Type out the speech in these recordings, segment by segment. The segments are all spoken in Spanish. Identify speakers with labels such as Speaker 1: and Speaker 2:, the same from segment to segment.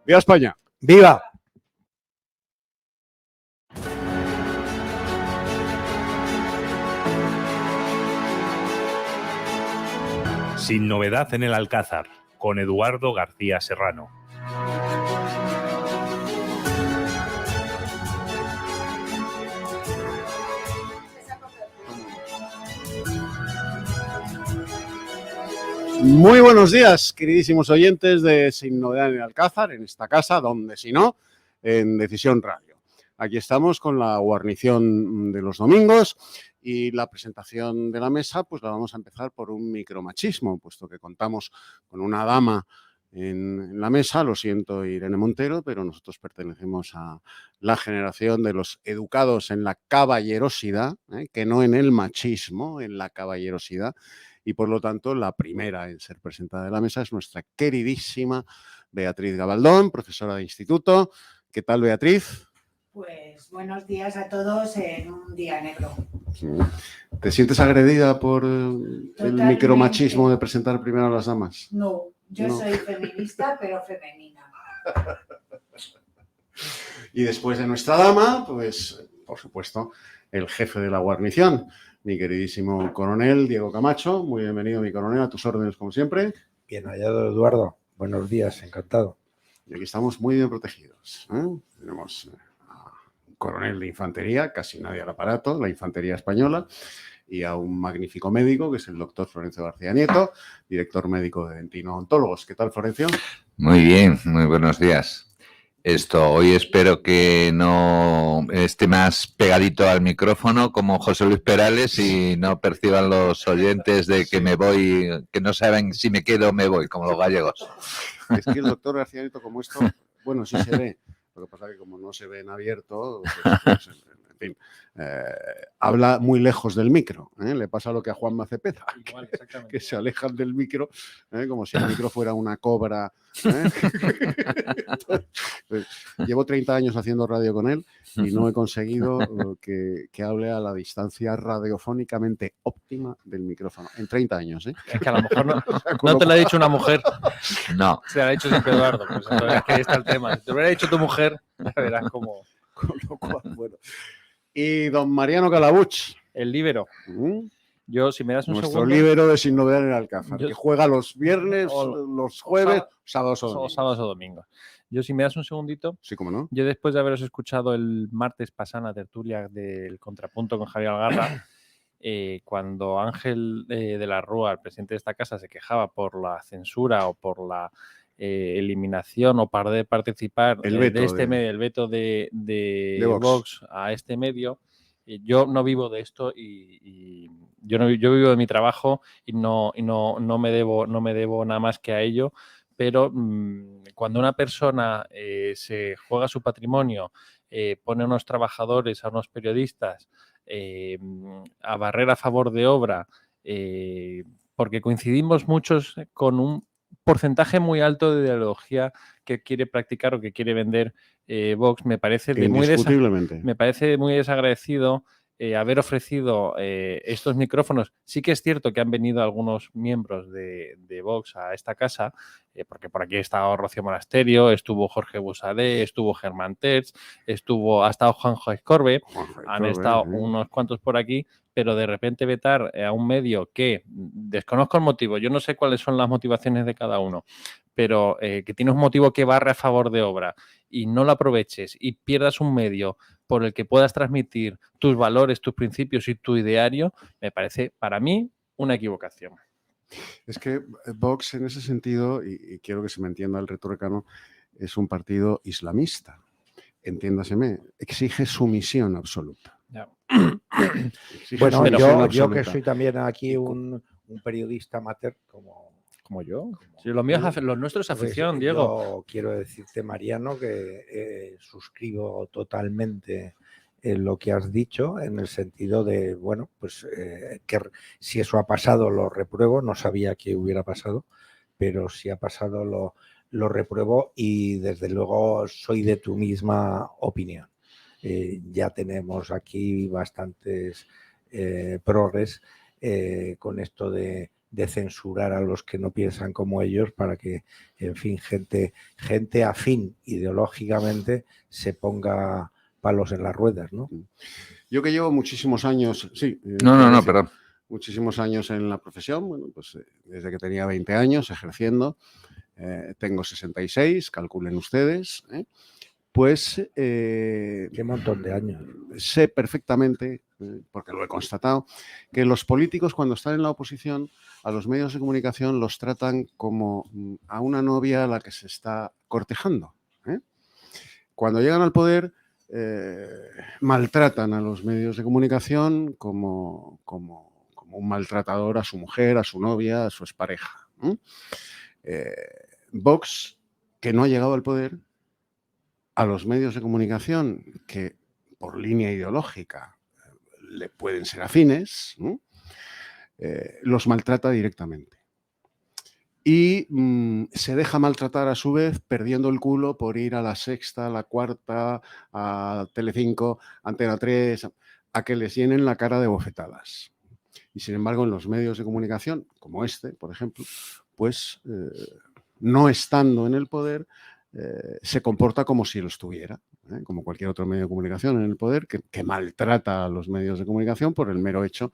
Speaker 1: ¡Viva España!
Speaker 2: ¡Viva!
Speaker 3: Sin novedad en el Alcázar, con Eduardo García Serrano.
Speaker 1: Muy buenos días, queridísimos oyentes de Sin Novedad en el Alcázar, en esta casa, donde si no, en Decisión Radio. Aquí estamos con la guarnición de los domingos y la presentación de la mesa, pues la vamos a empezar por un micromachismo, puesto que contamos con una dama en la mesa. Lo siento, Irene Montero, pero nosotros pertenecemos a la generación de los educados en la caballerosidad, que no en el machismo, en la caballerosidad. Y por lo tanto, la primera en ser presentada de la mesa es nuestra queridísima Beatriz Gabaldón, profesora de instituto. ¿Qué tal, Beatriz?
Speaker 4: Pues buenos días a todos en un día negro.
Speaker 1: ¿Te sientes agredida por el
Speaker 4: Totalmente.
Speaker 1: micromachismo de presentar primero a las damas?
Speaker 4: No, yo
Speaker 1: No.
Speaker 4: soy feminista, pero femenina.
Speaker 1: Y después de nuestra dama, pues, por supuesto, el jefe de la guarnición, mi queridísimo coronel Diego Camacho. Muy bienvenido, mi coronel, a tus órdenes, como siempre.
Speaker 2: Bien hallado, Eduardo. Buenos días, encantado.
Speaker 1: Y aquí estamos muy bien protegidos, ¿eh? Tenemos a un coronel de infantería, casi nadie al aparato, la infantería española, y a un magnífico médico, que es el doctor Florencio García Nieto, director médico de Dentino Odontólogos. ¿Qué tal, Florencio?
Speaker 5: Muy bien, muy buenos días. Hoy espero que no esté más pegadito al micrófono como José Luis Perales y no perciban los oyentes de que me voy, que no saben si me quedo o me voy, como los gallegos.
Speaker 1: Es que el doctor García Nieto, como esto, bueno, sí se ve. Lo que pasa es que como no se ve en abierto, pues, en fin, habla muy lejos del micro. Le pasa lo que a Juanma Cepeda, que se alejan del micro, como si el micro fuera una cobra. Pues, llevo 30 años haciendo radio con él y no he conseguido que hable a la distancia radiofónicamente óptima del micrófono. En 30 años, ¿eh?
Speaker 6: Es que a lo mejor no te lo ha dicho una mujer.
Speaker 5: No.
Speaker 6: Se lo ha dicho siempre Eduardo. Pues entonces es que ahí está el tema. Si te lo hubiera dicho tu mujer, ya verás cómo.
Speaker 1: Con lo cual, bueno. Y don Mariano Calabuch.
Speaker 6: El líbero. Yo, si me das un
Speaker 1: Nuestro
Speaker 6: segundo.
Speaker 1: líbero de Sin Novedad en el Alcázar,
Speaker 6: Yo-
Speaker 1: que juega los viernes,
Speaker 6: o-
Speaker 1: los jueves, sábados o
Speaker 6: O
Speaker 1: domingos.
Speaker 6: sábados o domingos. Yo, si me das un segundito.
Speaker 1: Sí, cómo no.
Speaker 6: Yo, después de haberos escuchado el martes pasada la tertulia del Contrapunto con Javier Algarra, cuando Ángel de la Rúa, el presidente de esta casa, se quejaba por la censura o por la eliminación o para de participar
Speaker 1: El veto
Speaker 6: de este
Speaker 1: de-
Speaker 6: medio, el veto de
Speaker 1: Vox.
Speaker 6: Vox a este medio, yo no vivo de esto y yo vivo de mi trabajo y no me debo nada más que a ello. Pero cuando una persona se juega su patrimonio, pone a unos trabajadores, a unos periodistas, a barrer a favor de obra, porque coincidimos muchos con un porcentaje muy alto de ideología que quiere practicar o que quiere vender Vox, me parece
Speaker 1: Indiscutiblemente.
Speaker 6: muy desagradecido haber ofrecido estos micrófonos. Sí que es cierto que han venido algunos miembros de Vox a esta casa, porque por aquí ha estado Rocío Monasterio, estuvo Jorge Busadé, estuvo Germán Terz, ha estado Juanjo Escorbe, han estado unos cuantos por aquí, pero de repente vetar a un medio que desconozco el motivo, yo no sé cuáles son las motivaciones de cada uno, pero que tiene un motivo que barre a favor de obra y no lo aproveches y pierdas un medio por el que puedas transmitir tus valores, tus principios y tu ideario, me parece, para mí, una equivocación.
Speaker 1: Es que Vox, en ese sentido, y quiero que se me entienda el retorcano, es un partido islamista. Entiéndaseme, exige sumisión absoluta.
Speaker 6: Ya.
Speaker 1: Exige
Speaker 2: Bueno,
Speaker 1: sumisión
Speaker 2: yo que
Speaker 1: absoluta.
Speaker 2: soy también aquí un periodista amateur
Speaker 6: Como yo. Sí, lo mío es lo nuestro es afición,
Speaker 2: pues,
Speaker 6: Diego.
Speaker 2: Yo quiero decirte, Mariano, que suscribo totalmente lo que has dicho, en el sentido de, bueno, pues que si eso ha pasado lo repruebo, no sabía que hubiera pasado, pero si ha pasado lo repruebo y desde luego soy de tu misma opinión. Ya tenemos aquí bastantes progres con esto de de censurar a los que no piensan como ellos para que, en fin, gente afín ideológicamente se ponga palos en las ruedas, ¿no?
Speaker 1: Yo que llevo muchísimos años, sí.
Speaker 5: No, perdón.
Speaker 1: Muchísimos años en la profesión, bueno, pues desde que tenía 20 años ejerciendo, tengo 66, calculen ustedes, pues...
Speaker 2: Qué montón de años.
Speaker 1: Sé perfectamente, porque lo he constatado, que los políticos cuando están en la oposición a los medios de comunicación los tratan como a una novia a la que se está cortejando. Cuando llegan al poder maltratan a los medios de comunicación como un maltratador a su mujer, a su novia, a su expareja. Vox, que no ha llegado al poder, a los medios de comunicación que por línea ideológica le pueden ser afines, ¿no? Los maltrata directamente. Y se deja maltratar a su vez perdiendo el culo por ir a La Sexta, a La Cuarta, a Telecinco, Antena 3, a que les llenen la cara de bofetadas. Y sin embargo, en los medios de comunicación, como este, por ejemplo, pues no estando en el poder, se comporta como si lo estuviera, como cualquier otro medio de comunicación en el poder, que maltrata a los medios de comunicación por el mero hecho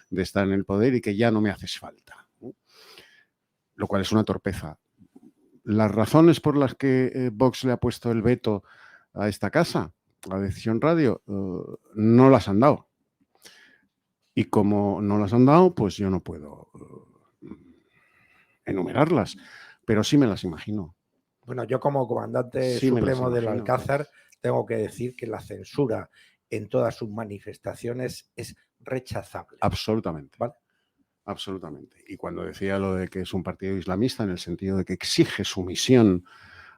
Speaker 1: de estar en el poder y que ya no me haces falta, ¿no? Lo cual es una torpeza. Las razones por las que Vox le ha puesto el veto a esta casa, a Decisión Radio, no las han dado. Y como no las han dado, pues yo no puedo enumerarlas, pero sí me las imagino.
Speaker 2: Bueno, yo como comandante supremo del Alcázar tengo que decir que la censura en todas sus manifestaciones es rechazable.
Speaker 1: Absolutamente.
Speaker 2: ¿Vale?
Speaker 1: Absolutamente. Y cuando decía lo de que es un partido islamista, en el sentido de que exige sumisión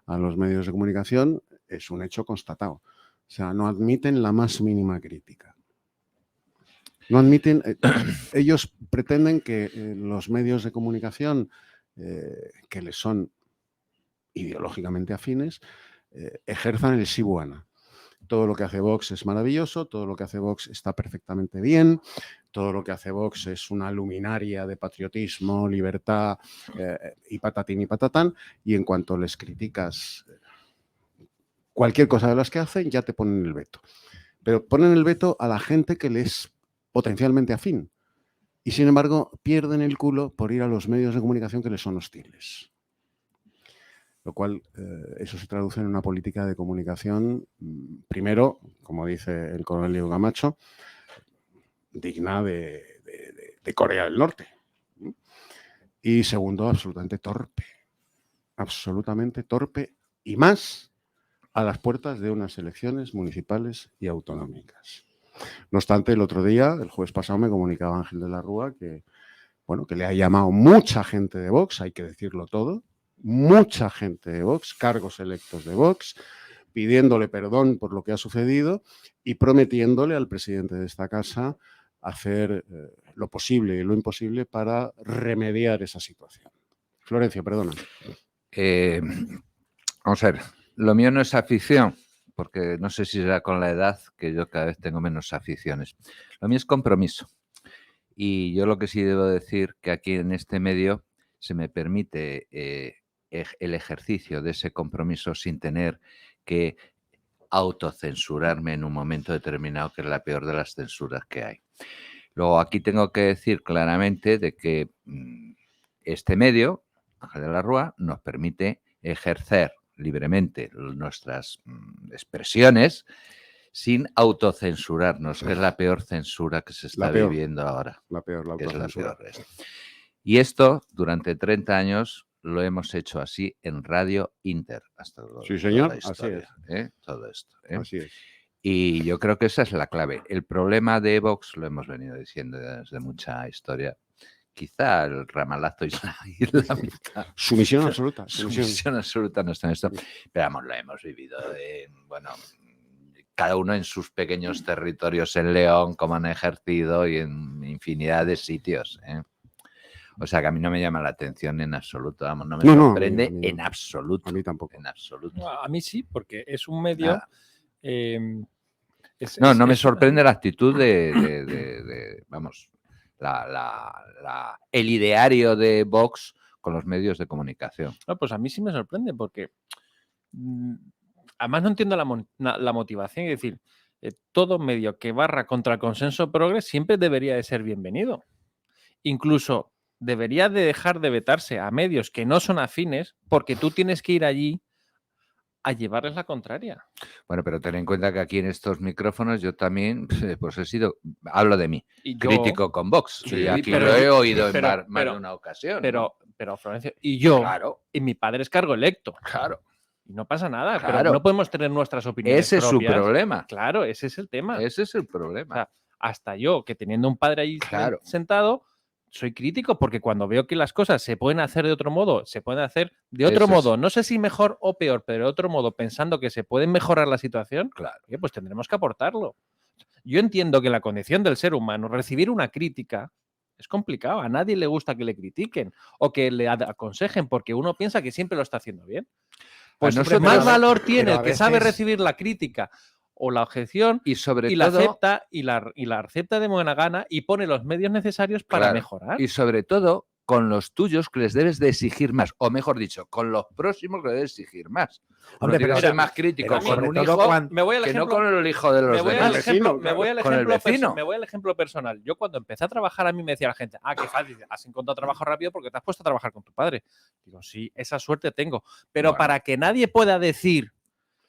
Speaker 1: a los medios de comunicación, es un hecho constatado. O sea, no admiten la más mínima crítica. No admiten, ellos pretenden que los medios de comunicación que les son ideológicamente afines, ejerzan el sibuana. Todo lo que hace Vox es maravilloso, todo lo que hace Vox está perfectamente bien, todo lo que hace Vox es una luminaria de patriotismo, libertad y patatín y patatán, y en cuanto les criticas cualquier cosa de las que hacen, ya te ponen el veto. Pero ponen el veto a la gente que les es potencialmente afín, y sin embargo pierden el culo por ir a los medios de comunicación que les son hostiles. Lo cual, eso se traduce en una política de comunicación, primero, como dice el coronel Diego Camacho, digna de Corea del Norte. Y segundo, absolutamente torpe y más a las puertas de unas elecciones municipales y autonómicas. No obstante, el otro día, el jueves pasado, me comunicaba Ángel de la Rúa que, bueno, que le ha llamado mucha gente de Vox, hay que decirlo todo, mucha gente de Vox, cargos electos de Vox, pidiéndole perdón por lo que ha sucedido y prometiéndole al presidente de esta casa hacer lo posible y lo imposible para remediar esa situación. Florencio, perdona.
Speaker 5: Vamos a ver, lo mío no es afición, porque no sé si será con la edad que yo cada vez tengo menos aficiones. Lo mío es compromiso. Y yo lo que sí debo decir que aquí en este medio se me permite el ejercicio de ese compromiso sin tener que autocensurarme en un momento determinado, que es la peor de las censuras que hay. Luego aquí tengo que decir claramente de que este medio, Ángel de la Rúa, nos permite ejercer libremente nuestras expresiones sin autocensurarnos, que es la peor censura que se está viviendo ahora.
Speaker 1: La peor, la autocensura.
Speaker 5: Y esto, durante 30 años, lo hemos hecho así en Radio Inter. Hasta
Speaker 1: sí, señor, historia,
Speaker 5: así es. Todo esto.
Speaker 1: Así es.
Speaker 5: Y yo creo que esa es la clave. El problema de Vox, lo hemos venido diciendo desde mucha historia, quizá el ramalazo islamista.
Speaker 1: Sumisión absoluta.
Speaker 5: Sumisión absoluta no está en esto. Pero vamos, lo hemos vivido cada uno en sus pequeños territorios en León, como han ejercido y en infinidad de sitios. O sea, que a mí no me llama la atención en absoluto, vamos, no me sorprende a mí
Speaker 1: no.
Speaker 5: En absoluto.
Speaker 1: A mí tampoco.
Speaker 5: En absoluto.
Speaker 6: A mí sí, porque es un medio...
Speaker 5: no me sorprende la actitud vamos, el ideario de Vox con los medios de comunicación.
Speaker 6: No, pues a mí sí me sorprende porque además no entiendo la motivación. Es decir, todo medio que barra contra el consenso progres siempre debería de ser bienvenido. Incluso debería de dejar de vetarse a medios que no son afines porque tú tienes que ir allí a llevarles la contraria.
Speaker 5: Bueno, pero ten en cuenta que aquí en estos micrófonos yo también, pues hablo de mí,
Speaker 6: Y yo,
Speaker 5: crítico con Vox.
Speaker 6: Sí,
Speaker 5: y aquí
Speaker 6: pero-
Speaker 5: lo he oído en
Speaker 6: pero-
Speaker 5: más de una ocasión.
Speaker 6: pero Florencio, y yo,
Speaker 5: Claro,
Speaker 6: y mi padre es cargo electo.
Speaker 5: claro.
Speaker 6: Y no pasa nada,
Speaker 5: Claro.
Speaker 6: pero no podemos tener nuestras opiniones
Speaker 5: Ese es su
Speaker 6: propias.
Speaker 5: problema.
Speaker 6: Claro, ese es el tema.
Speaker 5: Ese es el problema.
Speaker 6: O sea, hasta yo, que teniendo un padre ahí
Speaker 5: Claro.
Speaker 6: sentado, soy crítico porque cuando veo que las cosas se pueden hacer de otro modo, se pueden hacer de otro
Speaker 5: Eso es.
Speaker 6: modo. No sé si mejor o peor, pero de otro modo, pensando que se puede mejorar la situación,
Speaker 5: Claro.
Speaker 6: oye, pues tendremos que aportarlo. Yo entiendo que la condición del ser humano, recibir una crítica es complicado. A nadie le gusta que le critiquen o que le aconsejen porque uno piensa que siempre lo está haciendo bien. Pues
Speaker 5: nosotros-
Speaker 6: más valor tiene
Speaker 2: pero
Speaker 6: el
Speaker 2: a
Speaker 6: que sabe
Speaker 2: veces-
Speaker 6: recibir la crítica o la objeción
Speaker 5: Y sobre
Speaker 6: y la
Speaker 5: todo,
Speaker 6: acepta y la acepta de buena gana y pone los medios necesarios para
Speaker 5: Claro.
Speaker 6: mejorar.
Speaker 5: y sobre todo con los tuyos que les debes de exigir más, o mejor dicho, con los próximos que le debes exigir más.
Speaker 2: Hombre,
Speaker 5: Tiene
Speaker 2: pero-
Speaker 5: que ser más crítico
Speaker 2: pero
Speaker 5: con
Speaker 2: sobre
Speaker 5: un
Speaker 2: todo
Speaker 5: hijo
Speaker 2: cuando-
Speaker 6: Me voy al
Speaker 5: que
Speaker 6: ejemplo,
Speaker 5: no con el hijo de
Speaker 6: me
Speaker 5: los
Speaker 6: voy al
Speaker 5: demás.
Speaker 1: vecino,
Speaker 6: ejemplo,
Speaker 1: claro.
Speaker 6: me voy al
Speaker 5: Con el
Speaker 6: ejemplo
Speaker 5: vecino.
Speaker 6: me voy al ejemplo personal. Yo cuando empecé a trabajar a mí me decía la gente, qué fácil, has encontrado trabajo rápido porque te has puesto a trabajar con tu padre. Digo, sí, esa suerte tengo. Pero
Speaker 5: Bueno.
Speaker 6: para que nadie pueda decir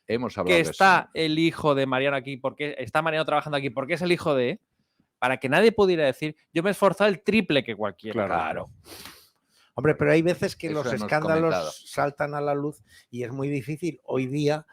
Speaker 5: Hemos hablado
Speaker 6: que
Speaker 5: de
Speaker 6: está
Speaker 5: eso.
Speaker 6: el hijo de Mariano aquí, porque está Mariano trabajando aquí, porque es el hijo de, para que nadie pudiera decir, yo me he esforzado el triple que cualquiera.
Speaker 5: Claro.
Speaker 2: Hombre, pero hay veces que
Speaker 5: Eso
Speaker 2: los
Speaker 5: hemos
Speaker 2: escándalos
Speaker 5: comentado.
Speaker 2: saltan a la luz y es muy difícil hoy día,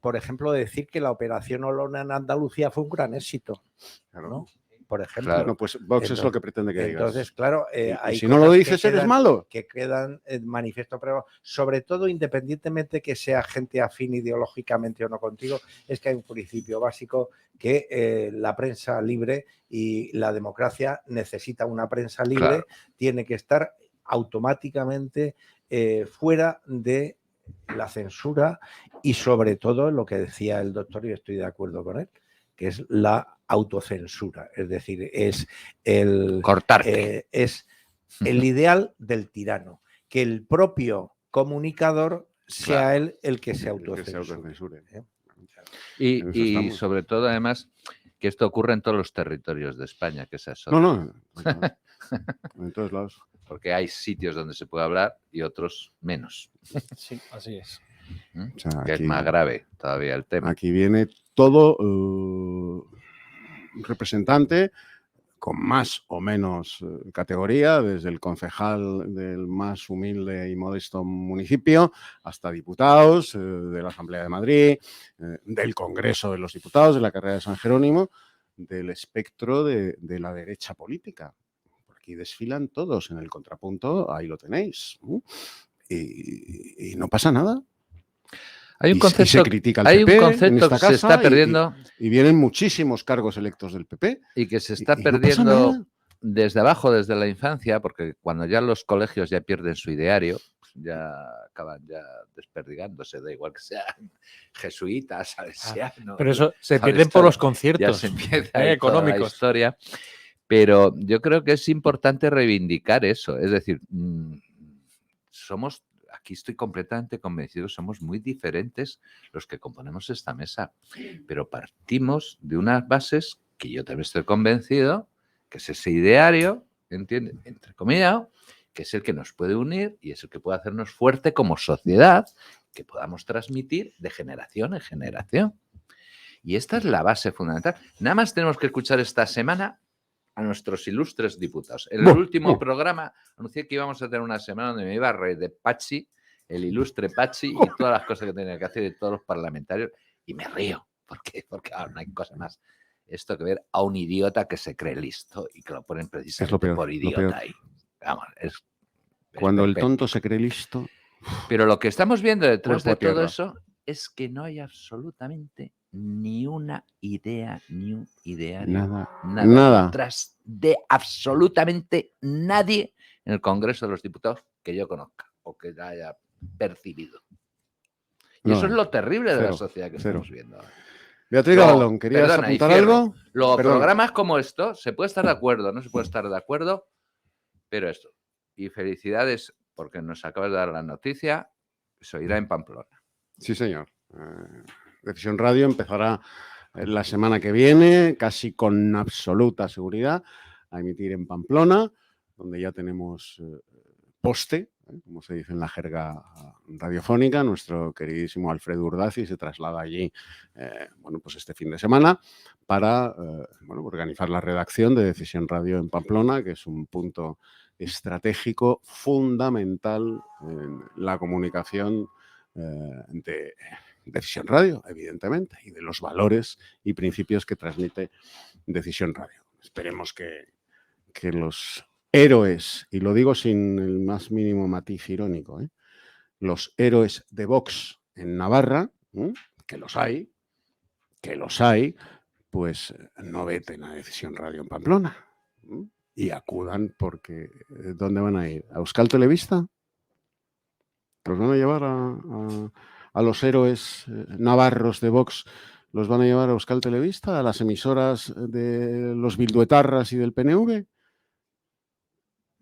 Speaker 2: por ejemplo, decir que la operación Olona en Andalucía fue un gran éxito,
Speaker 1: Claro.
Speaker 2: ¿no? Por ejemplo.
Speaker 5: Claro.
Speaker 1: No, pues Vox es lo que pretende que digas.
Speaker 2: Entonces, claro,
Speaker 1: Y
Speaker 2: hay
Speaker 1: si no lo
Speaker 2: cosas que
Speaker 1: dices, eres
Speaker 2: quedan-
Speaker 1: malo.
Speaker 2: que quedan en manifiesto, pero sobre todo, independientemente que sea gente afín ideológicamente o no contigo, es que hay un principio básico que la prensa libre y la democracia necesita una prensa libre,
Speaker 5: Claro.
Speaker 2: tiene que estar automáticamente fuera de la censura y sobre todo lo que decía el doctor, y estoy de acuerdo con él, que es la autocensura, es decir, es
Speaker 5: Cortarte.
Speaker 2: es el ideal del tirano, que el propio comunicador sea
Speaker 5: Claro.
Speaker 2: él el que se
Speaker 1: El que se
Speaker 2: autocensure.
Speaker 1: autocensure.
Speaker 2: ¿eh?
Speaker 5: Y,
Speaker 1: en eso
Speaker 5: y
Speaker 1: estamos.
Speaker 5: sobre todo, además, que esto ocurre en todos los territorios de España, que esa es otra.
Speaker 1: No, en todos lados.
Speaker 5: Porque hay sitios donde se puede hablar y otros menos.
Speaker 6: Sí, así es.
Speaker 5: ¿Mm?
Speaker 1: O sea,
Speaker 5: Que
Speaker 1: aquí-
Speaker 5: es más grave todavía el tema.
Speaker 1: Aquí viene todo representante con más o menos categoría, desde el concejal del más humilde y modesto municipio hasta diputados de la Asamblea de Madrid, del Congreso de los Diputados, de la carrera de San Jerónimo, del espectro de la derecha política. Por aquí desfilan todos en el contrapunto, ahí lo tenéis. Y no pasa nada.
Speaker 5: Hay un
Speaker 1: Y se
Speaker 5: concepto,
Speaker 1: critica al
Speaker 5: hay un
Speaker 1: PP en
Speaker 5: concepto
Speaker 1: esta
Speaker 5: que se
Speaker 1: casa
Speaker 5: está perdiendo
Speaker 1: y vienen muchísimos cargos electos del PP.
Speaker 5: y que se está
Speaker 1: y no pasa
Speaker 5: perdiendo
Speaker 1: nada.
Speaker 5: desde abajo, desde la infancia, porque cuando ya los colegios ya pierden su ideario, pues ya acaban ya desperdigándose, da igual que sean jesuitas, salesianos.
Speaker 6: Pero eso se
Speaker 5: Toda la
Speaker 6: pierden por los
Speaker 5: historia. Ya
Speaker 6: conciertos
Speaker 5: se empieza ahí toda la
Speaker 6: económicos.
Speaker 5: historia. Pero yo creo que es importante reivindicar eso. Es decir, aquí estoy completamente convencido, somos muy diferentes los que componemos esta mesa, pero partimos de unas bases que yo también estoy convencido, que es ese ideario, ¿entiendes? Entre comillas, que es el que nos puede unir y es el que puede hacernos fuerte como sociedad, que podamos transmitir de generación en generación. Y esta es la base fundamental. Nada más tenemos que escuchar esta semana a nuestros ilustres diputados. En el último programa anuncié que íbamos a tener una semana donde me iba a reír de Pachi, el ilustre Pachi, y todas las cosas que tenía que hacer de todos los parlamentarios, y me río. ¿Por qué? Porque ahora no hay cosa más. Esto que ver a un idiota que se cree listo y que lo ponen precisamente
Speaker 1: peor,
Speaker 5: por
Speaker 1: lo
Speaker 5: idiota
Speaker 1: peor.
Speaker 5: ahí. Vamos, es
Speaker 1: Cuando el
Speaker 5: perpetuo.
Speaker 1: tonto se cree listo.
Speaker 5: Pero lo que estamos viendo detrás
Speaker 1: Cuerpo
Speaker 5: de
Speaker 1: a tierra.
Speaker 5: todo eso es que no hay absolutamente ni una idea, ni un ideario.
Speaker 1: Nada.
Speaker 5: Nada,
Speaker 1: Nada.
Speaker 5: detrás de absolutamente nadie en el Congreso de los Diputados que yo conozca o que haya percibido. Y
Speaker 1: No,
Speaker 5: eso es lo terrible de la
Speaker 1: cero,
Speaker 5: sociedad que
Speaker 1: cero.
Speaker 5: estamos viendo ahora.
Speaker 1: Beatriz Gabaldón, ¿querías
Speaker 5: perdona, y
Speaker 1: apuntar
Speaker 5: cierro.
Speaker 1: algo?
Speaker 5: Los
Speaker 1: Perdón.
Speaker 5: programas como esto, se puede estar de acuerdo, no se puede estar de acuerdo, pero esto. Y felicidades porque nos acabas de dar la noticia, se oirá en Pamplona.
Speaker 1: Sí, señor. Decisión Radio empezará la semana que viene, casi con absoluta seguridad, a emitir en Pamplona, donde ya tenemos poste, como se dice en la jerga radiofónica. Nuestro queridísimo Alfredo Urdaci se traslada allí, bueno, pues este fin de semana para bueno, organizar la redacción de Decisión Radio en Pamplona, que es un punto estratégico fundamental en la comunicación de Decisión Radio, evidentemente, y de los valores y principios que transmite Decisión Radio. Esperemos que los héroes, y lo digo sin el más mínimo matiz irónico, los héroes de Vox en Navarra, que los hay, pues no veten a Decisión Radio en Pamplona y acudan porque ¿dónde van a ir? ¿A Euskal Telebista? ¿Los van a llevar a los héroes navarros de Vox? ¿Los van a llevar a Euskal Telebista? ¿A las emisoras de los bilduetarras y del PNV?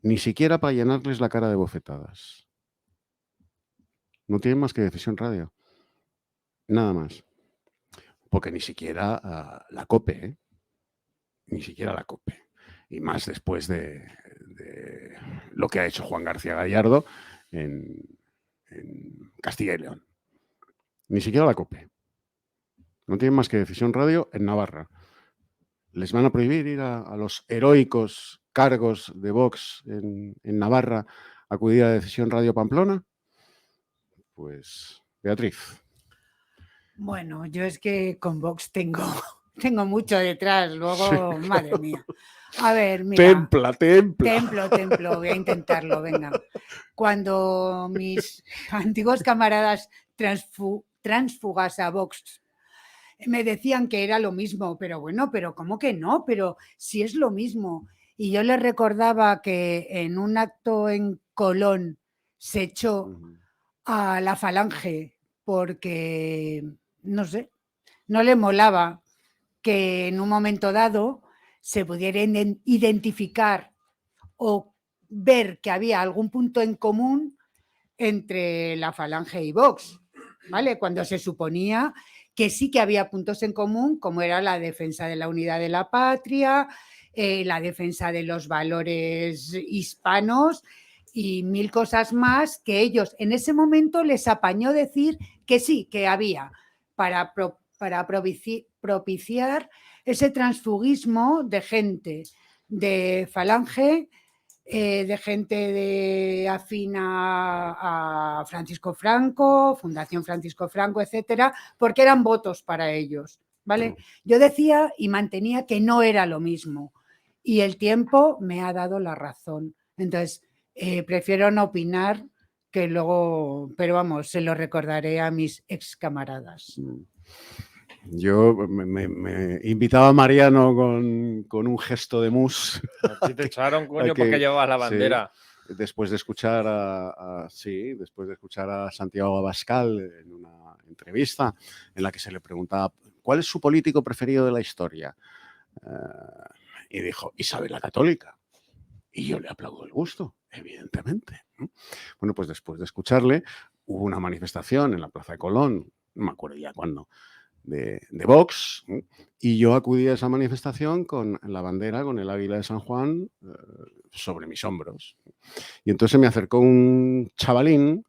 Speaker 1: Ni siquiera para llenarles la cara de bofetadas. No tienen más que Decisión Radio. Nada más. Porque ni siquiera la COPE, ¿eh? Ni siquiera la COPE. Y más después de lo que ha hecho Juan García Gallardo en Castilla y León. Ni siquiera la COPE. No tienen más que Decisión Radio en Navarra. ¿Les van a prohibir ir a los heroicos cargos de Vox en Navarra a acudir a Decisión Radio Pamplona? Pues, Beatriz.
Speaker 4: Bueno, yo es que con Vox tengo mucho detrás, luego, sí. Madre mía. A ver, mira. Templo, voy a intentarlo, venga. Cuando mis antiguos camaradas transfugas a Vox me decían que era lo mismo, pero bueno, pero ¿cómo que no? Pero si es lo mismo. Y yo les recordaba que en un acto en Colón se echó a la Falange porque, no sé, no le molaba que en un momento dado se pudiera identificar o ver que había algún punto en común entre la Falange y Vox, ¿vale? Cuando se suponía que sí que había puntos en común, como era la defensa de la unidad de la patria, la defensa de los valores hispanos y mil cosas más que ellos en ese momento les apañó decir que sí, que había, para propiciar ese transfugismo de gente de Falange, de gente de afina a Francisco Franco, Fundación Francisco Franco, etcétera, porque eran votos para ellos, ¿vale? Yo decía y mantenía que no era lo mismo y el tiempo me ha dado la razón. Entonces, prefiero no opinar que luego, pero vamos, se lo recordaré a mis ex camaradas.
Speaker 1: Yo me invitaba a Mariano con un gesto de mus.
Speaker 6: A ti te echaron, coño, porque llevabas la bandera.
Speaker 1: Sí, después de escuchar a Santiago Abascal en una entrevista en la que se le preguntaba ¿cuál es su político preferido de la historia? Y dijo, Isabel la Católica. Y yo le aplaudo el gusto, evidentemente. Bueno, pues después de escucharle, hubo una manifestación en la Plaza de Colón, no me acuerdo ya cuándo, de Vox, y yo acudí a esa manifestación con la bandera, con el águila de San Juan sobre mis hombros. Y entonces me acercó un chavalín,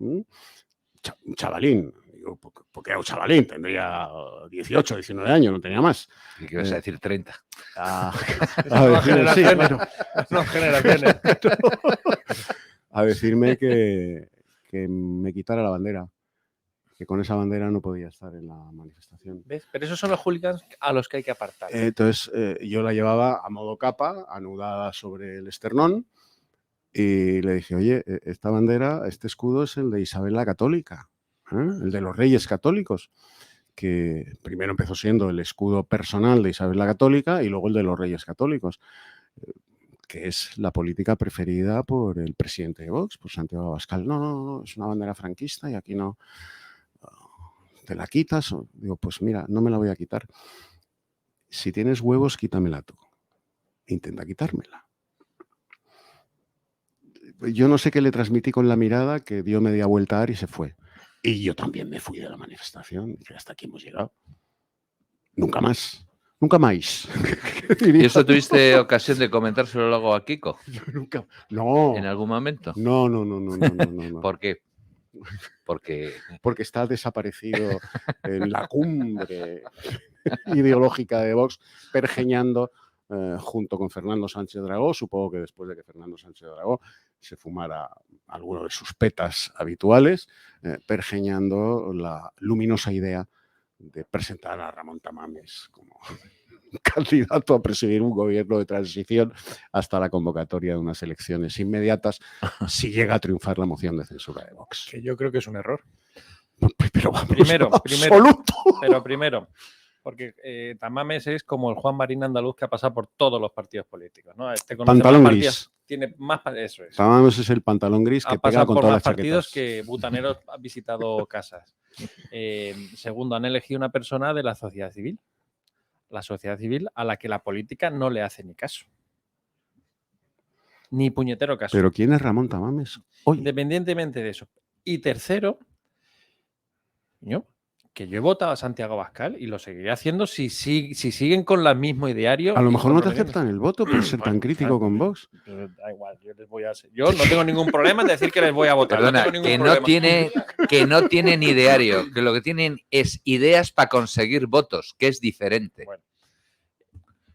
Speaker 1: digo, porque era un chavalín, tendría 18, 19 años, no tenía más.
Speaker 5: ¿Y qué vas a decir 30?
Speaker 1: A decirme que me quitara la bandera, que con esa bandera no podía estar en la manifestación.
Speaker 6: ¿Ves? Pero esos son los hooligans a los que hay que apartar.
Speaker 1: Entonces yo la llevaba a modo capa, anudada sobre el esternón, y le dije, oye, esta bandera, este escudo es el de Isabel la Católica, el de los Reyes Católicos, que primero empezó siendo el escudo personal de Isabel la Católica y luego el de los Reyes Católicos, que es la política preferida por el presidente de Vox, por Santiago Abascal. No, es una bandera franquista y aquí no. ¿te la quitas? Digo, pues mira, no me la voy a quitar. Si tienes huevos, quítamela tú. Intenta quitármela. Yo no sé qué le transmití con la mirada, que dio media vuelta a Ari y se fue. Y yo también me fui de la manifestación. Dije, hasta aquí hemos llegado. Nunca más. Nunca más.
Speaker 5: ¿Y eso tuviste ocasión de comentárselo luego a Kiko?
Speaker 1: Nunca. No.
Speaker 5: ¿En algún momento?
Speaker 1: No.
Speaker 5: ¿Por qué? Porque
Speaker 1: está desaparecido en la cumbre ideológica de Vox, pergeñando junto con Fernando Sánchez Dragó. Supongo que después de que Fernando Sánchez Dragó se fumara alguno de sus petas habituales, pergeñando la luminosa idea de presentar a Ramón Tamames como candidato a presidir un gobierno de transición hasta la convocatoria de unas elecciones inmediatas, si llega a triunfar la moción de censura de Vox.
Speaker 6: Que yo creo que es un error.
Speaker 1: Pero vamos,
Speaker 6: primero, porque Tamames es como el Juan Marín andaluz que ha pasado por todos los partidos políticos, ¿no?
Speaker 1: Pantalón gris.
Speaker 6: Tiene más, eso es.
Speaker 1: Tamames es el pantalón gris que pega con todas las chaquetas. Ha pasado por más
Speaker 6: partidos que butaneros han visitado casas. Segundo, han elegido una persona de la sociedad civil. La sociedad civil a la que la política no le hace ni caso. Ni puñetero caso.
Speaker 1: ¿Pero quién es Ramón Tamames? Oye.
Speaker 6: Independientemente de eso. Y tercero, que yo he votado a Santiago Abascal y lo seguiré haciendo si siguen con el mismo ideario.
Speaker 1: A lo mejor no te aceptan el voto por ser tan crítico con Vox.
Speaker 6: Pero da igual, yo no tengo ningún problema en decir que les voy a votar.
Speaker 5: Perdona, que no tienen ideario, que lo que tienen es ideas para conseguir votos, que es diferente. Bueno.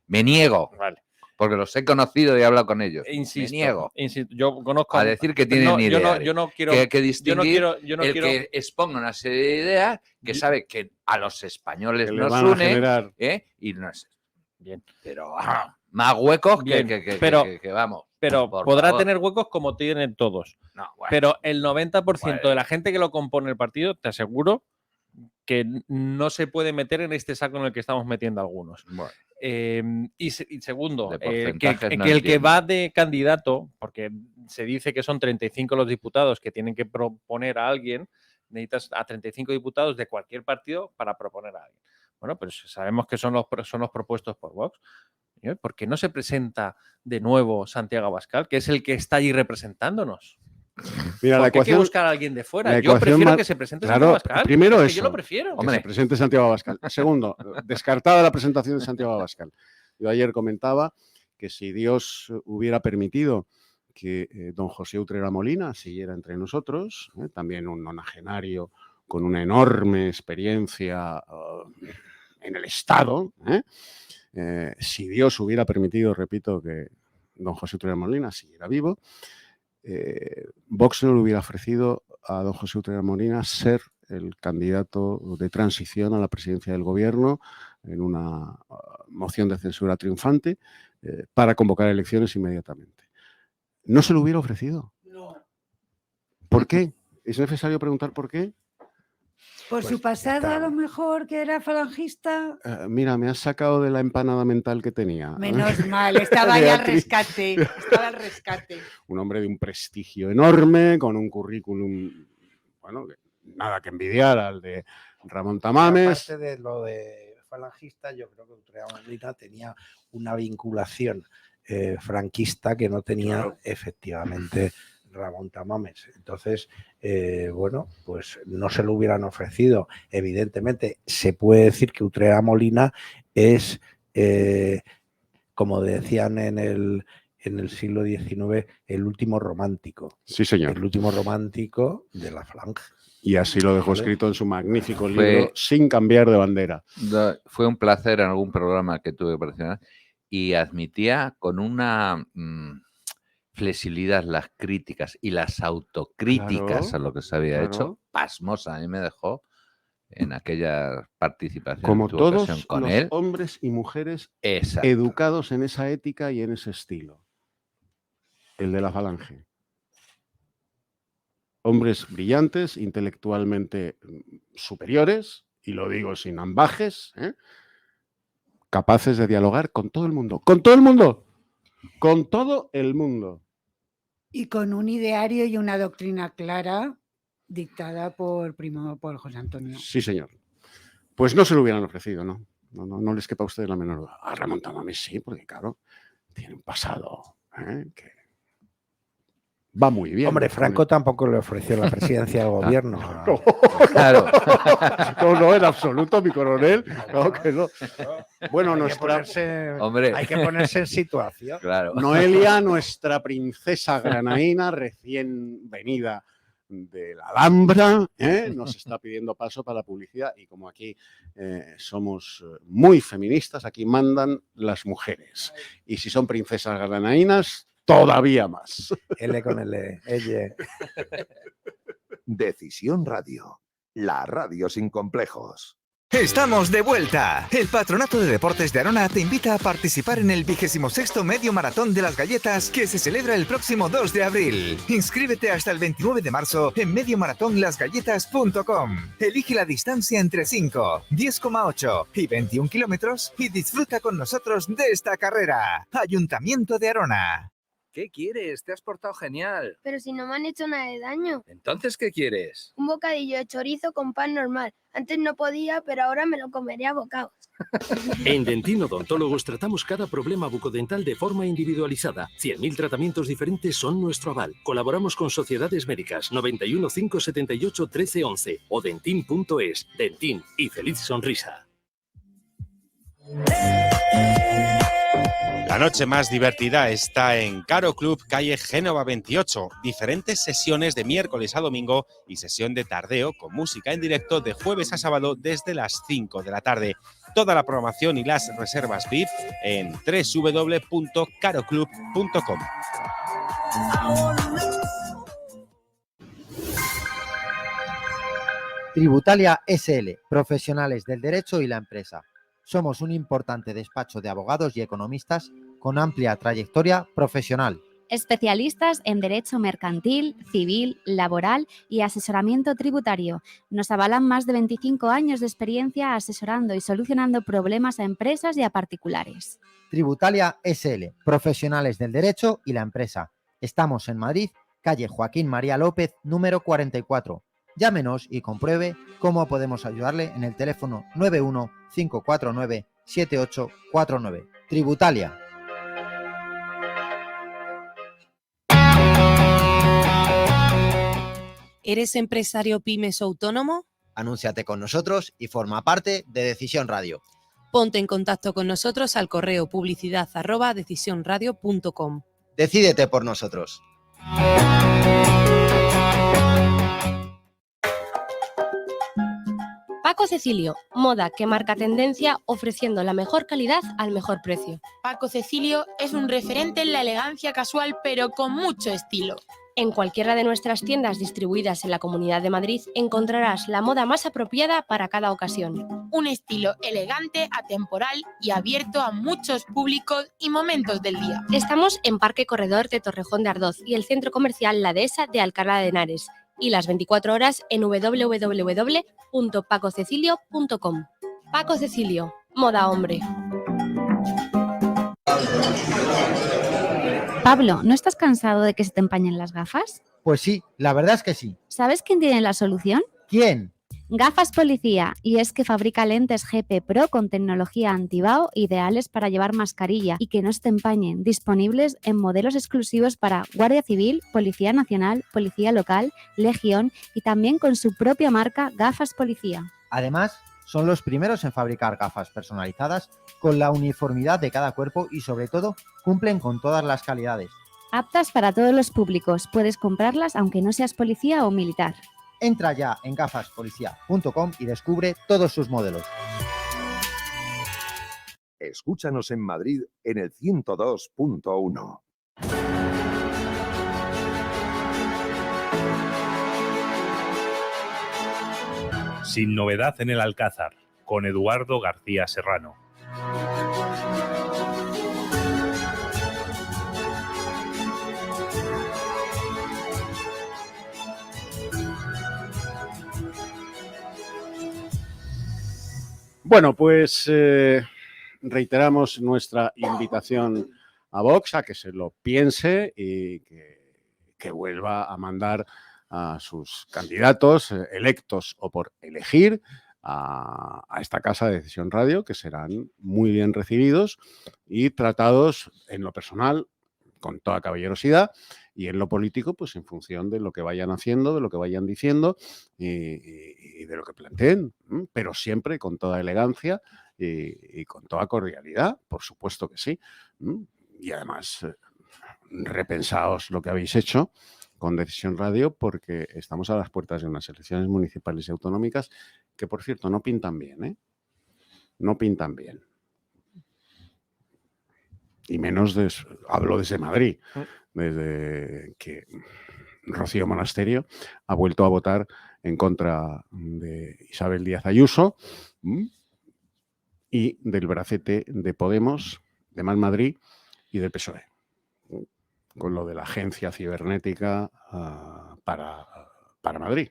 Speaker 5: Me niego.
Speaker 6: Vale.
Speaker 5: Porque los he conocido y he hablado con ellos.
Speaker 6: Insisto,
Speaker 5: me niego
Speaker 6: yo conozco
Speaker 5: a decir que tienen ideas.
Speaker 6: Yo no quiero
Speaker 5: que distinguir que exponga una serie de ideas que sabe que a los españoles nos une y no es bien. Pero más huecos
Speaker 6: bien,
Speaker 5: que vamos.
Speaker 6: Pero podrá tener huecos como tienen todos.
Speaker 5: No, bueno,
Speaker 6: pero el 90% de la gente que lo compone el partido, te aseguro que no se puede meter en este saco en el que estamos metiendo algunos.
Speaker 5: Bueno.
Speaker 6: Y segundo,
Speaker 5: no
Speaker 6: el que va de candidato, porque se dice que son 35 los diputados que tienen que proponer a alguien, necesitas a 35 diputados de cualquier partido para proponer a alguien. Bueno, pues sabemos que son los propuestos por Vox. ¿Por qué no se presenta de nuevo Santiago Abascal, que es el que está allí representándonos?
Speaker 1: Mira,
Speaker 6: hay que buscar a alguien de fuera. Yo prefiero que se presente Santiago Abascal.
Speaker 1: Primero eso.
Speaker 6: Yo lo prefiero.
Speaker 1: Que se presente Santiago Abascal. Segundo, descartada la presentación de Santiago Abascal. Yo ayer comentaba que si Dios hubiera permitido que don José Utrera Molina siguiera entre nosotros, también un nonagenario con una enorme experiencia en el Estado, si Dios hubiera permitido, repito, que don José Utrera Molina siguiera vivo, Vox no le hubiera ofrecido a don José Utrera Molina ser el candidato de transición a la presidencia del gobierno en una moción de censura triunfante para convocar elecciones inmediatamente. No se lo hubiera ofrecido.
Speaker 4: No.
Speaker 1: ¿Por qué? ¿Es necesario preguntar por qué?
Speaker 4: Por su pasado, a lo mejor, que era falangista.
Speaker 1: Mira, me has sacado de la empanada mental que tenía.
Speaker 4: Menos mal, estaba ya al rescate. Estaba al rescate.
Speaker 1: Un hombre de un prestigio enorme, con un currículum, bueno, nada que envidiar al de Ramón Tamames.
Speaker 2: Aparte de lo de falangista, yo creo que Utrera Molina tenía una vinculación franquista que no tenía efectivamente Ramón Tamames. Entonces, bueno, pues no se lo hubieran ofrecido. Evidentemente, se puede decir que Utrera Molina es, como decían en el siglo XIX, el último romántico.
Speaker 1: Sí, señor.
Speaker 2: El último romántico de la falange.
Speaker 1: Y así lo dejó escrito en su magnífico libro, Sin cambiar de bandera.
Speaker 5: Fue un placer en algún programa que tuve que participar y admitía con una flexibilidad las críticas y las autocríticas a lo que se había hecho, pasmosa. A mí me dejó en aquella participación.
Speaker 1: Como todos
Speaker 5: con
Speaker 1: los
Speaker 5: él,
Speaker 1: hombres y mujeres
Speaker 5: exacto,
Speaker 1: educados en esa ética y en ese estilo. El de la falange. Hombres brillantes, intelectualmente superiores, y lo digo sin ambajes, capaces de dialogar con todo el mundo. ¡Con todo el mundo! ¡Con todo el mundo!
Speaker 4: Y con un ideario y una doctrina clara dictada por José Antonio.
Speaker 1: Sí, señor. Pues no se lo hubieran ofrecido, ¿no? No les quepa a ustedes la menor duda. Ha remontado a mí, sí, porque claro, tiene un pasado que va muy bien.
Speaker 2: Hombre, Franco tampoco le ofreció la presidencia del gobierno.
Speaker 1: No,
Speaker 5: Claro.
Speaker 1: no, en absoluto, mi coronel. No, que no. Bueno,
Speaker 2: Hay que ponerse en situación.
Speaker 5: Claro.
Speaker 1: Noelia, nuestra princesa granaína, recién venida de la Alhambra, nos está pidiendo paso para la publicidad y como aquí somos muy feministas, aquí mandan las mujeres. Y si son princesas granaínas, todavía más.
Speaker 2: L con L, ella.
Speaker 7: Decisión Radio, la radio sin complejos.
Speaker 8: ¡Estamos de vuelta! El Patronato de Deportes de Arona te invita a participar en el 26º Medio Maratón de las Galletas que se celebra el próximo 2 de abril. Inscríbete hasta el 29 de marzo en mediomaratonlasgalletas.com. Elige la distancia entre 5, 10,8 y 21 kilómetros y disfruta con nosotros de esta carrera. Ayuntamiento de Arona.
Speaker 9: ¿Qué quieres? Te has portado genial.
Speaker 10: Pero si no me han hecho nada de daño.
Speaker 9: ¿Entonces qué quieres?
Speaker 10: Un bocadillo de chorizo con pan normal. Antes no podía, pero ahora me lo comeré a bocados.
Speaker 11: En Dentin Odontólogos tratamos cada problema bucodental de forma individualizada. 100.000 tratamientos diferentes son nuestro aval. Colaboramos con sociedades médicas 91 578 1311 o dentin.es. Dentin y feliz sonrisa.
Speaker 12: La noche más divertida está en Caro Club, calle Génova 28. Diferentes sesiones de miércoles a domingo y sesión de tardeo con música en directo de jueves a sábado desde las 5 de la tarde. Toda la programación y las reservas VIP en www.caroclub.com.
Speaker 13: Tributalia SL, profesionales del derecho y la empresa. Somos un importante despacho de abogados y economistas con amplia trayectoria profesional.
Speaker 14: Especialistas en derecho mercantil, civil, laboral y asesoramiento tributario. Nos avalan más de 25 años de experiencia asesorando y solucionando problemas a empresas y a particulares.
Speaker 13: Tributalia SL, profesionales del derecho y la empresa. Estamos en Madrid, calle Joaquín María López, número 44. Llámenos y compruebe cómo podemos ayudarle en el teléfono 91 549 7849. Tributalia.
Speaker 15: ¿Eres empresario pymes o autónomo?
Speaker 13: Anúnciate con nosotros y forma parte de Decisión Radio.
Speaker 15: Ponte en contacto con nosotros al correo publicidad@decisionradio.com.
Speaker 13: Decídete por nosotros.
Speaker 16: Paco Cecilio, moda que marca tendencia ofreciendo la mejor calidad al mejor precio.
Speaker 17: Paco Cecilio es un referente en la elegancia casual pero con mucho estilo.
Speaker 16: En cualquiera de nuestras tiendas distribuidas en la Comunidad de Madrid encontrarás la moda más apropiada para cada ocasión.
Speaker 17: Un estilo elegante, atemporal y abierto a muchos públicos y momentos del día.
Speaker 16: Estamos en Parque Corredor de Torrejón de Ardoz y el Centro Comercial La Dehesa de Alcalá de Henares. Y las 24 horas en www.pacocecilio.com. Paco Cecilio, moda hombre.
Speaker 14: Pablo, ¿no estás cansado de que se te empañen las gafas?
Speaker 13: Pues sí, la verdad es que sí.
Speaker 14: ¿Sabes quién tiene la solución?
Speaker 13: ¿Quién?
Speaker 14: Gafas Policía, y es que fabrica lentes GP Pro con tecnología antibao ideales para llevar mascarilla y que no se te empañen, disponibles en modelos exclusivos para Guardia Civil, Policía Nacional, Policía Local, Legión y también con su propia marca Gafas Policía.
Speaker 13: Además, son los primeros en fabricar gafas personalizadas con la uniformidad de cada cuerpo y sobre todo cumplen con todas las calidades.
Speaker 14: Aptas para todos los públicos, puedes comprarlas aunque no seas policía o militar.
Speaker 13: Entra ya en gafaspolicia.com y descubre todos sus modelos.
Speaker 7: Escúchanos en Madrid en el 102.1.
Speaker 3: Sin novedad en el Alcázar, con Eduardo García Serrano.
Speaker 1: Bueno, pues reiteramos nuestra invitación a Vox a que se lo piense y que vuelva a mandar a sus candidatos electos o por elegir a esta casa de Decisión Radio, que serán muy bien recibidos y tratados en lo personal con toda caballerosidad y en lo político, pues en función de lo que vayan haciendo, de lo que vayan diciendo y de lo que planteen, pero siempre con toda elegancia y con toda cordialidad, por supuesto que sí. Y además, repensaos lo que habéis hecho con Decisión Radio, porque estamos a las puertas de unas elecciones municipales y autonómicas que, por cierto, no pintan bien, ¿eh? No pintan bien. Y menos, hablo desde Madrid, desde que Rocío Monasterio ha vuelto a votar en contra de Isabel Díaz Ayuso y del bracete de Podemos, de Más Madrid y del PSOE, con lo de la agencia cibernética para Madrid.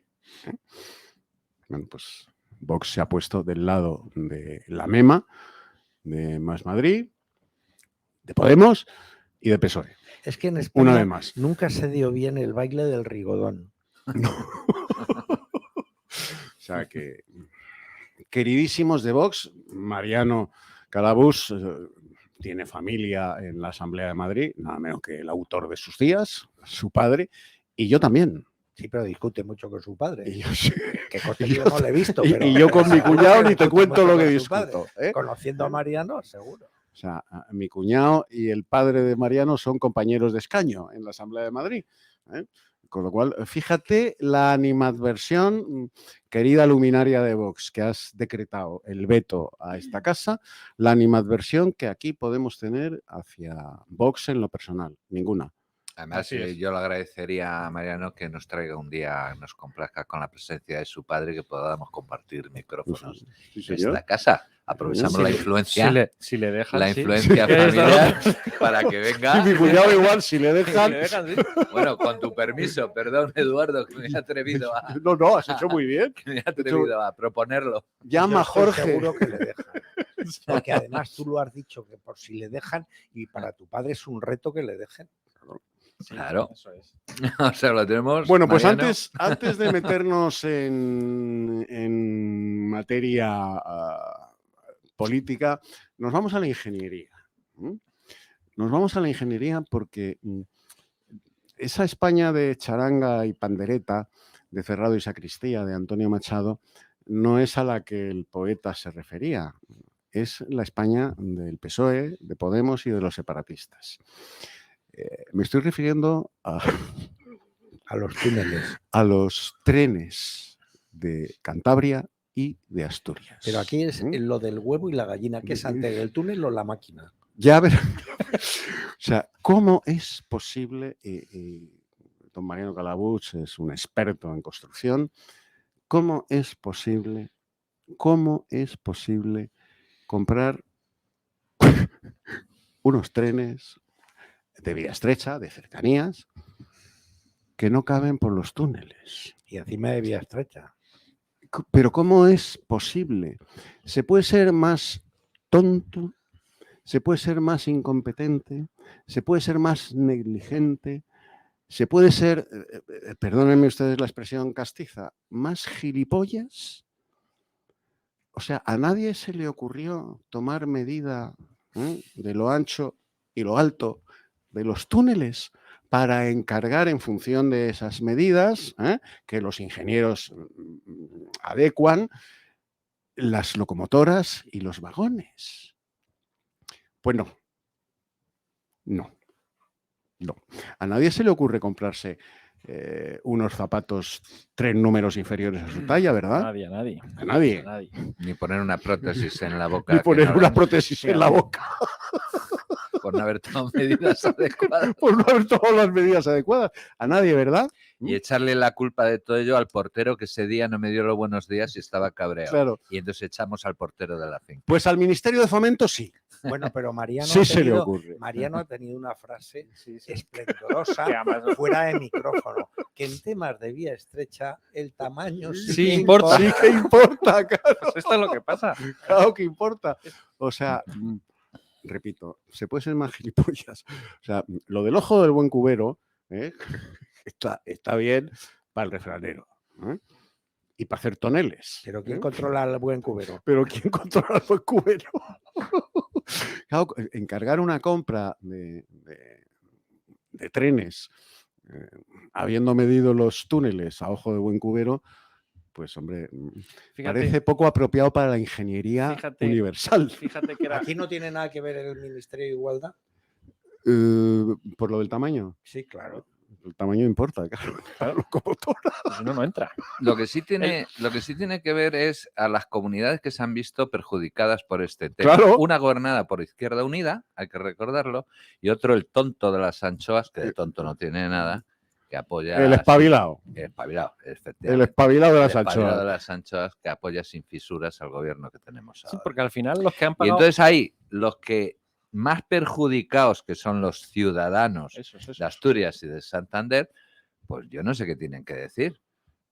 Speaker 1: Bueno, pues Vox se ha puesto del lado de la MEMA, de Más Madrid, de Podemos y de PSOE.
Speaker 2: Es que en España
Speaker 1: una vez más
Speaker 2: nunca se dio bien el baile del rigodón.
Speaker 1: No. O sea que, queridísimos de Vox, Mariano Calabús tiene familia en la Asamblea de Madrid, nada menos que el autor de sus días, su padre, y yo también.
Speaker 2: Sí, pero discute mucho con su padre.
Speaker 1: Y yo, sí.
Speaker 2: Que yo no lo he visto. Pero
Speaker 1: y yo con mi cuñado ni te cuento lo que discuto.
Speaker 2: Conociendo a Mariano, seguro.
Speaker 1: O sea, mi cuñado y el padre de Mariano son compañeros de escaño en la Asamblea de Madrid. Con lo cual, fíjate la animadversión, querida luminaria de Vox, que has decretado el veto a esta casa, la animadversión que aquí podemos tener hacia Vox en lo personal. Ninguna.
Speaker 5: Además, yo le agradecería a Mariano que nos traiga un día, nos complazca con la presencia de su padre, que podamos compartir micrófonos en esta casa. Aprovechamos la influencia,
Speaker 6: si le dejan,
Speaker 5: la influencia familiar para que venga.
Speaker 1: Sí, mi cuñado igual, si le dejan.
Speaker 5: Bueno, con tu permiso, perdón, Eduardo, que me he atrevido a...
Speaker 1: No, has hecho muy bien.
Speaker 5: Me he atrevido a proponerlo.
Speaker 1: Llama a Jorge.
Speaker 2: Seguro que le dejan. Porque además tú lo has dicho, que por si le dejan, y para tu padre es un reto que le dejen.
Speaker 5: Claro. Eso es. O sea, lo tenemos.
Speaker 1: Bueno, pues
Speaker 5: Mariano.
Speaker 1: antes de meternos en materia política, nos vamos a la ingeniería. Nos vamos a la ingeniería porque esa España de charanga y pandereta, de Cerrado y Sacristía, de Antonio Machado, no es a la que el poeta se refería. Es la España del PSOE, de Podemos y de los separatistas. Me estoy refiriendo a
Speaker 2: los túneles.
Speaker 1: A los trenes de Cantabria y de Asturias.
Speaker 2: Pero aquí es lo del huevo y la gallina, que es antes del túnel o la máquina.
Speaker 1: Ya verán. O sea, ¿cómo es posible? Don Mariano Calabús es un experto en construcción. ¿Cómo es posible comprar unos trenes de vía estrecha, de cercanías, que no caben por los túneles?
Speaker 2: Y encima de vía estrecha.
Speaker 1: Pero ¿cómo es posible? ¿Se puede ser más tonto? ¿Se puede ser más incompetente? ¿Se puede ser más negligente? ¿Se puede ser, perdónenme ustedes la expresión castiza, más gilipollas? O sea, a nadie se le ocurrió tomar medida de lo ancho y lo alto de los túneles para encargar en función de esas medidas que los ingenieros adecuan las locomotoras y los vagones. Pues no. A nadie se le ocurre comprarse unos zapatos 3 números inferiores a su talla, ¿verdad?
Speaker 6: A
Speaker 1: nadie.
Speaker 5: Ni poner una prótesis en la boca.
Speaker 1: Ni poner una prótesis en la boca.
Speaker 5: Por no haber tomado medidas adecuadas.
Speaker 1: Por no haber tomado las medidas adecuadas. A nadie, ¿verdad?
Speaker 5: Y echarle la culpa de todo ello al portero, que ese día no me dio los buenos días y estaba cabreado.
Speaker 1: Claro.
Speaker 5: Y entonces echamos al portero de la finca.
Speaker 1: Pues al Ministerio de Fomento sí.
Speaker 2: Bueno, pero Mariano,
Speaker 1: sí se le ocurre.
Speaker 2: Mariano ha tenido una frase esplendorosa fuera de micrófono, que en temas de vía estrecha el tamaño
Speaker 6: sí importa.
Speaker 1: Sí que importa, claro.
Speaker 6: Pues esto es lo que pasa.
Speaker 1: Claro que importa. O sea, repito, se puede ser más gilipollas. O sea, lo del ojo del buen cubero está bien para el refranero. y para hacer toneles.
Speaker 2: Pero ¿quién controla al buen cubero?
Speaker 1: Pero ¿quién controla al buen cubero? Claro, encargar una compra de trenes, habiendo medido los túneles a ojo de buen cubero, pues hombre, parece poco apropiado para la ingeniería universal.
Speaker 6: Fíjate que
Speaker 2: ¿Aquí no tiene nada que ver el Ministerio de Igualdad?
Speaker 1: ¿Por lo del tamaño?
Speaker 2: Sí, claro.
Speaker 1: El tamaño importa, claro. La locomotora.
Speaker 6: Pues no entra.
Speaker 5: Lo que sí tiene que ver es a las comunidades que se han visto perjudicadas por este tema.
Speaker 1: Claro.
Speaker 5: Una gobernada por Izquierda Unida, hay que recordarlo, y otro el tonto de las anchoas, que de tonto no tiene nada, que apoya...
Speaker 1: El espabilado.
Speaker 5: El espabilado, efectivamente.
Speaker 1: El espabilado de las
Speaker 5: El espabilado
Speaker 1: anchoas.
Speaker 5: de las anchoas que apoya sin fisuras al gobierno que tenemos ahora.
Speaker 6: Sí, porque al final los que han
Speaker 5: Y
Speaker 6: pagado...
Speaker 5: entonces ahí, los que más perjudicados, que son los ciudadanos de Asturias y de Santander, pues yo no sé qué tienen que decir.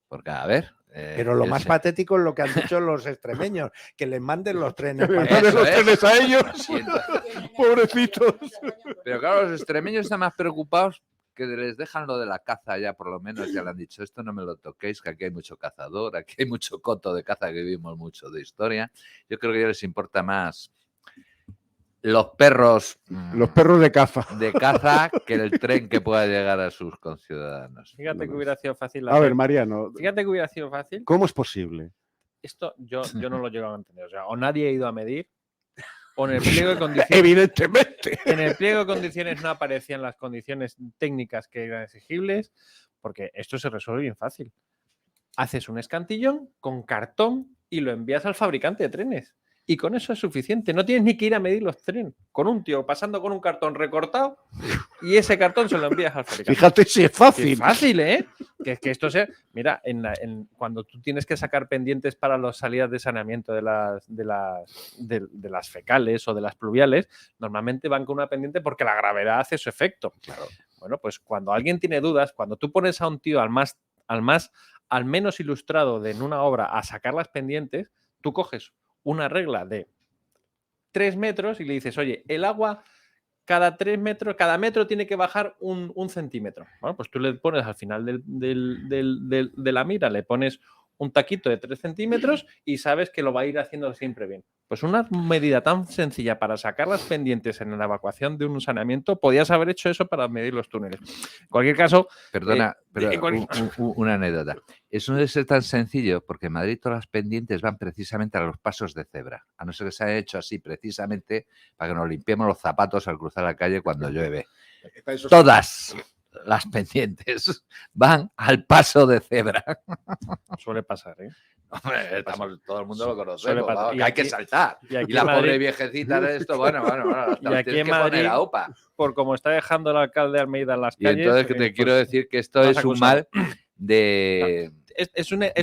Speaker 5: Porque, a ver...
Speaker 2: Pero lo más patético es lo que han dicho los extremeños, que les manden los trenes.
Speaker 1: Que les manden los trenes a ellos. Pobrecitos.
Speaker 5: Pero claro, los extremeños están más preocupados que les dejan lo de la caza ya, por lo menos ya le han dicho, esto no me lo toquéis, que aquí hay mucho cazador, aquí hay mucho coto de caza, que vivimos mucho de historia. Yo creo que ya les importa más los perros
Speaker 1: de caza.
Speaker 5: De caza que el tren que pueda llegar a sus conciudadanos.
Speaker 6: Fíjate que hubiera sido fácil.
Speaker 1: A ver, Mariano.
Speaker 6: Fíjate que hubiera sido fácil.
Speaker 1: ¿Cómo es posible?
Speaker 6: Esto yo no lo llego a entender. O sea, o nadie ha ido a medir, o en el pliego de condiciones.
Speaker 1: Evidentemente.
Speaker 6: En el pliego de condiciones no aparecían las condiciones técnicas que eran exigibles, porque esto se resuelve bien fácil. Haces un escantillón con cartón y lo envías al fabricante de trenes. Y con eso es suficiente. No tienes ni que ir a medir los trenes. Con un tío pasando con un cartón recortado y ese cartón se lo envías al fabricante.
Speaker 1: Fíjate si es fácil.
Speaker 6: Es fácil, ¿eh? Que esto sea... Mira, cuando tú tienes que sacar pendientes para las salidas de saneamiento de las fecales o de las pluviales, normalmente van con una pendiente porque la gravedad hace su efecto. Claro. Bueno, pues cuando alguien tiene dudas, cuando tú pones a un tío al menos ilustrado en una obra a sacar las pendientes, tú coges una regla de 3 metros y le dices, oye, el agua cada 3 metros, cada metro tiene que bajar un centímetro. Bueno, pues tú le pones al final de la mira, le pones un taquito de 3 centímetros y sabes que lo va a ir haciendo siempre bien. Pues una medida tan sencilla para sacar las pendientes en la evacuación de un saneamiento, podías haber hecho eso para medir los túneles. En cualquier caso...
Speaker 5: Perdona, pero una anécdota. Eso no debe ser tan sencillo porque en Madrid todas las pendientes van precisamente a los pasos de cebra. A no ser que se haya hecho así precisamente para que nos limpiemos los zapatos al cruzar la calle cuando llueve. Todas las pendientes van al paso de cebra.
Speaker 6: Suele pasar, ¿eh?
Speaker 5: Hombre, todo el mundo lo conoce.
Speaker 6: Y
Speaker 5: hay que saltar.
Speaker 6: Y
Speaker 5: la pobre viejecita de esto, bueno,
Speaker 6: y aquí en Madrid, por como está dejando el alcalde Almeida en las calles...
Speaker 5: Y entonces que te quiero decir que esto es un mal de...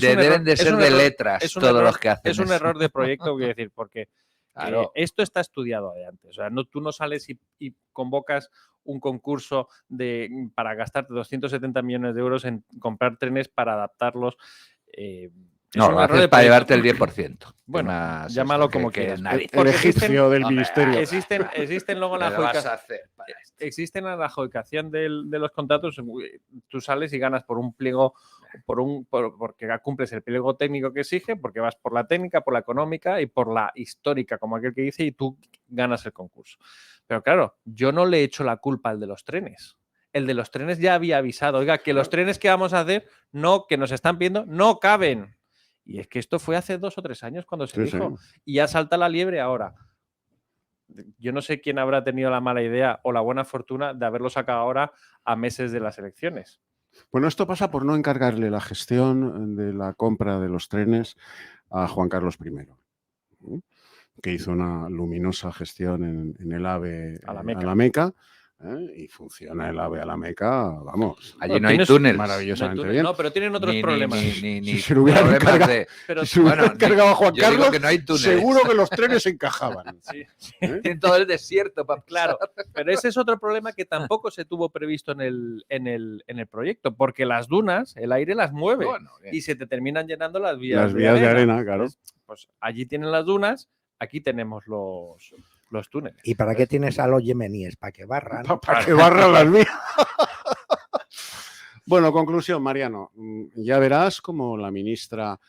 Speaker 5: deben de ser de letras todos los que hacen.
Speaker 6: Es un
Speaker 5: eso.
Speaker 6: error de proyecto, voy a decir, porque
Speaker 5: Claro.
Speaker 6: esto está estudiado de antes. O sea, tú no sales y convocas un concurso para gastarte 270 millones de euros en comprar trenes para adaptarlos.
Speaker 5: No, lo haces para llevarte el 10%.
Speaker 6: Bueno,
Speaker 5: más
Speaker 6: llámalo
Speaker 5: esto,
Speaker 6: como
Speaker 5: que
Speaker 6: quieras.
Speaker 1: El egipcio del ministerio.
Speaker 6: Existen luego en la existen en la adjudicación de los contratos. Tú sales y ganas por un pliego, porque cumples el pliego técnico que exige, porque vas por la técnica, por la económica y por la histórica, como aquel que dice, y tú ganas el concurso. Pero claro, yo no le he hecho la culpa al de los trenes. El de los trenes ya había avisado, oiga, que los trenes que vamos a hacer, que nos están pidiendo, no caben. Y es que esto fue hace 2 o 3 años cuando se dijo. Sí. Y ya salta la liebre ahora. Yo no sé quién habrá tenido la mala idea o la buena fortuna de haberlo sacado ahora a meses de las elecciones.
Speaker 1: Bueno, esto pasa por no encargarle la gestión de la compra de los trenes a Juan Carlos I, que hizo una luminosa gestión en el AVE a la Meca. Y funciona el AVE a la Meca, vamos.
Speaker 5: Allí no hay túnel.
Speaker 1: Maravillosamente bien.
Speaker 6: No, pero tienen otros problemas.
Speaker 1: Si se lo hubieran encargado a Juan Carlos,
Speaker 5: que no hay
Speaker 1: seguro que los trenes encajaban.
Speaker 6: Sí.
Speaker 5: En todo el desierto.
Speaker 6: Claro, pero ese es otro problema que tampoco se tuvo previsto en el proyecto, porque las dunas, el aire las mueve y se te terminan llenando las vías.
Speaker 1: Las vías de arena, claro.
Speaker 6: Pues allí tienen las dunas, aquí tenemos los túneles.
Speaker 2: ¿Y para qué tienes a los yemeníes? Para que barran.
Speaker 1: Para que barran las vías. Bueno, conclusión, Mariano. Ya verás como la ministra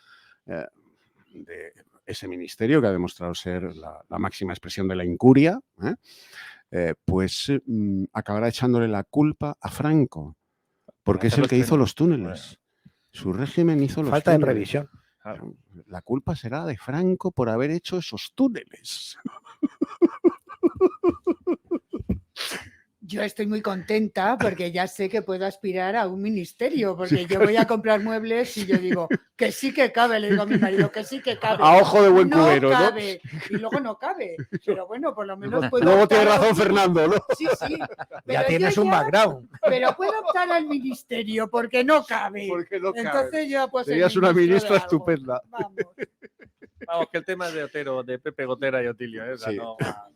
Speaker 1: de ese ministerio, que ha demostrado ser la máxima expresión de la incuria, pues acabará echándole la culpa a Franco, porque es el que hizo los túneles. Su régimen hizo los túneles.
Speaker 2: Falta en revisión.
Speaker 1: La culpa será de Franco por haber hecho esos túneles.
Speaker 4: Yo estoy muy contenta porque ya sé que puedo aspirar a un ministerio, porque yo voy a comprar muebles y yo digo que sí que cabe, le digo a mi marido que sí que cabe.
Speaker 1: A ojo de buen cubero, ¿no?
Speaker 4: Cabe, y luego no cabe, pero bueno, por lo menos puedo.
Speaker 1: Luego tiene razón Fernando, ¿no?
Speaker 4: Sí, sí.
Speaker 2: Ya tienes un background.
Speaker 4: Pero puedo optar al ministerio porque no cabe.
Speaker 1: Porque no cabe.
Speaker 4: Entonces ya pues.
Speaker 1: Serías una ministra estupenda.
Speaker 6: Vamos, que el tema es de Otero, de Pepe Gotera y Otilio, ¿eh? O sea,
Speaker 1: Sí.
Speaker 6: no va.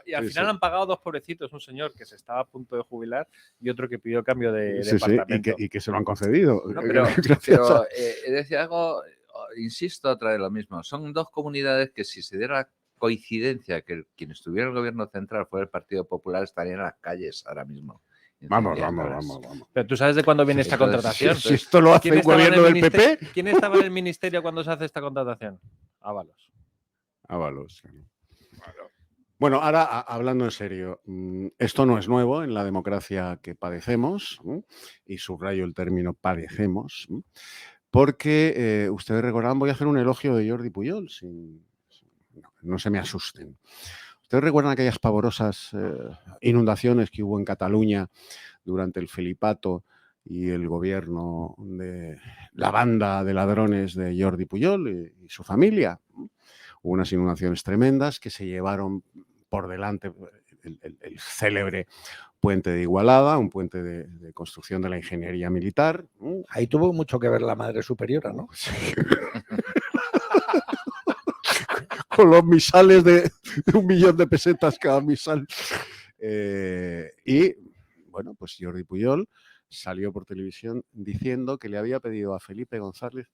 Speaker 6: Y al final han pagado dos pobrecitos, un señor que se estaba a punto de jubilar y otro que pidió cambio de departamento.
Speaker 1: Y que se lo han concedido.
Speaker 5: No, pero es decir, algo, insisto otra vez lo mismo, son dos comunidades que si se diera coincidencia que quien estuviera en el gobierno central fuera el Partido Popular, estarían en las calles ahora mismo.
Speaker 1: Vamos.
Speaker 6: Pero tú sabes de cuándo viene esta contratación.
Speaker 1: Si esto lo hace el gobierno del PP.
Speaker 6: ¿Quién estaba en el ministerio cuando se hace esta contratación? Ábalos.
Speaker 1: Bueno, ahora hablando en serio, esto no es nuevo en la democracia que padecemos, y subrayo el término padecemos, porque ustedes recordarán, voy a hacer un elogio de Jordi Pujol, no se me asusten. ¿Ustedes recuerdan aquellas pavorosas inundaciones que hubo en Cataluña durante el Felipato y el gobierno de la banda de ladrones de Jordi Pujol y su familia? Hubo unas inundaciones tremendas que se llevaron por delante el célebre puente de Igualada, un puente de construcción de la ingeniería militar.
Speaker 2: Ahí tuvo mucho que ver la Madre Superiora, ¿no?
Speaker 1: Sí. Con los misales de 1 millón de pesetas cada misal. Y, bueno, pues Jordi Pujol salió por televisión diciendo que le había pedido a Felipe González,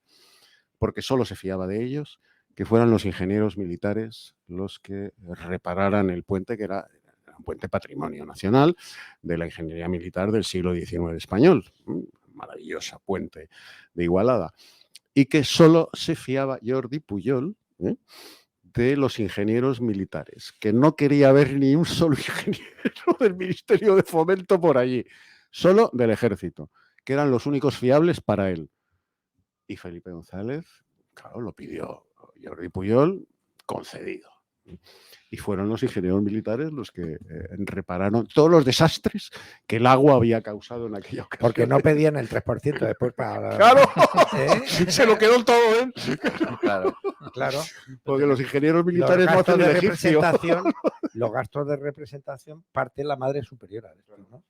Speaker 1: porque solo se fiaba de ellos, que fueran los ingenieros militares los que repararan el puente, que era un puente patrimonio nacional de la ingeniería militar del siglo XIX español. Maravillosa puente de Igualada. Y que solo se fiaba Jordi Pujol de los ingenieros militares, que no quería ver ni un solo ingeniero del Ministerio de Fomento por allí, solo del Ejército, que eran los únicos fiables para él. Y Felipe González, claro, lo pidió Jordi Pujol, concedido. Y fueron los ingenieros militares los que repararon todos los desastres que el agua había causado en aquella ocasión.
Speaker 2: Porque no pedían el 3% después para...
Speaker 1: ¡Claro! Se lo quedó todo él.
Speaker 2: Claro.
Speaker 1: Porque los ingenieros militares no hacen el egipcio.
Speaker 2: Los gastos de representación parte la Madre Superiora. ¿No?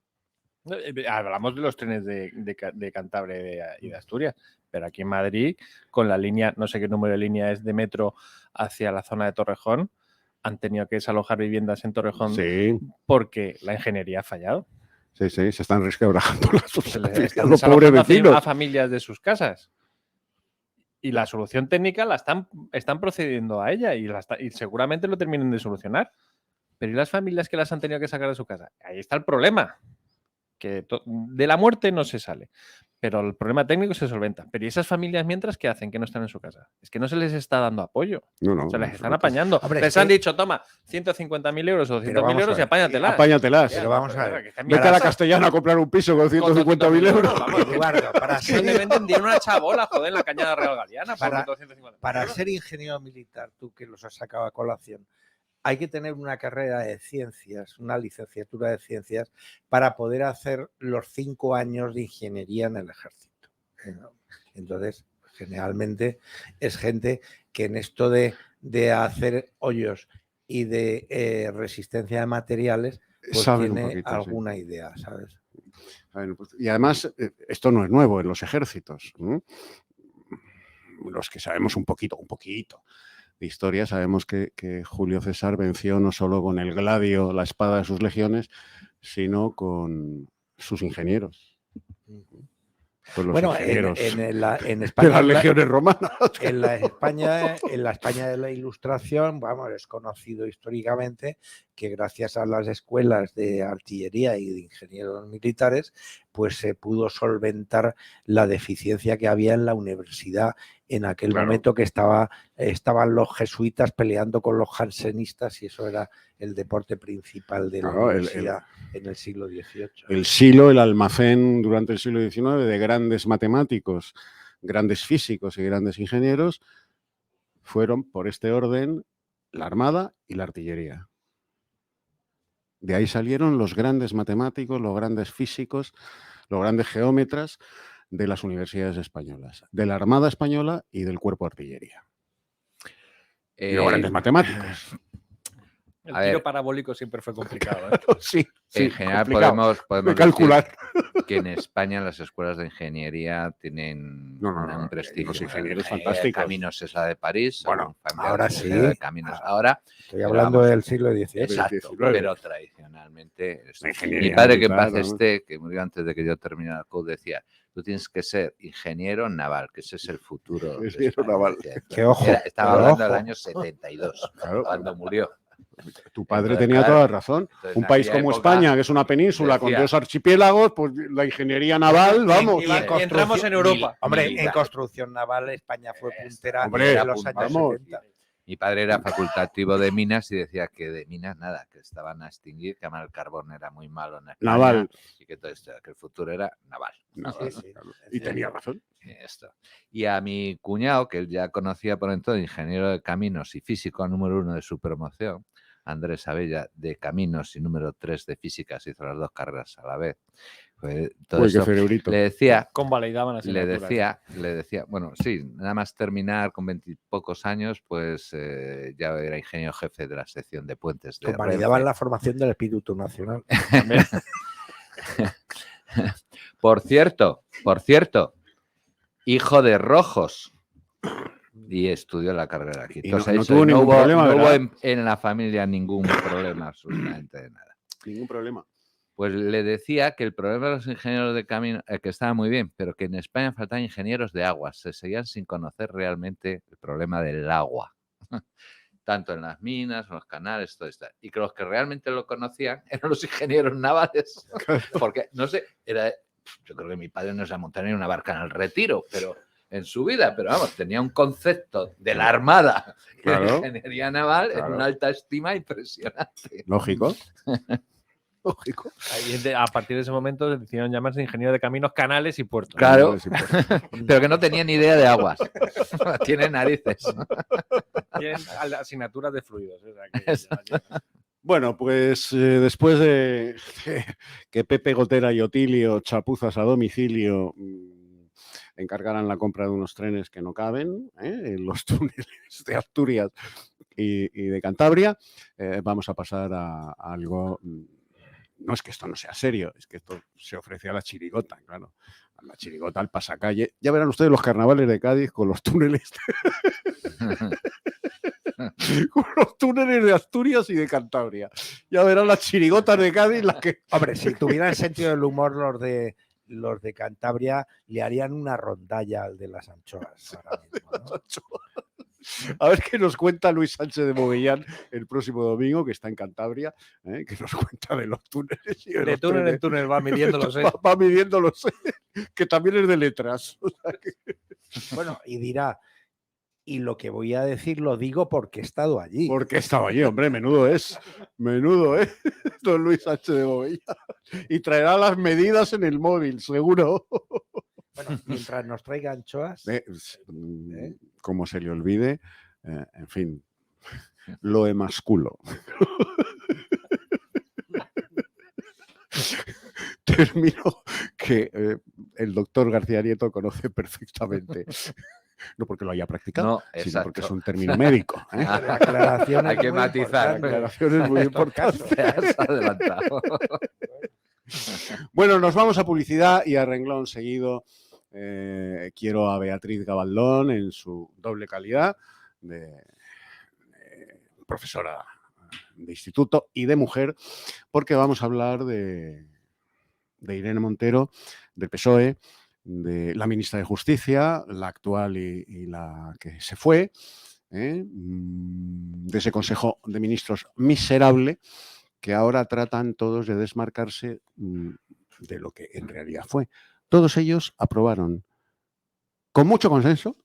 Speaker 6: Hablamos de los trenes de Cantabria y de Asturias, pero aquí en Madrid, con la línea, no sé qué número de línea es de metro hacia la zona de Torrejón, han tenido que desalojar viviendas en Torrejón porque la ingeniería ha fallado.
Speaker 1: Sí, se están resquebrajando
Speaker 6: los pobres vecinos a familias de sus casas. Y la solución técnica la están procediendo a ella y seguramente lo terminen de solucionar. Pero ¿y las familias que las han tenido que sacar de su casa? Ahí está el problema. Que de la muerte no se sale, pero el problema técnico se solventa. Pero ¿y esas familias mientras qué hacen que no están en su casa? Es que no se les está dando apoyo. Se les están apañando.
Speaker 2: Hombre,
Speaker 6: les han dicho, toma, 150.000 euros o 200.000 euros y apáñatelas.
Speaker 1: Apáñatelas.
Speaker 2: Pero vamos a ver.
Speaker 1: Vete a la Castellana a comprar un piso con 150.000 euros.
Speaker 2: Vamos, Eduardo,
Speaker 6: le venden una chabola, joder, en la Cañada Real Galiana.
Speaker 2: Para ser ingeniero militar, tú que los has sacado a colación, hay que tener una carrera de ciencias, una licenciatura de ciencias, para poder hacer los 5 años de ingeniería en el ejército. Entonces, generalmente es gente que en esto de hacer hoyos y de resistencia de materiales, pues tiene alguna idea, ¿sabes?
Speaker 1: Y además, esto no es nuevo en los ejércitos. Los que sabemos un poquito de historia, sabemos que Julio César venció no solo con el gladio, la espada de sus legiones, sino con sus ingenieros. Pues los ingenieros
Speaker 2: en España,
Speaker 1: de las legiones romanas.
Speaker 2: En la España de la Ilustración, vamos, es conocido históricamente que gracias a las escuelas de artillería y de ingenieros militares, pues se pudo solventar la deficiencia que había en la universidad en aquel momento, que estaban los jesuitas peleando con los jansenistas, y eso era el deporte principal de la universidad en el siglo XVIII.
Speaker 1: El silo, el almacén durante el siglo XIX de grandes matemáticos, grandes físicos y grandes ingenieros, fueron por este orden la Armada y la artillería. De ahí salieron los grandes matemáticos, los grandes físicos, los grandes geómetras de las universidades españolas, de la Armada Española y del Cuerpo de Artillería. Y los grandes matemáticos.
Speaker 6: El tiro parabólico siempre fue complicado, ¿eh?
Speaker 1: Sí,
Speaker 5: en general podemos
Speaker 1: calcular
Speaker 5: decir que en España las escuelas de ingeniería tienen un prestigio.
Speaker 1: Los ingenieros fantásticos.
Speaker 5: Caminos es la de París.
Speaker 2: Bueno, ahora sí.
Speaker 5: Caminos ahora.
Speaker 2: Estoy hablando del siglo XVII.
Speaker 5: Exacto, pero tradicionalmente. Mi padre, que en paz esté, que murió antes de que yo terminara el CUD, decía: tú tienes que ser ingeniero naval, que ese es el futuro.
Speaker 1: Ingeniero naval.
Speaker 2: Que ojo.
Speaker 5: Estaba hablando del año 72, cuando murió.
Speaker 1: Tu padre tenía toda la razón. Un país como España, que es una península con 2 archipiélagos, pues la ingeniería naval, vamos.
Speaker 6: Y entramos en Europa.
Speaker 2: Hombre, en construcción naval España fue puntera en los años 70.
Speaker 5: Mi padre era facultativo de minas y decía que de minas nada, que estaban a extinguir, que además el carbón era muy malo en España.
Speaker 1: Naval.
Speaker 5: Y que todo esto, que el futuro era naval.
Speaker 1: Sí. Y tenía razón.
Speaker 5: Y a mi cuñado, que él ya conocía por entonces, ingeniero de caminos y físico número 1 de su promoción, Andrés Abella, de caminos y número 3 de física, se hizo las 2 carreras a la vez. Todo
Speaker 1: Uy,
Speaker 5: esto,
Speaker 1: qué cerebrito.
Speaker 5: le decía,
Speaker 6: convalidaban
Speaker 5: le decía, bueno, sí, nada más terminar con 20 y pocos años, pues ya era ingeniero jefe de la sección de puentes.
Speaker 2: Convalidaban la formación del Espíritu Nacional.
Speaker 5: Por cierto, hijo de Rojos. Y estudió la carrera aquí. Entonces,
Speaker 1: no tuvo ningún problema,
Speaker 5: no hubo
Speaker 1: ¿verdad?
Speaker 5: en la familia ningún problema, absolutamente de nada.
Speaker 1: Ningún problema.
Speaker 5: Pues le decía que el problema de los ingenieros de camino, que estaba muy bien, pero que en España faltaban ingenieros de aguas. Se seguían sin conocer realmente el problema del agua. Tanto en las minas, en los canales, todo esto. Y que los que realmente lo conocían eran los ingenieros navales. Porque, no sé, yo creo que mi padre no se ha montado en una barca en el Retiro, pero en su vida, pero vamos, tenía un concepto de la Armada y de la ingeniería naval en una alta estima impresionante.
Speaker 1: Lógico. Lógico.
Speaker 6: A partir de ese momento decidieron llamarse ingeniero de caminos, canales y puertos.
Speaker 5: Claro, pero que no tenía ni idea de aguas. Tiene narices.
Speaker 6: Tienen asignaturas de fluidos.
Speaker 1: Bueno, pues después de que Pepe Gotera y Otilio, chapuzas a domicilio, encargaran la compra de unos trenes que no caben en los túneles de Asturias y de Cantabria, vamos a pasar a algo. No es que esto no sea serio, es que esto se ofrece a la chirigota, claro. A la chirigota, al pasacalle. Ya verán ustedes los carnavales de Cádiz con los túneles. Con los túneles de Asturias y de Cantabria. Ya verán las chirigotas de Cádiz las que.
Speaker 2: Hombre, si tuvieran sentido del humor los de Cantabria, le harían una rondalla al de las anchoas. Ahora mismo, ¿no?
Speaker 1: A ver qué nos cuenta Luis Sánchez de Movellán el próximo domingo, que está en Cantabria, que nos cuenta de los túneles. Y
Speaker 6: de túnel en túnel va midiéndolos.
Speaker 1: Va midiéndolos, que también es de letras. O sea que...
Speaker 2: Bueno, y dirá, y lo que voy a decir lo digo porque he estado allí.
Speaker 1: Porque he estado allí, hombre, menudo es, don Luis Sánchez de Movellán. Y traerá las medidas en el móvil, seguro.
Speaker 2: Bueno, mientras nos traiga anchoas.
Speaker 1: Como se le olvide, en fin, lo emasculo. Termino que el doctor García Nieto conoce perfectamente. No porque lo haya practicado, sino porque es un término médico.
Speaker 5: Hay que matizar.
Speaker 1: Aclaraciones muy importantes.
Speaker 5: Te has adelantado.
Speaker 1: Bueno, nos vamos a publicidad y a renglón seguido. Quiero a Beatriz Gabaldón en su doble calidad de profesora de instituto y de mujer, porque vamos a hablar de Irene Montero, del PSOE, de la ministra de Justicia, la actual y la que se fue, de ese Consejo de Ministros miserable que ahora tratan todos de desmarcarse de lo que en realidad fue. Todos ellos aprobaron con mucho consenso,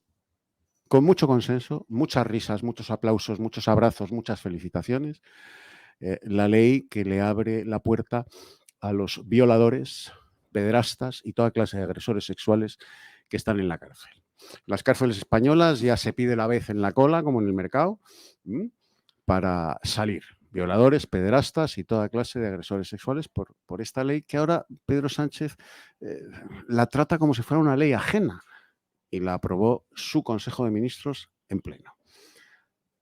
Speaker 1: muchas risas, muchos aplausos, muchos abrazos, muchas felicitaciones, la ley que le abre la puerta a los violadores, pederastas y toda clase de agresores sexuales que están en la cárcel. Las cárceles españolas ya se pide la vez en la cola, como en el mercado, para salir. Violadores, pederastas y toda clase de agresores sexuales por esta ley que ahora Pedro Sánchez la trata como si fuera una ley ajena y la aprobó su Consejo de Ministros en pleno.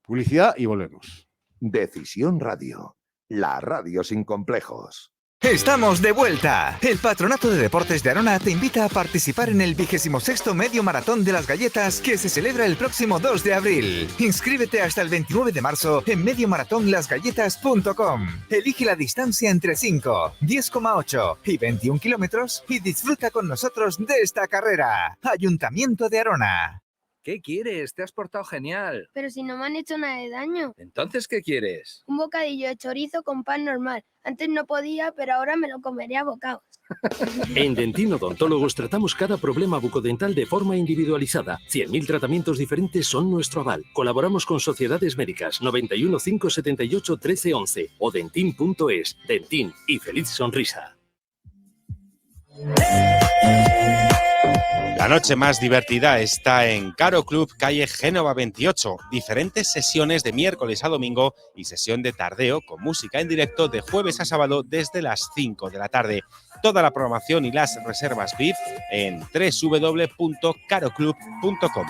Speaker 1: Publicidad y volvemos.
Speaker 7: Decisión Radio, la radio sin complejos.
Speaker 8: Estamos de vuelta. El Patronato de Deportes de Arona te invita a participar en el 26º Medio Maratón de las Galletas que se celebra el próximo 2 de abril. Inscríbete hasta el 29 de marzo en mediomaratonlasgalletas.com. Elige la distancia entre 5, 10,8 y 21 kilómetros y disfruta con nosotros de esta carrera. Ayuntamiento de Arona.
Speaker 9: ¿Qué quieres? Te has portado genial.
Speaker 10: Pero si no me han hecho nada de daño.
Speaker 9: ¿Entonces qué quieres?
Speaker 10: Un bocadillo de chorizo con pan normal. Antes no podía, pero ahora me lo comeré a bocados.
Speaker 11: En Dentin Odontólogos tratamos cada problema bucodental de forma individualizada. 100.000 tratamientos diferentes son nuestro aval. Colaboramos con sociedades médicas 91 578 1311 o dentin.es. Dentin y feliz sonrisa.
Speaker 12: La noche más divertida está en Caro Club, calle Génova 28. Diferentes sesiones de miércoles a domingo y sesión de tardeo con música en directo de jueves a sábado desde las 5 de la tarde. Toda la programación y las reservas VIP en www.caroclub.com.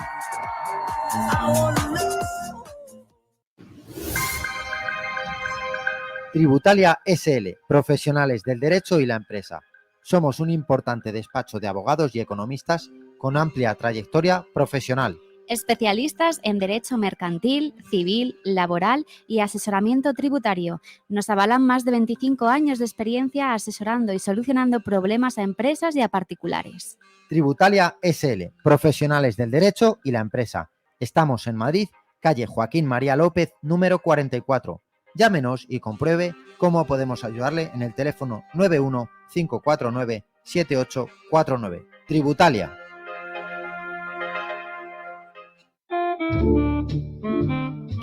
Speaker 13: Tributalia SL, profesionales del derecho y la empresa. Somos un importante despacho de abogados y economistas con amplia trayectoria profesional.
Speaker 14: Especialistas en derecho mercantil, civil, laboral y asesoramiento tributario. Nos avalan más de 25 años de experiencia asesorando y solucionando problemas a empresas y a particulares.
Speaker 13: Tributalia SL, profesionales del derecho y la empresa. Estamos en Madrid, calle Joaquín María López, número 44. Llámenos y compruebe cómo podemos ayudarle en el teléfono 91 549 7849. Tributalia.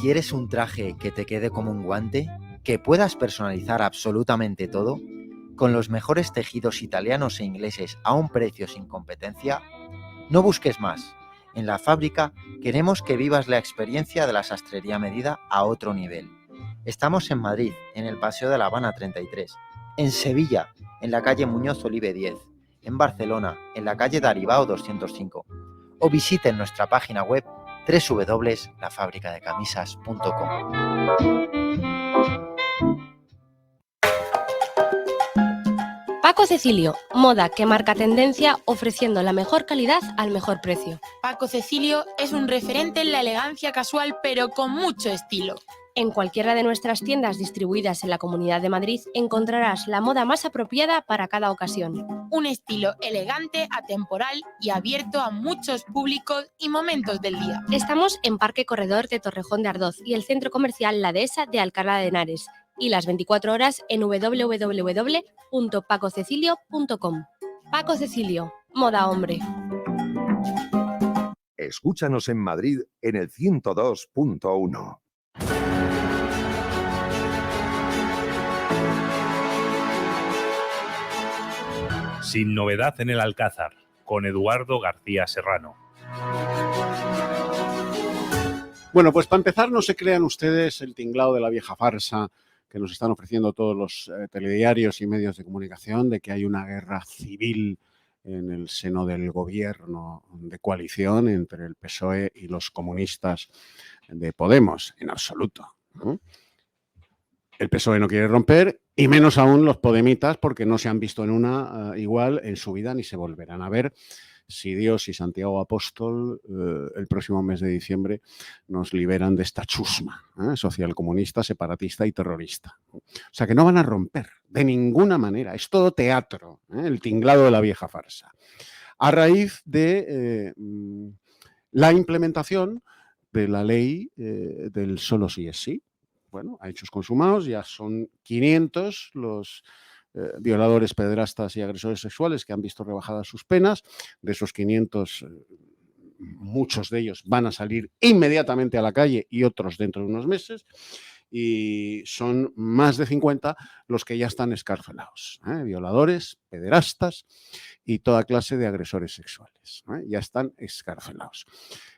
Speaker 13: ¿Quieres un traje que te quede como un guante? ¿Que puedas personalizar absolutamente todo? ¿Con los mejores tejidos italianos e ingleses a un precio sin competencia? No busques más. En La Fábrica queremos que vivas la experiencia de la sastrería a medida a otro nivel. Estamos en Madrid, en el Paseo de La Habana 33, en Sevilla, en la calle Muñoz Olive 10, en Barcelona, en la calle Daribao 205, o visiten nuestra página web www.lafabricadecamisas.com.
Speaker 16: Paco Cecilio, moda que marca tendencia ofreciendo la mejor calidad al mejor precio.
Speaker 17: Paco Cecilio es un referente en la elegancia casual, pero con mucho estilo.
Speaker 16: En cualquiera de nuestras tiendas distribuidas en la Comunidad de Madrid encontrarás la moda más apropiada para cada ocasión.
Speaker 17: Un estilo elegante, atemporal y abierto a muchos públicos y momentos del día.
Speaker 16: Estamos en Parque Corredor de Torrejón de Ardoz y el centro comercial La Dehesa de Alcalá de Henares. Y las 24 horas en www.pacocecilio.com. Paco Cecilio, moda hombre.
Speaker 7: Escúchanos en Madrid en el 102.1.
Speaker 3: Sin novedad en el Alcázar, con Eduardo García Serrano.
Speaker 1: Bueno, pues para empezar, no se crean ustedes el tinglado de la vieja farsa que nos están ofreciendo todos los telediarios y medios de comunicación de que hay una guerra civil en el seno del gobierno de coalición entre el PSOE y los comunistas de Podemos, en absoluto, ¿no? El PSOE no quiere romper y menos aún los podemitas porque no se han visto en una igual en su vida ni se volverán a ver si Dios y Santiago Apóstol el próximo mes de diciembre nos liberan de esta chusma socialcomunista, separatista y terrorista. O sea que no van a romper de ninguna manera, es todo teatro, el tinglado de la vieja farsa. A raíz de la implementación de la ley del solo sí es sí. Bueno, a hechos consumados ya son 500 los violadores, pederastas y agresores sexuales que han visto rebajadas sus penas. De esos 500, muchos de ellos van a salir inmediatamente a la calle y otros dentro de unos meses. Y son más de 50 los que ya están excarcelados. Violadores, pederastas y toda clase de agresores sexuales. Ya están excarcelados.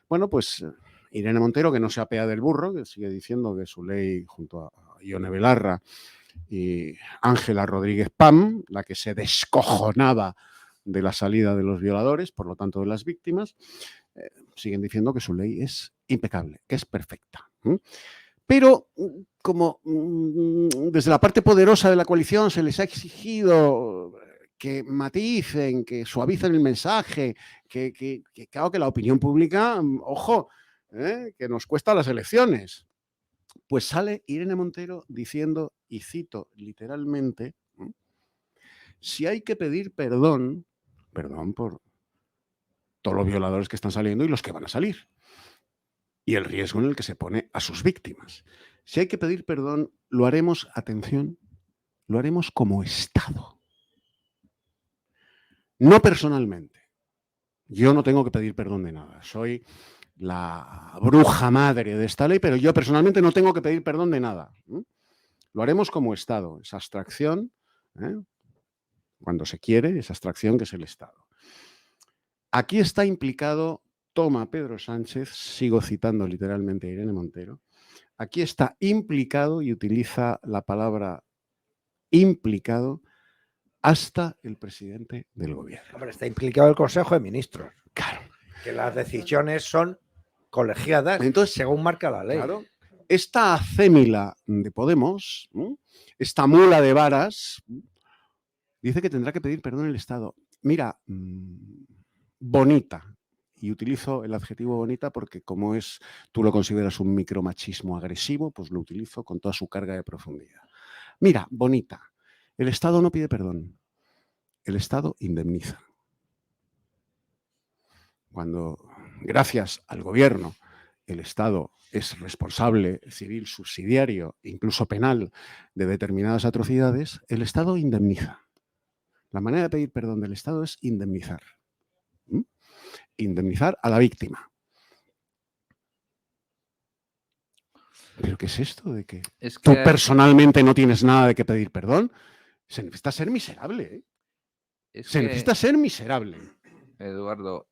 Speaker 1: Bueno, pues Irene Montero, que no se apea del burro, que sigue diciendo que su ley, junto a Ione Belarra y Ángela Rodríguez Pam, la que se descojonaba de la salida de los violadores, por lo tanto de las víctimas, siguen diciendo que su ley es impecable, que es perfecta. Pero como desde la parte poderosa de la coalición se les ha exigido que maticen, que suavicen el mensaje, que claro, que la opinión pública, ojo, que nos cuesta las elecciones. Pues sale Irene Montero diciendo, y cito literalmente, si hay que pedir perdón por todos los violadores que están saliendo y los que van a salir, y el riesgo en el que se pone a sus víctimas. Si hay que pedir perdón, lo haremos, atención, lo haremos como Estado. No personalmente. Yo no tengo que pedir perdón de nada. Soy la bruja madre de esta ley, pero yo personalmente no tengo que pedir perdón de nada. Lo haremos como Estado, esa abstracción, cuando se quiere, esa abstracción que es el Estado. Aquí está implicado, toma Pedro Sánchez, sigo citando literalmente a Irene Montero, aquí está implicado, y utiliza la palabra implicado, hasta el presidente del gobierno.
Speaker 2: Hombre, está implicado el Consejo de Ministros.
Speaker 1: Claro.
Speaker 2: Que las decisiones son colegiadas.
Speaker 1: Entonces,
Speaker 2: según marca la ley.
Speaker 1: Claro. Esta acémila de Podemos, esta mula de varas, dice que tendrá que pedir perdón el Estado. Mira, bonita, y utilizo el adjetivo bonita porque como tú lo consideras un micromachismo agresivo, pues lo utilizo con toda su carga de profundidad. Mira, bonita, el Estado no pide perdón, el Estado indemniza. Cuando, gracias al gobierno, el Estado es responsable civil, subsidiario, incluso penal, de determinadas atrocidades, el Estado indemniza. La manera de pedir perdón del Estado es indemnizar. Indemnizar a la víctima. ¿Pero qué es esto de que tú personalmente no tienes nada de que pedir perdón? Se necesita ser miserable, ¿eh? Se necesita ser miserable.
Speaker 5: Eduardo,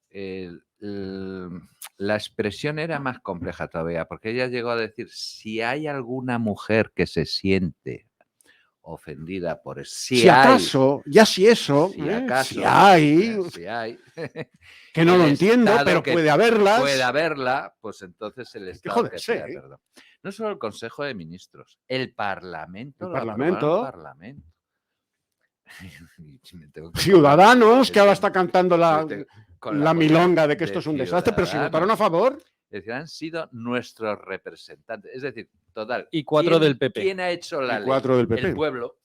Speaker 5: la expresión era más compleja todavía, porque ella llegó a decir, si hay alguna mujer que se siente ofendida por eso.
Speaker 1: Si acaso, ya si eso, si hay, que no lo entiendo, pero puede haberlas.
Speaker 5: Puede haberla, pues entonces el Estado que pida perdón. No solo el Consejo de Ministros, el Parlamento.
Speaker 1: El Parlamento. Ciudadanos, que ahora está cantando la milonga de que esto es un desastre, pero si votaron a favor.
Speaker 5: Es decir, han sido nuestros representantes. Es decir, total.
Speaker 6: Y 4 del PP.
Speaker 5: ¿Quién ha hecho la ley?
Speaker 1: 4 del PP.
Speaker 5: El pueblo.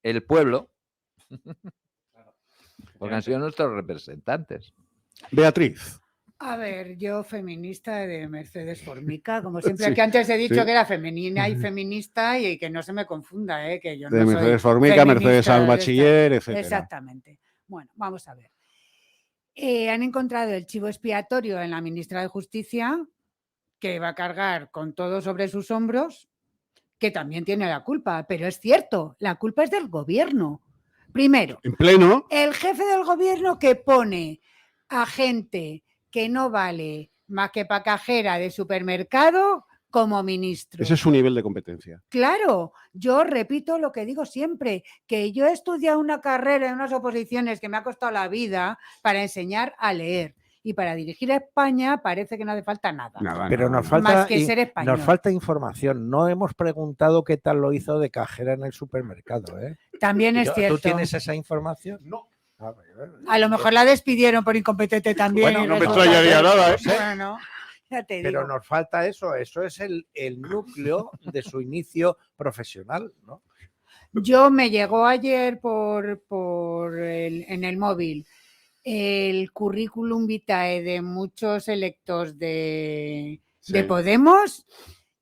Speaker 5: El pueblo. Porque han sido nuestros representantes.
Speaker 1: Beatriz.
Speaker 4: A ver, yo feminista de Mercedes Formica, como siempre, que antes he dicho que era femenina y feminista y que no se me confunda, que yo no soy
Speaker 1: Mercedes Formica, Mercedes Albachiller, etc.
Speaker 4: Exactamente. Bueno, vamos a ver. Han encontrado el chivo expiatorio en la ministra de Justicia, que va a cargar con todo sobre sus hombros, que también tiene la culpa, pero es cierto, la culpa es del gobierno. Primero,
Speaker 1: en pleno,
Speaker 4: el jefe del gobierno que pone a gente que no vale más que pa' cajera de supermercado como ministro.
Speaker 1: Ese es su nivel de competencia.
Speaker 4: Claro, yo repito lo que digo siempre, que yo he estudiado una carrera en unas oposiciones que me ha costado la vida para enseñar a leer. Y para dirigir a España parece que no hace falta nada.
Speaker 2: Pero nos falta,
Speaker 4: más que ser español.
Speaker 2: Nos falta información. No hemos preguntado qué tal lo hizo de cajera en el supermercado.
Speaker 4: También es cierto.
Speaker 2: ¿Tú tienes esa información?
Speaker 1: No.
Speaker 4: A lo mejor la despidieron por incompetente también.
Speaker 1: Bueno, no me extrañaría nada.
Speaker 4: Bueno, ya te digo.
Speaker 2: Pero nos falta eso. Eso es el núcleo de su inicio profesional, ¿no?
Speaker 4: Yo me llegó ayer en el móvil el currículum vitae de muchos electos de de Podemos.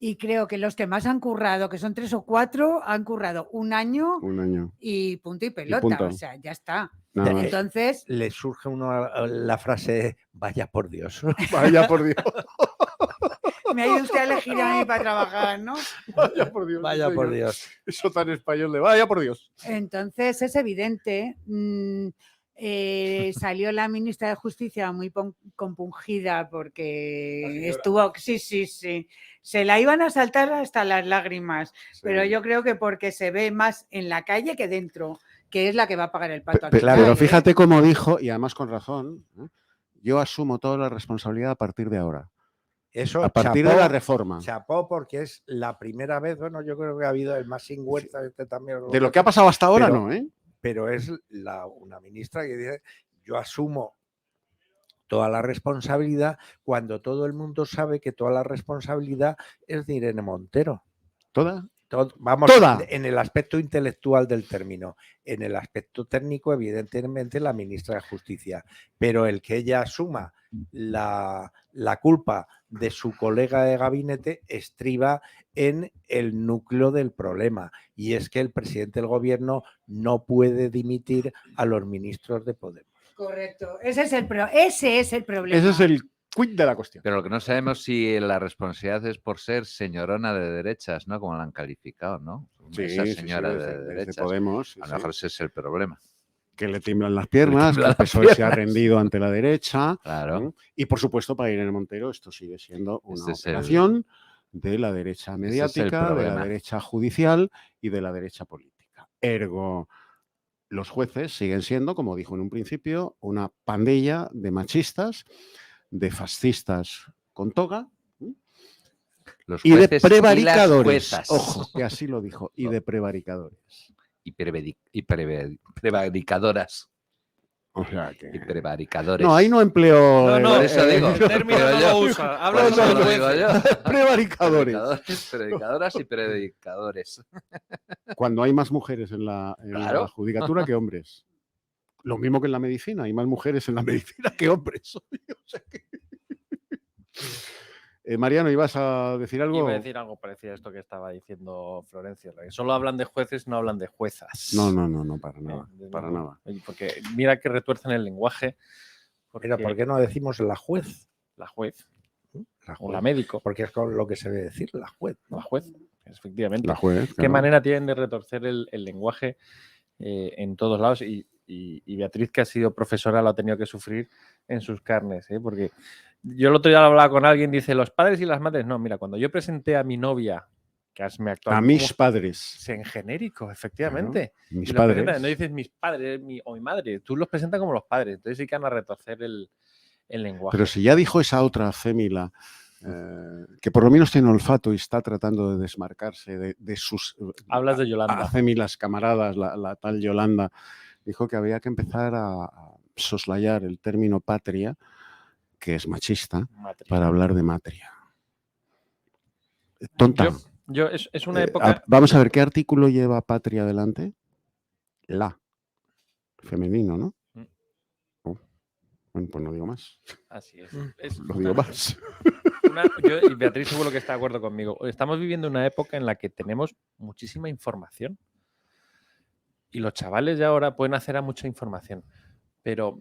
Speaker 4: Y creo que los que más han currado, que son 3 o 4, han currado un año y punto y pelota.
Speaker 1: punto.
Speaker 4: O sea, ya está.
Speaker 1: Nada más.
Speaker 4: Entonces.
Speaker 2: Le surge la frase, vaya por Dios.
Speaker 1: Vaya por Dios.
Speaker 4: Me ha ido usted a elegir a mí para trabajar, ¿no?
Speaker 1: Vaya por Dios.
Speaker 2: Vaya por Dios.
Speaker 1: Eso tan español de vaya por Dios.
Speaker 4: Entonces es evidente. Salió la ministra de Justicia muy compungida porque estuvo, sí, se la iban a saltar hasta las lágrimas, pero yo creo que porque se ve más en la calle que dentro, que es la que va a pagar el pato.
Speaker 1: Pero fíjate cómo dijo, y además con razón, yo asumo toda la responsabilidad a partir de ahora.
Speaker 2: Eso,
Speaker 1: a partir de la reforma.
Speaker 2: Chapó, porque es la primera vez, bueno, yo creo que ha habido el más Huerta, también.
Speaker 1: De lo que ha pasado hasta ahora, no, ¿eh?
Speaker 2: Pero es una ministra que dice, yo asumo toda la responsabilidad cuando todo el mundo sabe que toda la responsabilidad es de Irene Montero.
Speaker 1: ¿Toda?
Speaker 2: Vamos,
Speaker 1: ¿Toda?
Speaker 2: En el aspecto intelectual del término. En el aspecto técnico, evidentemente, la ministra de Justicia. Pero el que ella asuma la culpa de su colega de gabinete estriba en el núcleo del problema. Y es que el presidente del gobierno no puede dimitir a los ministros de Podemos.
Speaker 4: Correcto. Ese es el problema.
Speaker 1: Ese es el quid de la cuestión.
Speaker 5: Pero lo que no sabemos si la responsabilidad es por ser señorona de derechas, ¿no? Como la han calificado, ¿no? Esa señora de derechas.
Speaker 1: Podemos,
Speaker 5: a lo mejor ese es el problema.
Speaker 1: Que le tiemblan las piernas, que el PSOE se ha rendido ante la derecha.
Speaker 5: Claro.
Speaker 1: Y por supuesto, para Irene Montero, esto sigue siendo una operación de la derecha mediática, de la derecha judicial y de la derecha política. Ergo, los jueces siguen siendo, como dijo en un principio, una pandilla de machistas, de fascistas con toga
Speaker 5: los
Speaker 1: y de
Speaker 5: jueces
Speaker 1: prevaricadores.
Speaker 5: Y las
Speaker 1: Ojo, que así lo dijo, y de prevaricadores.
Speaker 5: Y prevaricadoras.
Speaker 1: O sea que...
Speaker 5: Y prevaricadores.
Speaker 1: No, ahí no empleo...
Speaker 5: No, por eso digo.
Speaker 6: El término no lo usa. Habla de los jueces.
Speaker 1: Prevaricadores.
Speaker 5: Prevaricadoras y predicadores.
Speaker 1: Cuando hay más mujeres en la judicatura que hombres. Lo mismo que en la medicina. Hay más mujeres en la medicina que hombres. O sea que... Mariano, ¿ibas a decir algo?
Speaker 6: Iba a decir algo parecido a esto que estaba diciendo Florencio. Solo hablan de jueces, no hablan de juezas.
Speaker 1: No, para nada. Para nada.
Speaker 6: Porque mira que retuercen el lenguaje.
Speaker 2: Pero ¿por qué no decimos la juez?
Speaker 6: La juez.
Speaker 2: La juez.
Speaker 6: O la médico.
Speaker 2: Porque es con lo que se debe decir, la juez.
Speaker 6: La juez, efectivamente.
Speaker 1: La juez.
Speaker 6: ¿Qué manera tienen de retorcer el lenguaje en todos lados? Y Beatriz, que ha sido profesora, lo ha tenido que sufrir en sus carnes, porque yo el otro día hablaba con alguien, dice, los padres y las madres, no, mira, cuando yo presenté a mi novia, que me actuaba...
Speaker 1: A mis padres.
Speaker 6: En genérico, efectivamente.
Speaker 1: Claro, mis padres.
Speaker 6: No dices mis padres o mi madre, tú los presentas como los padres, entonces sí que van a retorcer el lenguaje.
Speaker 1: Pero si ya dijo esa otra fémila, que por lo menos tiene olfato y está tratando de desmarcarse de sus...
Speaker 6: Hablas de Yolanda.
Speaker 1: Fémilas camaradas, la tal Yolanda, dijo que había que empezar a soslayar el término patria, que es machista, para hablar de matria. Tonta.
Speaker 6: Es una época...
Speaker 1: Vamos a ver, ¿qué artículo lleva patria delante? La. Femenino, ¿no? Bueno, pues no digo más.
Speaker 6: Así es.
Speaker 1: No digo más.
Speaker 6: Yo y Beatriz seguro que está de acuerdo conmigo. Estamos viviendo una época en la que tenemos muchísima información. Y los chavales de ahora pueden acceder a mucha información. Pero...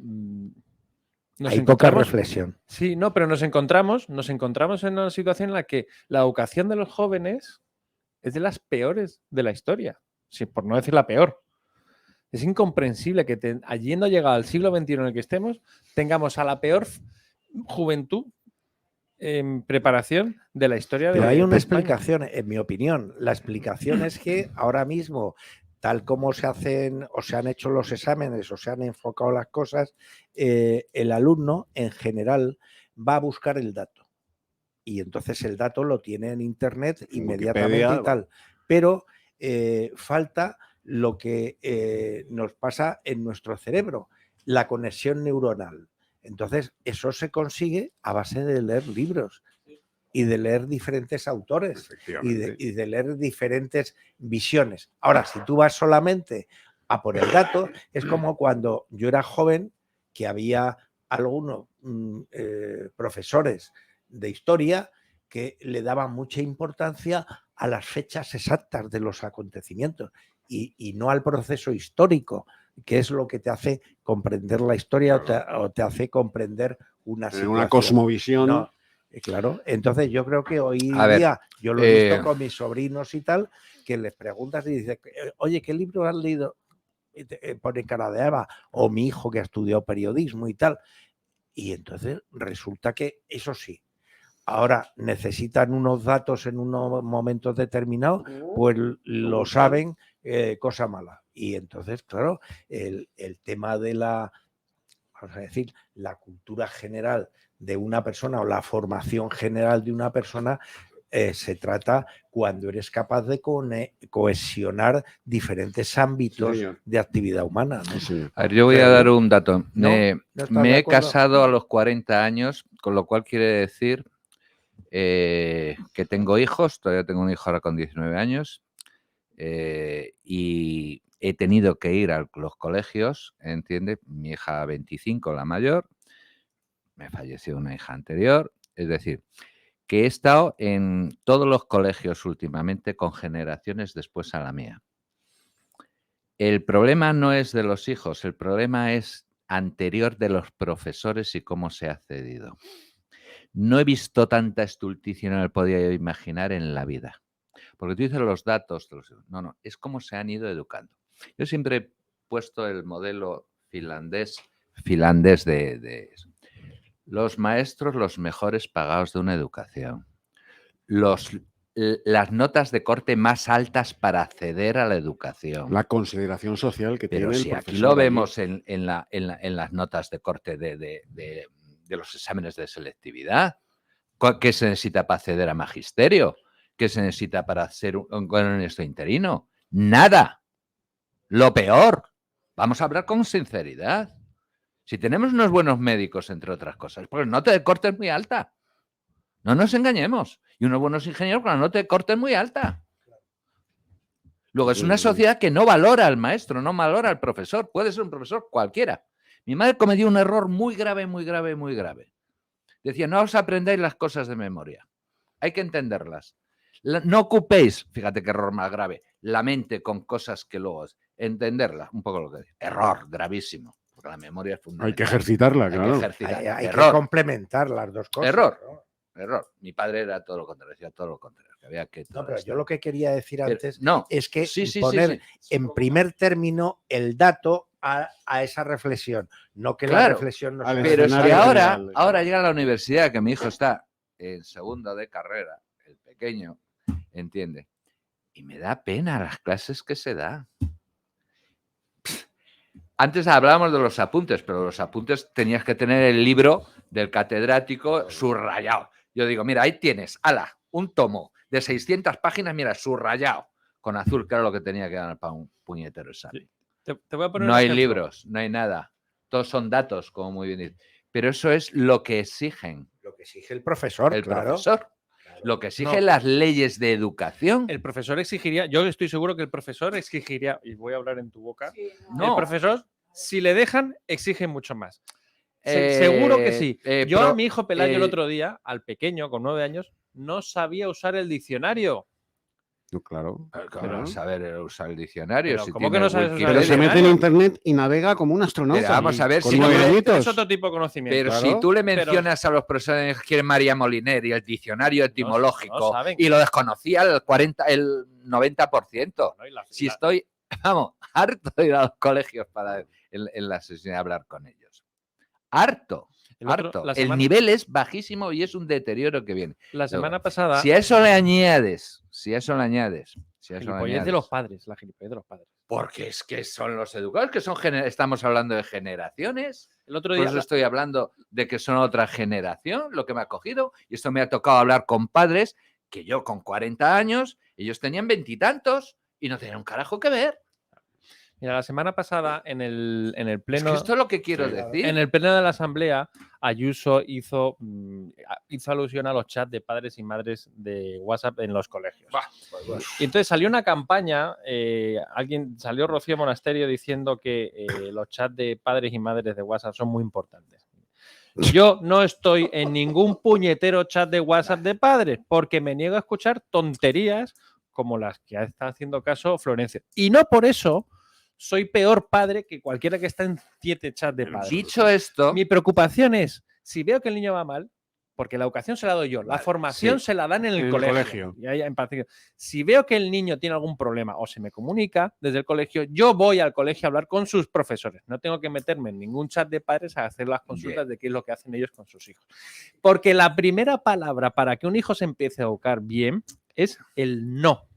Speaker 2: hay poca reflexión.
Speaker 6: Sí, no, pero nos encontramos en una situación en la que la educación de los jóvenes es de las peores de la historia, sí, por no decir la peor. Es incomprensible que habiendo llegado al siglo XXI en el que estemos, tengamos a la peor juventud en preparación de la historia de
Speaker 2: Pero hay una
Speaker 6: España.
Speaker 2: explicación, en mi opinión. La explicación es que ahora mismo, tal como se hacen o se han hecho los exámenes o se han enfocado las cosas, el alumno en general va a buscar el dato. Y entonces el dato lo tiene en Internet inmediatamente y tal. Pero falta lo que nos pasa en nuestro cerebro, la conexión neuronal. Entonces eso se consigue a base de leer libros y de leer diferentes autores y de leer diferentes visiones. Ahora, si tú vas solamente a por el dato, es como cuando yo era joven, que había algunos profesores de historia que le daba mucha importancia a las fechas exactas de los acontecimientos y no al proceso histórico, que es lo que te hace comprender la historia o te hace comprender una situación.
Speaker 1: Una cosmovisión.
Speaker 2: No, claro, entonces yo creo que hoy
Speaker 5: A ver,
Speaker 2: día, yo lo he visto con mis sobrinos y tal, que les preguntas y dices, oye, ¿qué libro has leído? Y te pone cara de Eva, o mi hijo que ha estudiado periodismo y tal. Y entonces resulta que eso sí, ahora necesitan unos datos en unos momentos determinados, pues lo saben, cosa mala. Y entonces, claro, el tema de vamos a decir, la cultura general de una persona o la formación general de una persona se trata cuando eres capaz de cohesionar diferentes ámbitos de actividad humana, ¿no?
Speaker 5: A ver, yo voy a dar un dato. Me he casado a los 40 años, con lo cual quiere decir que tengo hijos, todavía tengo un hijo ahora con 19 años, y he tenido que ir a los colegios, ¿entiende? Mi hija 25, la mayor, me falleció una hija anterior, es decir, que he estado en todos los colegios últimamente con generaciones después a la mía. El problema no es de los hijos, el problema es anterior de los profesores y cómo se ha cedido. No he visto tanta estulticia, no me podía imaginar en la vida. Porque tú dices los datos. No, es cómo se han ido educando. Yo siempre he puesto el modelo finlandés de eso. Los maestros, los mejores pagados de una educación. Las notas de corte más altas para acceder a la educación.
Speaker 1: La consideración social que tiene el
Speaker 5: profesor. Pero si aquí lo vemos en las notas de corte de los exámenes de selectividad. ¿Qué se necesita para acceder a magisterio? ¿Qué se necesita para hacer un honesto interino? Nada. Lo peor. Vamos a hablar con sinceridad. Si tenemos unos buenos médicos, entre otras cosas, pues la nota de corte es muy alta. No nos engañemos. Y unos buenos ingenieros con la nota de corte es muy alta. Luego es una sociedad que no valora al maestro, no valora al profesor. Puede ser un profesor cualquiera. Mi madre cometió un error muy grave, muy grave, muy grave. Decía, no os aprendáis las cosas de memoria. Hay que entenderlas. No ocupéis, fíjate qué error más grave, la mente con cosas que luego entenderlas. Un poco lo que dice. Error gravísimo. Porque la memoria es fundamental.
Speaker 1: Hay que ejercitarla, claro.
Speaker 2: Hay que complementar las dos cosas.
Speaker 5: Error. Mi padre era todo lo contrario, decía todo lo contrario. Que había que
Speaker 2: no, pero yo lo que quería decir antes
Speaker 5: no,
Speaker 2: es que poner en primer término el dato a esa reflexión, no que la reflexión no sea...
Speaker 5: Pero es que ahora llega a la universidad, que mi hijo está en segundo de carrera, el pequeño, ¿entiende? Y me da pena las clases que se da. Antes hablábamos de los apuntes, pero los apuntes tenías que tener el libro del catedrático subrayado. Yo digo, mira, ahí tienes, ala, un tomo de 600 páginas, mira, subrayado, con azul, que era lo que tenía que dar para un puñetero examen.
Speaker 6: Te voy a poner
Speaker 5: no hay libros, no hay nada. Todos son datos, como muy bien dices. Pero eso es lo que exigen.
Speaker 2: Lo que exige el profesor,
Speaker 5: profesor. Lo que exigen las leyes de educación.
Speaker 6: El profesor exigiría, yo estoy seguro que el profesor exigiría, y voy a hablar en tu boca,
Speaker 5: no.
Speaker 6: El profesor, si le dejan, exige mucho más. Seguro que sí. Yo a mi hijo Pelayo el otro día, al pequeño, con 9 años, no sabía usar el diccionario.
Speaker 1: Claro.
Speaker 5: Claro. Saber usar el diccionario.
Speaker 6: Pero, ¿cómo que no sabes usar el
Speaker 1: diccionario? Pero se mete en internet y navega como un astronauta.
Speaker 5: Pero vamos a ver
Speaker 1: si
Speaker 6: es otro tipo de conocimiento.
Speaker 5: Pero si tú le mencionas a los profesores que es María Moliner y el diccionario etimológico y lo desconocía el 90%. Si estoy, harto de ir a los colegios para en la sesión de hablar con ellos. Harto. El nivel es bajísimo y es un deterioro que viene.
Speaker 6: La semana pasada...
Speaker 5: Si a eso le añades...
Speaker 6: La gilipollez de los padres.
Speaker 5: Porque es que son los educadores, que estamos hablando de generaciones.
Speaker 6: El otro día...
Speaker 5: Por eso estoy hablando de que son otra generación, lo que me ha cogido. Y esto me ha tocado hablar con padres que yo con 40 años, ellos tenían 20 y tantos y no tenían un carajo que ver.
Speaker 6: Mira, la semana pasada en el pleno...
Speaker 5: Es que esto es lo que quiero decir.
Speaker 6: En el pleno de la Asamblea, Ayuso hizo alusión a los chats de padres y madres de WhatsApp en los colegios. Y entonces salió una campaña, salió Rocío Monasterio diciendo que los chats de padres y madres de WhatsApp son muy importantes. Yo no estoy en ningún puñetero chat de WhatsApp de padres porque me niego a escuchar tonterías como las que está haciendo caso Florencio. Y no por eso soy peor padre que cualquiera que está en 7 chats de padres.
Speaker 5: Dicho esto,
Speaker 6: mi preocupación es, si veo que el niño va mal, porque la educación se la doy yo, la formación se la dan en el colegio. Y ahí, si veo que el niño tiene algún problema o se me comunica desde el colegio, yo voy al colegio a hablar con sus profesores. No tengo que meterme en ningún chat de padres a hacer las consultas de qué es lo que hacen ellos con sus hijos. Porque la primera palabra para que un hijo se empiece a educar bien es el no.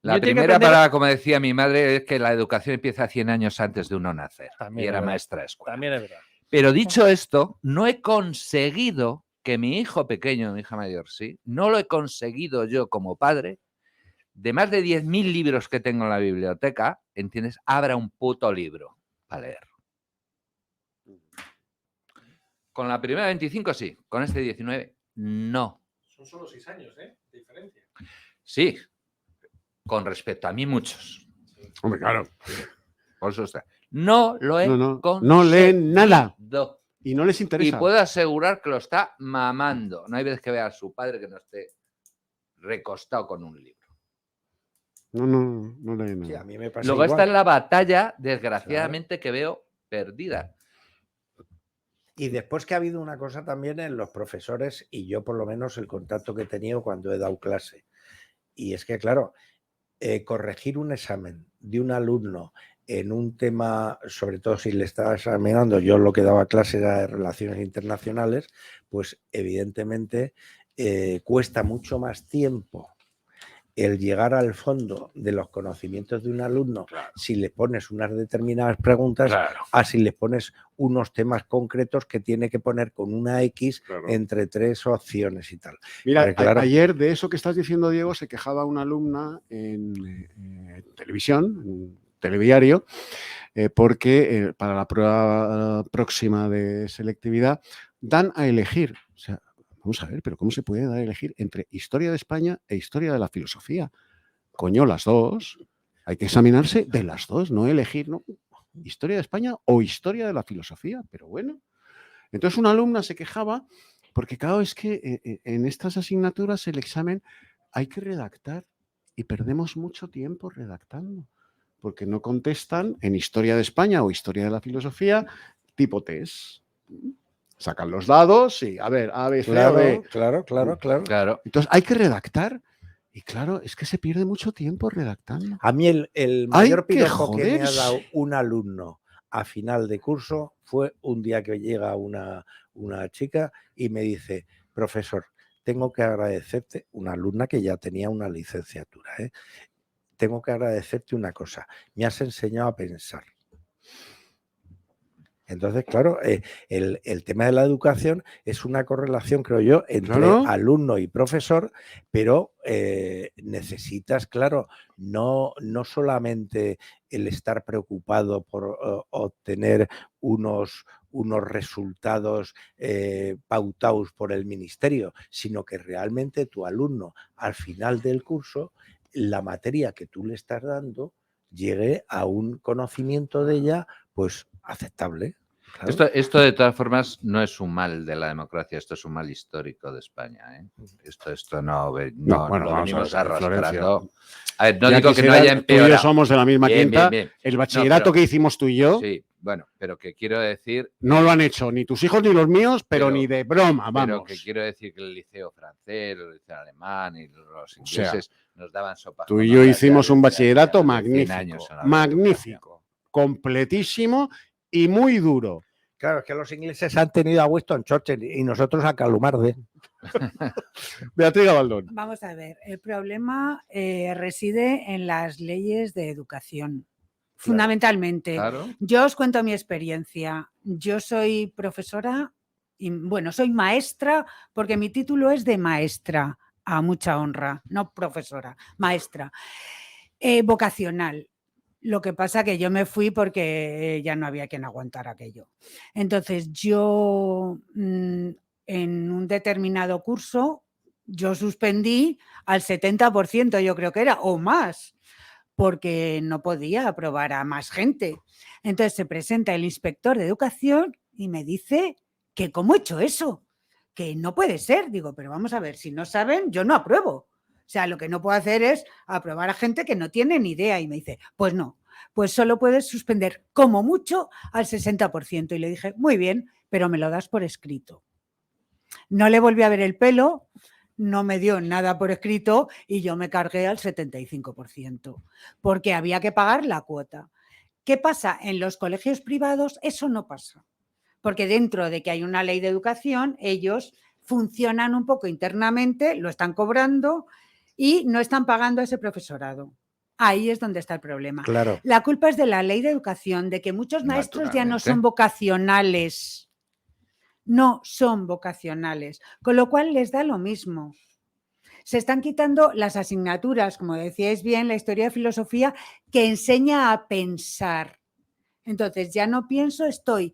Speaker 5: La primera palabra, como decía mi madre, es que la educación empieza 100 años antes de uno nacer.
Speaker 6: También
Speaker 5: y era maestra de escuela.
Speaker 6: También es verdad.
Speaker 5: Pero dicho esto, no he conseguido que mi hijo pequeño, mi hija mayor, sí, no lo he conseguido yo como padre, de más de 10.000 libros que tengo en la biblioteca, ¿entiendes? Abra un puto libro para leer. Con la primera 25 sí, con este 19 no.
Speaker 6: Son solo 6 años, ¿eh? De diferencia.
Speaker 5: Sí, con respecto a mí muchos.
Speaker 1: Hombre, claro.
Speaker 5: Por eso está. No lo he conseguido.
Speaker 1: No leen nada. Y no les interesa.
Speaker 5: Y puedo asegurar que lo está mamando. No hay veces que vea a su padre que no esté recostado con un libro.
Speaker 1: No leen nada.
Speaker 2: Sí, a mí me pasa
Speaker 5: Luego
Speaker 2: igual.
Speaker 5: está en la batalla, desgraciadamente, que veo perdida.
Speaker 2: Y después que ha habido una cosa también en los profesores, y yo por lo menos el contacto que he tenido cuando he dado clase, y es que, claro, corregir un examen de un alumno en un tema, sobre todo si le estaba examinando, yo lo que daba clase era de relaciones internacionales, pues evidentemente cuesta mucho más tiempo el llegar al fondo de los conocimientos de un alumno si le pones unas determinadas preguntas a si le pones unos temas concretos que tiene que poner con una X entre 3 opciones y tal.
Speaker 1: Mira, ayer de eso que estás diciendo, Diego, se quejaba una alumna en televisión, en telediario, porque para la prueba próxima de selectividad dan a elegir, o sea, vamos a ver, pero ¿cómo se puede dar a elegir entre historia de España e historia de la filosofía? Coño, las dos. Hay que examinarse de las dos, no elegir, ¿no? Historia de España o historia de la filosofía, pero bueno. Entonces una alumna se quejaba porque, claro, es que en estas asignaturas el examen hay que redactar y perdemos mucho tiempo redactando porque no contestan en historia de España o historia de la filosofía tipo test. Sacan los dados y, a ver, A, B, C, o D.
Speaker 2: Claro.
Speaker 1: Entonces, hay que redactar. Y claro, es que se pierde mucho tiempo redactando.
Speaker 2: A mí el mayor piropo que me ha dado un alumno a final de curso fue un día que llega una chica y me dice, profesor, tengo que agradecerte, una alumna que ya tenía una licenciatura, tengo que agradecerte una cosa, me has enseñado a pensar. Entonces, claro, el tema de la educación es una correlación, creo yo, entre alumno y profesor, pero necesitas, claro, no solamente el estar preocupado por obtener unos resultados pautados por el ministerio, sino que realmente tu alumno, al final del curso, la materia que tú le estás dando llegue a un conocimiento de ella, pues aceptable.
Speaker 5: Claro. Esto de todas formas no es un mal de la democracia, esto es un mal histórico de España. Esto no
Speaker 1: bueno,
Speaker 5: lo venimos
Speaker 1: a ver,
Speaker 5: arrastrando. A ver, no digo que no haya empeorado.
Speaker 1: Tú y yo somos de la misma quinta.
Speaker 5: Bien.
Speaker 1: El bachillerato que hicimos tú y yo.
Speaker 5: Sí, bueno, pero que quiero decir.
Speaker 1: No lo han hecho ni tus hijos ni los míos, pero ni de broma, vamos.
Speaker 5: Pero que quiero decir que el liceo francés, el liceo alemán y los ingleses nos daban sopa.
Speaker 1: Tú y yo hicimos un bachillerato magnífico. Magnífico. Completísimo y muy duro.
Speaker 2: Claro, es que los ingleses han tenido a Winston Churchill y nosotros a Calumarde.
Speaker 1: Beatriz Gabaldón.
Speaker 4: Vamos a ver, el problema reside en las leyes de educación, fundamentalmente.
Speaker 5: Claro.
Speaker 4: Yo os cuento mi experiencia. Yo soy profesora, y bueno, soy maestra porque mi título es de maestra, a mucha honra, no profesora, maestra. Vocacional. Lo que pasa que yo me fui porque ya no había quien aguantara aquello. Entonces yo en un determinado curso yo suspendí al 70%, yo creo que era, o más, porque no podía aprobar a más gente. Entonces se presenta el inspector de educación y me dice que cómo he hecho eso, que no puede ser. Digo, pero vamos a ver, si no saben, yo no apruebo. O sea, lo que no puedo hacer es aprobar a gente que no tiene ni idea. Y me dice, pues no, pues solo puedes suspender como mucho al 60%. Y le dije, muy bien, pero me lo das por escrito. No le volví a ver el pelo, no me dio nada por escrito y yo me cargué al 75%, porque había que pagar la cuota. ¿Qué pasa? En los colegios privados eso no pasa, porque dentro de que hay una ley de educación, ellos funcionan un poco internamente, lo están cobrando y no están pagando a ese profesorado. Ahí es donde está el problema.
Speaker 2: Claro.
Speaker 4: La culpa es de la ley de educación, de que muchos maestros ya no son vocacionales. No son vocacionales, con lo cual les da lo mismo. Se están quitando las asignaturas, como decíais bien, la historia de filosofía, que enseña a pensar. Entonces, ya no pienso, estoy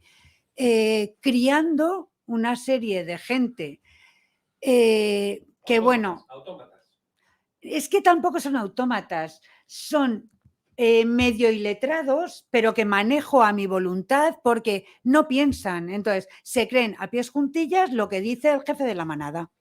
Speaker 4: criando una serie de gente que, bueno, es que tampoco son autómatas, son medio iletrados, pero que manejo a mi voluntad porque no piensan. Entonces, se creen a pies juntillas lo que dice el jefe de la manada.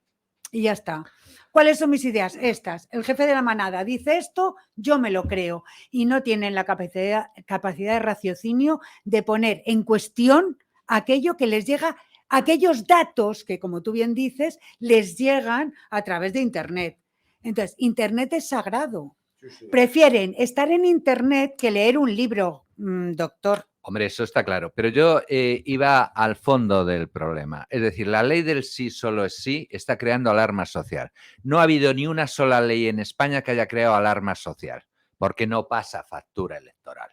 Speaker 4: Y ya está. ¿Cuáles son mis ideas? Estas. El jefe de la manada dice esto, yo me lo creo. Y no tienen la capacidad de raciocinio de poner en cuestión aquello que les llega, aquellos datos que, como tú bien dices, les llegan a través de Internet. Entonces, Internet es sagrado. Sí. Prefieren estar en Internet que leer un libro, doctor.
Speaker 5: Hombre, eso está claro, pero yo iba al fondo del problema. Es decir, la ley del sí solo es sí está creando alarma social. No ha habido ni una sola ley en España que haya creado alarma social, porque no pasa factura electoral.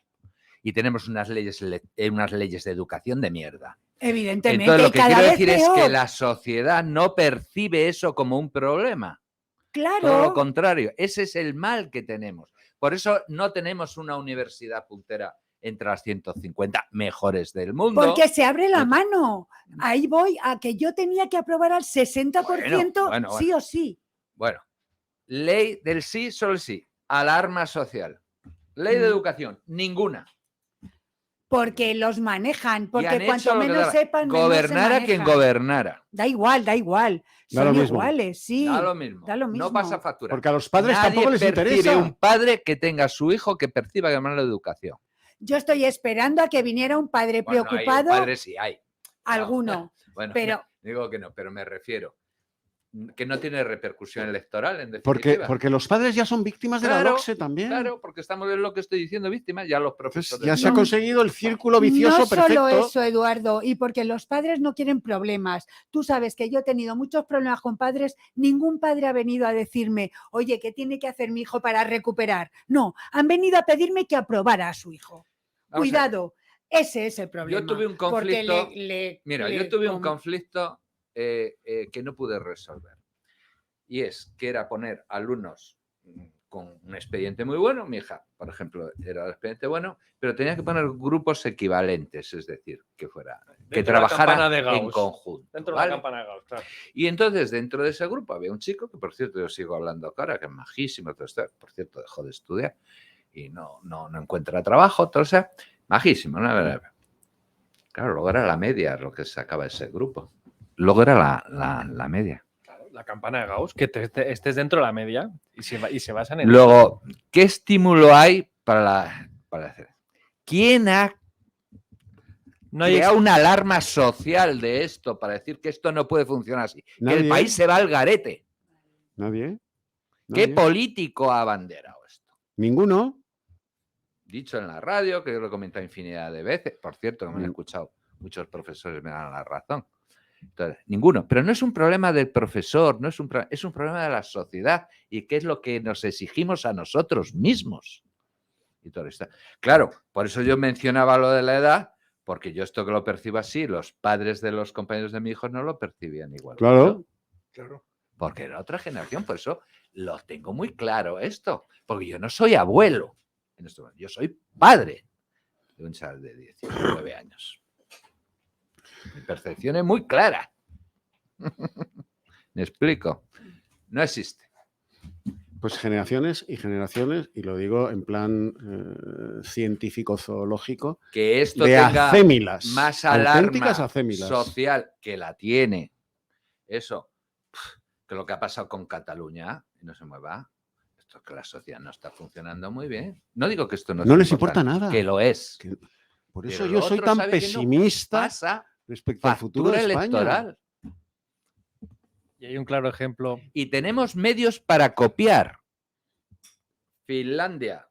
Speaker 5: Y tenemos unas leyes de educación de mierda.
Speaker 4: Evidentemente.
Speaker 5: Entonces, lo que quiero decir es que la sociedad no percibe eso como un problema.
Speaker 4: Claro.
Speaker 5: Todo lo contrario, ese es el mal que tenemos. Por eso no tenemos una universidad puntera entre las 150 mejores del mundo.
Speaker 4: Porque se abre la mano. Ahí voy a que yo tenía que aprobar al 60% bueno. Sí o sí.
Speaker 5: Bueno, ley del sí, solo sí. Alarma social. Ley de educación, ninguna.
Speaker 4: Porque los manejan, porque cuanto menos sepan,
Speaker 5: gobernar a quien gobernara.
Speaker 4: Da igual. Son iguales, sí.
Speaker 5: Da lo mismo. No pasa factura.
Speaker 1: Porque a los padres tampoco les interesa.
Speaker 5: Un padre que tenga a su hijo que perciba que la educación.
Speaker 4: Yo estoy esperando a que viniera un padre preocupado.
Speaker 5: No hay, padre sí hay.
Speaker 4: Alguno.
Speaker 5: Bueno,
Speaker 4: pero
Speaker 5: digo que no, pero me refiero que no tiene repercusión electoral en definitiva.
Speaker 1: Porque los padres ya son víctimas de la LOCSE también.
Speaker 5: Claro, porque estamos en lo que estoy diciendo víctimas, ya los profesores.
Speaker 1: Ya se ha conseguido el círculo vicioso perfecto.
Speaker 4: No solo eso, Eduardo, y porque los padres no quieren problemas. Tú sabes que yo he tenido muchos problemas con padres, ningún padre ha venido a decirme, oye, ¿qué tiene que hacer mi hijo para recuperar? No, han venido a pedirme que aprobara a su hijo. Cuidado, ese es el problema.
Speaker 5: Yo tuve un conflicto, yo tuve un conflicto que no pude resolver. Y es que era poner alumnos con un expediente muy bueno. Mi hija, por ejemplo, era el expediente bueno, pero tenía que poner grupos equivalentes, es decir, que trabajara en conjunto.
Speaker 6: Dentro de la campana de Gauss, claro.
Speaker 5: Y entonces, dentro de ese grupo había un chico que, por cierto, yo sigo hablando ahora, que es majísimo, por cierto, dejó de estudiar y no encuentra trabajo, todo sea, majísimo, ¿no? Claro, luego era la media lo que sacaba ese grupo. Luego era la media.
Speaker 6: Claro, la campana de Gauss, que estés dentro de la media y se basan en
Speaker 5: luego, eso. ¿Qué estímulo hay para hacer? ¿Quién ha creado una alarma social de esto para decir que esto no puede funcionar así?
Speaker 1: ¿Nadie?
Speaker 5: Que el país se va al garete.
Speaker 1: ¿Nadie?
Speaker 5: ¿Qué político ha abanderado esto?
Speaker 1: Ninguno.
Speaker 5: Dicho en la radio, que yo lo he comentado infinidad de veces. Por cierto, que me han escuchado muchos profesores, me dan la razón. Entonces, ninguno. Pero no es un problema del profesor, es un problema de la sociedad y qué es lo que nos exigimos a nosotros mismos. Y todo esto. Claro, por eso yo mencionaba lo de la edad, porque yo esto que lo percibo así, los padres de los compañeros de mi hijo no lo percibían igual.
Speaker 1: Claro.
Speaker 5: Porque era otra generación, por eso lo tengo muy claro esto. Porque yo no soy abuelo, yo soy padre de un chaval de 19 años. Mi percepción es muy clara. Me explico. No existe.
Speaker 1: Pues generaciones y generaciones, y lo digo en plan científico-zoológico,
Speaker 5: Que esto
Speaker 1: de
Speaker 5: tenga
Speaker 1: acémilas,
Speaker 5: más
Speaker 1: auténticas
Speaker 5: alarma
Speaker 1: acémilas.
Speaker 5: social, que la tiene. Eso, que lo que ha pasado con Cataluña, y no se mueva. Esto es que la sociedad no está funcionando muy bien. No digo que esto no
Speaker 1: No les importa nada.
Speaker 5: que lo es.
Speaker 1: Por
Speaker 5: Pero
Speaker 1: eso
Speaker 5: lo
Speaker 1: yo soy
Speaker 5: otro,
Speaker 1: tan
Speaker 5: ¿sabe qué no
Speaker 1: pesimista
Speaker 5: pasa?
Speaker 1: respecto al futuro de
Speaker 5: Factura
Speaker 1: España.
Speaker 5: electoral.
Speaker 6: Y hay un claro ejemplo.
Speaker 5: Y tenemos medios para copiar. Finlandia.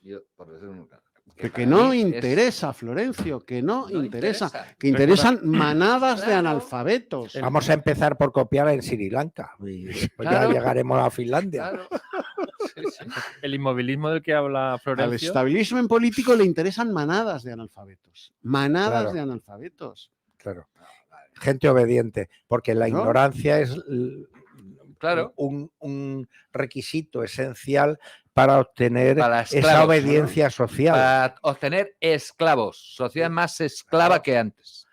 Speaker 5: Yo, por decir un-
Speaker 1: Que
Speaker 5: para
Speaker 1: no
Speaker 5: mí es-
Speaker 1: interesa, Florencio, que no
Speaker 5: No
Speaker 1: interesa.
Speaker 5: interesa.
Speaker 1: Que interesan manadas de analfabetos.
Speaker 2: Vamos a empezar por copiar en Sri Lanka y después
Speaker 6: Claro.
Speaker 2: ya llegaremos a Finlandia.
Speaker 5: Claro. Sí, sí.
Speaker 6: El inmovilismo del que habla
Speaker 1: Al
Speaker 6: Florencio.
Speaker 1: establishment político le interesan manadas de analfabetos. Manadas
Speaker 2: Claro.
Speaker 1: de analfabetos.
Speaker 2: Claro. Gente obediente, porque la
Speaker 1: ¿No?
Speaker 2: ignorancia es
Speaker 5: Claro.
Speaker 2: un requisito esencial para obtener
Speaker 5: Para
Speaker 2: esa
Speaker 5: esclavos,
Speaker 2: obediencia social.
Speaker 5: Para obtener esclavos. Sociedad más esclava que antes.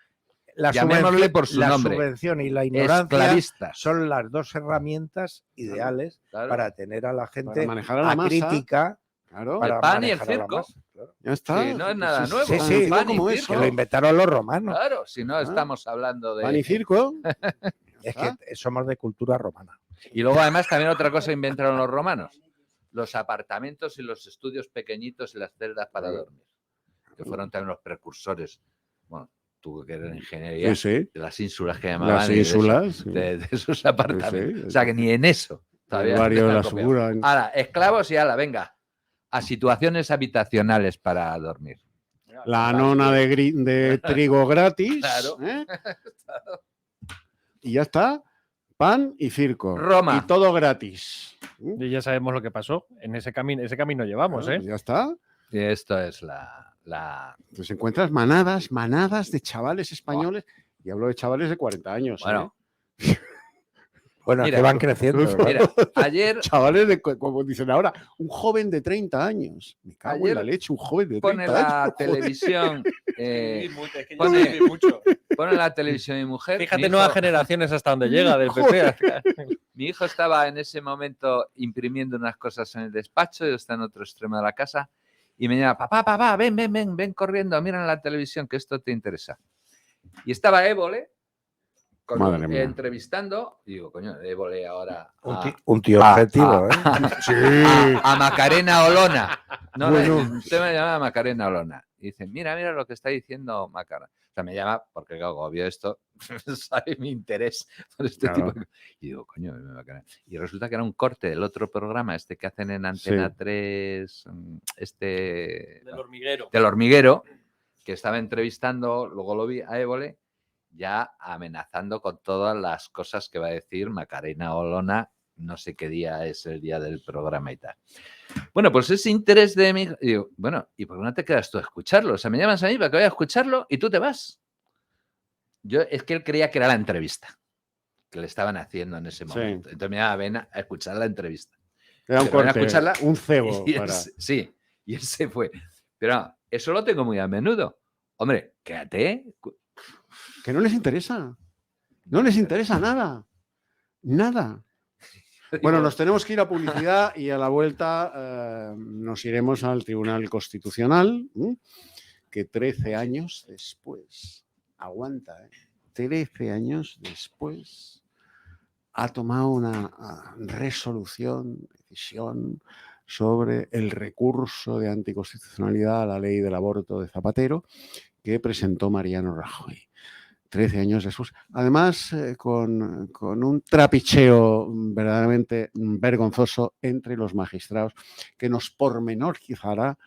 Speaker 2: La
Speaker 5: Llamémosle por su
Speaker 2: la
Speaker 5: nombre.
Speaker 2: subvención y la ignorancia
Speaker 5: Esclavistas.
Speaker 2: son las dos herramientas ideales
Speaker 5: Claro.
Speaker 2: para tener a la gente
Speaker 1: Para manejar a la masa.
Speaker 2: crítica.
Speaker 1: Claro.
Speaker 2: Para
Speaker 5: El pan y el
Speaker 2: manejar a la
Speaker 5: circo.
Speaker 2: masa, claro.
Speaker 1: Ya está.
Speaker 5: Sí, no es nada nuevo.
Speaker 2: Sí,
Speaker 1: tan
Speaker 2: sí,
Speaker 1: sencillo
Speaker 5: pan y
Speaker 1: como
Speaker 5: circo.
Speaker 1: eso.
Speaker 2: Que lo inventaron los romanos.
Speaker 5: Claro, si no estamos hablando de...
Speaker 1: Pan y circo.
Speaker 2: Es que somos de cultura romana.
Speaker 5: Y luego además también otra cosa inventaron los romanos. Los apartamentos y los estudios pequeñitos y las celdas para dormir. Que fueron también los precursores. Bueno, tú que eres de ingeniería,
Speaker 1: Sí, sí.
Speaker 5: de las ínsulas que llamaban.
Speaker 1: Las
Speaker 5: y de eso,
Speaker 1: ínsulas. Sí.
Speaker 5: de esos apartamentos.
Speaker 1: Sí,
Speaker 5: O sea que ni en eso.
Speaker 1: El barrio de la
Speaker 5: copiado.
Speaker 1: Segura.
Speaker 5: Ahora, esclavos y ala, venga. A situaciones habitacionales para dormir.
Speaker 1: La nona de trigo gratis.
Speaker 5: Claro.
Speaker 1: ¿eh? Y ya está. Pan y circo.
Speaker 5: Roma.
Speaker 1: Y todo gratis.
Speaker 6: Y ya sabemos lo que pasó. En ese camino llevamos,
Speaker 1: Claro,
Speaker 6: ¿eh?
Speaker 1: Ya está.
Speaker 5: Y esto es
Speaker 1: Entonces encuentras manadas de chavales españoles. Y hablo de chavales de 40 años.
Speaker 5: Bueno.
Speaker 2: Bueno,
Speaker 5: Mira,
Speaker 2: que van creciendo. ¿verdad?
Speaker 5: Mira, ayer
Speaker 1: Chavales de, como dicen ahora, un joven de 30 años. Me cago
Speaker 5: Ayer
Speaker 1: en la leche, un joven de 30
Speaker 5: pone
Speaker 1: años.
Speaker 5: la
Speaker 1: joder.
Speaker 5: televisión. Pone la televisión mi mujer.
Speaker 6: Fíjate,
Speaker 5: mi
Speaker 6: nuevas
Speaker 5: hijo-
Speaker 6: generaciones hasta donde llega del PP.
Speaker 5: Mi hijo estaba en ese momento imprimiendo unas cosas en el despacho, yo estaba en otro extremo de la casa, y me llama, papá, ven corriendo, mira en la televisión que esto te interesa. Y estaba Évole
Speaker 1: Madre mía.
Speaker 5: entrevistando, y digo, coño, Évole ahora
Speaker 2: Un tío objetivo, ¿eh?
Speaker 5: a Macarena Olona. No,
Speaker 1: Bueno.
Speaker 5: usted me llama Macarena Olona. Y dice, mira lo que está diciendo Macarena. O sea, me llama porque, claro, obvio esto, sabe mi interés por este
Speaker 1: Claro.
Speaker 5: tipo de... Y digo, coño, Macarena. Y resulta que era un corte del otro programa, este que hacen en Antena
Speaker 1: Sí.
Speaker 5: 3,
Speaker 6: Del hormiguero.
Speaker 5: del hormiguero, que estaba entrevistando, luego lo vi a Évole, ya amenazando con todas las cosas que va a decir Macarena Olona, no sé qué día es el día del programa y tal. Bueno, pues ese interés de mi... Y digo, bueno, ¿y por qué no te quedas tú a escucharlo? O sea, me llamas a mí para que vaya a escucharlo y tú te vas. Es que él creía que era la entrevista que le estaban haciendo en ese
Speaker 1: Sí.
Speaker 5: momento. Entonces me llama, ven a escuchar la entrevista.
Speaker 1: Era un
Speaker 5: Pero ven a
Speaker 1: corte,
Speaker 5: escucharla
Speaker 1: un cebo.
Speaker 5: y él
Speaker 1: para-
Speaker 5: sí, y él se fue. Pero eso lo tengo muy a menudo. Hombre, quédate.
Speaker 1: Que no les interesa. No les interesa nada. Nada. Bueno, nos tenemos que ir a publicidad y a la vuelta nos iremos al Tribunal Constitucional, que 13 años después, aguanta, 13 años después, ha tomado una decisión sobre el recurso de anticonstitucionalidad a la ley del aborto de Zapatero que presentó Mariano Rajoy. 13 años después. Además, con un trapicheo verdaderamente vergonzoso entre los magistrados que nos pormenorizará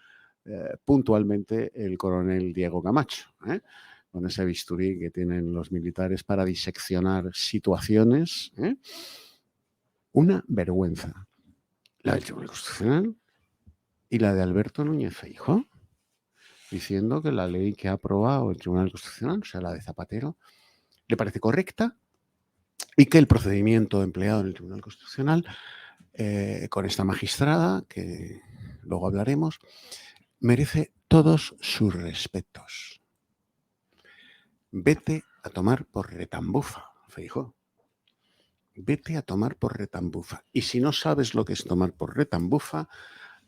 Speaker 1: puntualmente el coronel Diego Camacho, con ese bisturí que tienen los militares para diseccionar situaciones. Una vergüenza. La del Tribunal Constitucional y la de Alberto Núñez Feijóo, diciendo que la ley que ha aprobado el Tribunal Constitucional, o sea, la de Zapatero, le parece correcta y que el procedimiento empleado en el Tribunal Constitucional con esta magistrada, que luego hablaremos, merece todos sus respetos. Vete a tomar por retambufa, Feijóo. vete a tomar por retambufa. Y si no sabes lo que es tomar por retambufa,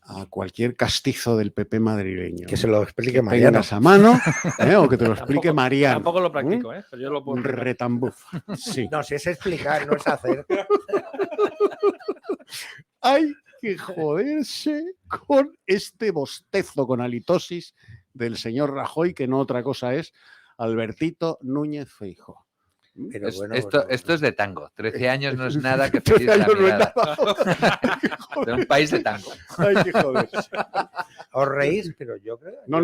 Speaker 1: a cualquier castizo del PP madrileño.
Speaker 2: Que se lo explique
Speaker 1: que
Speaker 2: Mariano.
Speaker 1: tengas a mano, o que te lo explique Mariano.
Speaker 6: Tampoco lo practico, pero yo lo puedo explicar.
Speaker 1: Retambufa, sí.
Speaker 2: No, si es explicar, no es hacer.
Speaker 1: Hay que joderse con este bostezo con halitosis del señor Rajoy, que no otra cosa es Albertito Núñez Feijóo.
Speaker 2: Pero bueno,
Speaker 5: esto es de tango. 13 años no es nada que
Speaker 1: 13
Speaker 5: pedir la
Speaker 1: años no es
Speaker 5: mirada.
Speaker 1: nada.
Speaker 5: De un país de tango.
Speaker 1: Hay que joderse.
Speaker 2: Os reís, pero yo creo.
Speaker 1: No.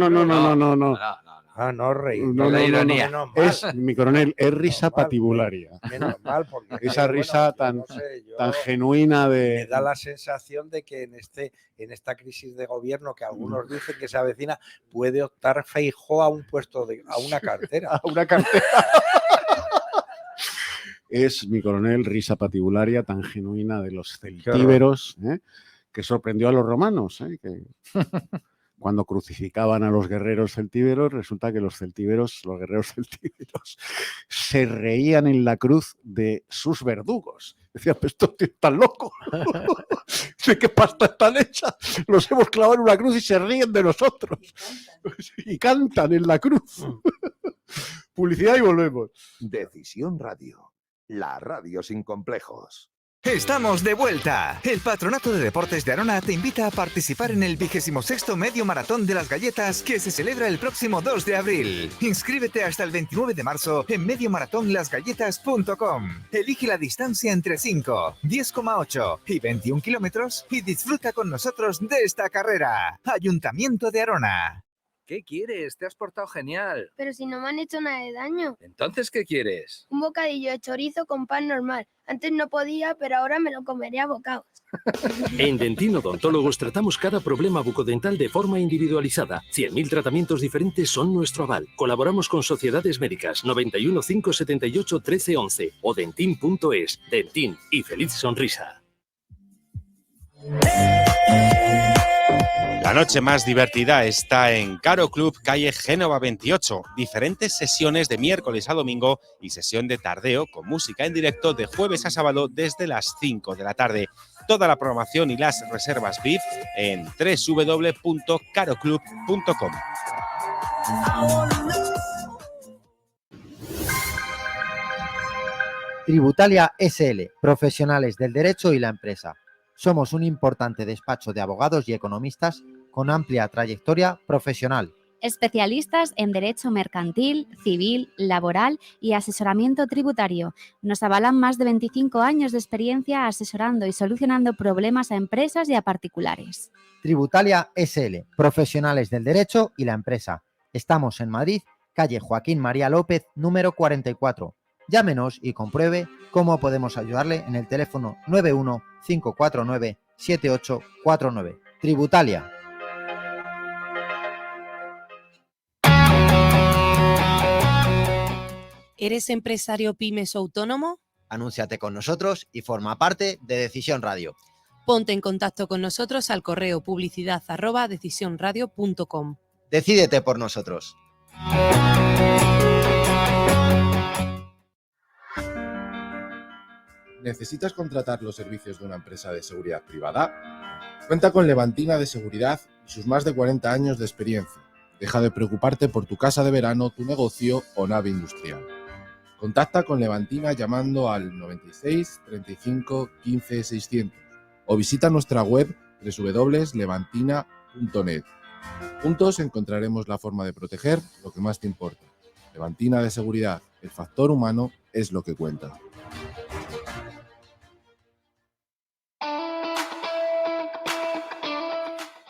Speaker 2: Ah, no os reís.
Speaker 1: No,
Speaker 5: la ironía.
Speaker 2: Menos mal.
Speaker 1: Es, mi coronel, es risa patibularia.
Speaker 2: Menos mal, porque
Speaker 1: Esa risa
Speaker 2: bueno, yo no sé, yo-
Speaker 1: tan genuina
Speaker 2: Me
Speaker 1: de...
Speaker 2: da la sensación de que en esta crisis de gobierno que algunos dicen que se avecina, puede optar Feijóo a un puesto a una cartera.
Speaker 1: A una cartera. Es, mi coronel, risa patibularia tan genuina de los celtíberos, que sorprendió a los romanos, que cuando crucificaban a los guerreros celtíberos, resulta que los guerreros celtíberos, se reían en la cruz de sus verdugos. Decían, pues estos tíos están locos. ¿De qué pasta están hechas? Los hemos clavado en una cruz y se ríen de nosotros. Y cantan en la cruz. Publicidad y volvemos.
Speaker 7: Decisión Radio, la radio sin complejos.
Speaker 8: Estamos de vuelta. El Patronato de Deportes de Arona te invita a participar en el 26º Medio Maratón de las Galletas que se celebra el próximo 2 de abril. Inscríbete hasta el 29 de marzo en mediomaratonlasgalletas.com. Elige la distancia entre 5, 10,8 y 21 kilómetros y disfruta con nosotros de esta carrera. Ayuntamiento de Arona.
Speaker 9: ¿Qué quieres? Te has portado genial.
Speaker 10: Pero si no me han hecho nada de daño.
Speaker 9: Entonces, ¿qué quieres?
Speaker 10: Un bocadillo de chorizo con pan normal. Antes no podía, pero ahora me lo comeré a bocados.
Speaker 11: En Dentin Odontólogos tratamos cada problema bucodental de forma individualizada. 100.000 tratamientos diferentes son nuestro aval. Colaboramos con sociedades médicas 91 578 1311 o dentin.es. Dentin y feliz sonrisa.
Speaker 12: La noche más divertida está en Caro Club, calle Génova 28. Diferentes sesiones de miércoles a domingo y sesión de tardeo con música en directo de jueves a sábado desde las 5 de la tarde. Toda la programación y las reservas VIP en www.caroclub.com.
Speaker 13: Tributalia SL, profesionales del derecho y la empresa. Somos un importante despacho de abogados y economistas con amplia trayectoria profesional.
Speaker 14: Especialistas en derecho mercantil, civil, laboral y asesoramiento tributario. Nos avalan más de 25 años de experiencia asesorando y solucionando problemas a empresas y a particulares.
Speaker 13: Tributalia SL, profesionales del derecho y la empresa. Estamos en Madrid, calle Joaquín María López, número 44. Llámenos y compruebe cómo podemos ayudarle en el teléfono 91 549 7849. Tributalia.
Speaker 15: ¿Eres empresario pymes o autónomo?
Speaker 13: Anúnciate con nosotros y forma parte de Decisión Radio.
Speaker 15: Ponte en contacto con nosotros al correo publicidad@decisionradio.com.
Speaker 13: Decídete por nosotros.
Speaker 18: ¿Necesitas contratar los servicios de una empresa de seguridad privada? Cuenta con Levantina de Seguridad y sus más de 40 años de experiencia. Deja de preocuparte por tu casa de verano, tu negocio o nave industrial. Contacta con Levantina llamando al 96 35 15 600 o visita nuestra web www.levantina.net. Juntos encontraremos la forma de proteger lo que más te importa. Levantina de Seguridad, el factor humano es lo que cuenta.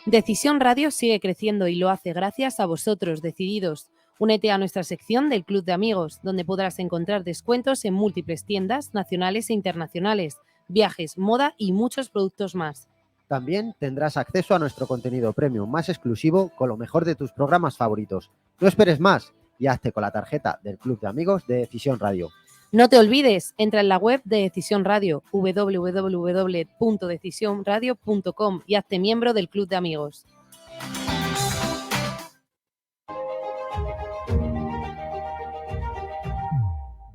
Speaker 15: Decisión Radio sigue creciendo y lo hace gracias a vosotros, decididos. Únete a nuestra sección del Club de Amigos, donde podrás encontrar descuentos en múltiples tiendas nacionales e internacionales, viajes, moda y muchos productos más.
Speaker 13: También tendrás acceso a nuestro contenido premium más exclusivo con lo mejor de tus programas favoritos. No esperes más y hazte con la tarjeta del Club de Amigos de Decisión Radio.
Speaker 15: No te olvides, entra en la web de Decisión Radio, www.decisionradio.com y hazte miembro del Club de Amigos.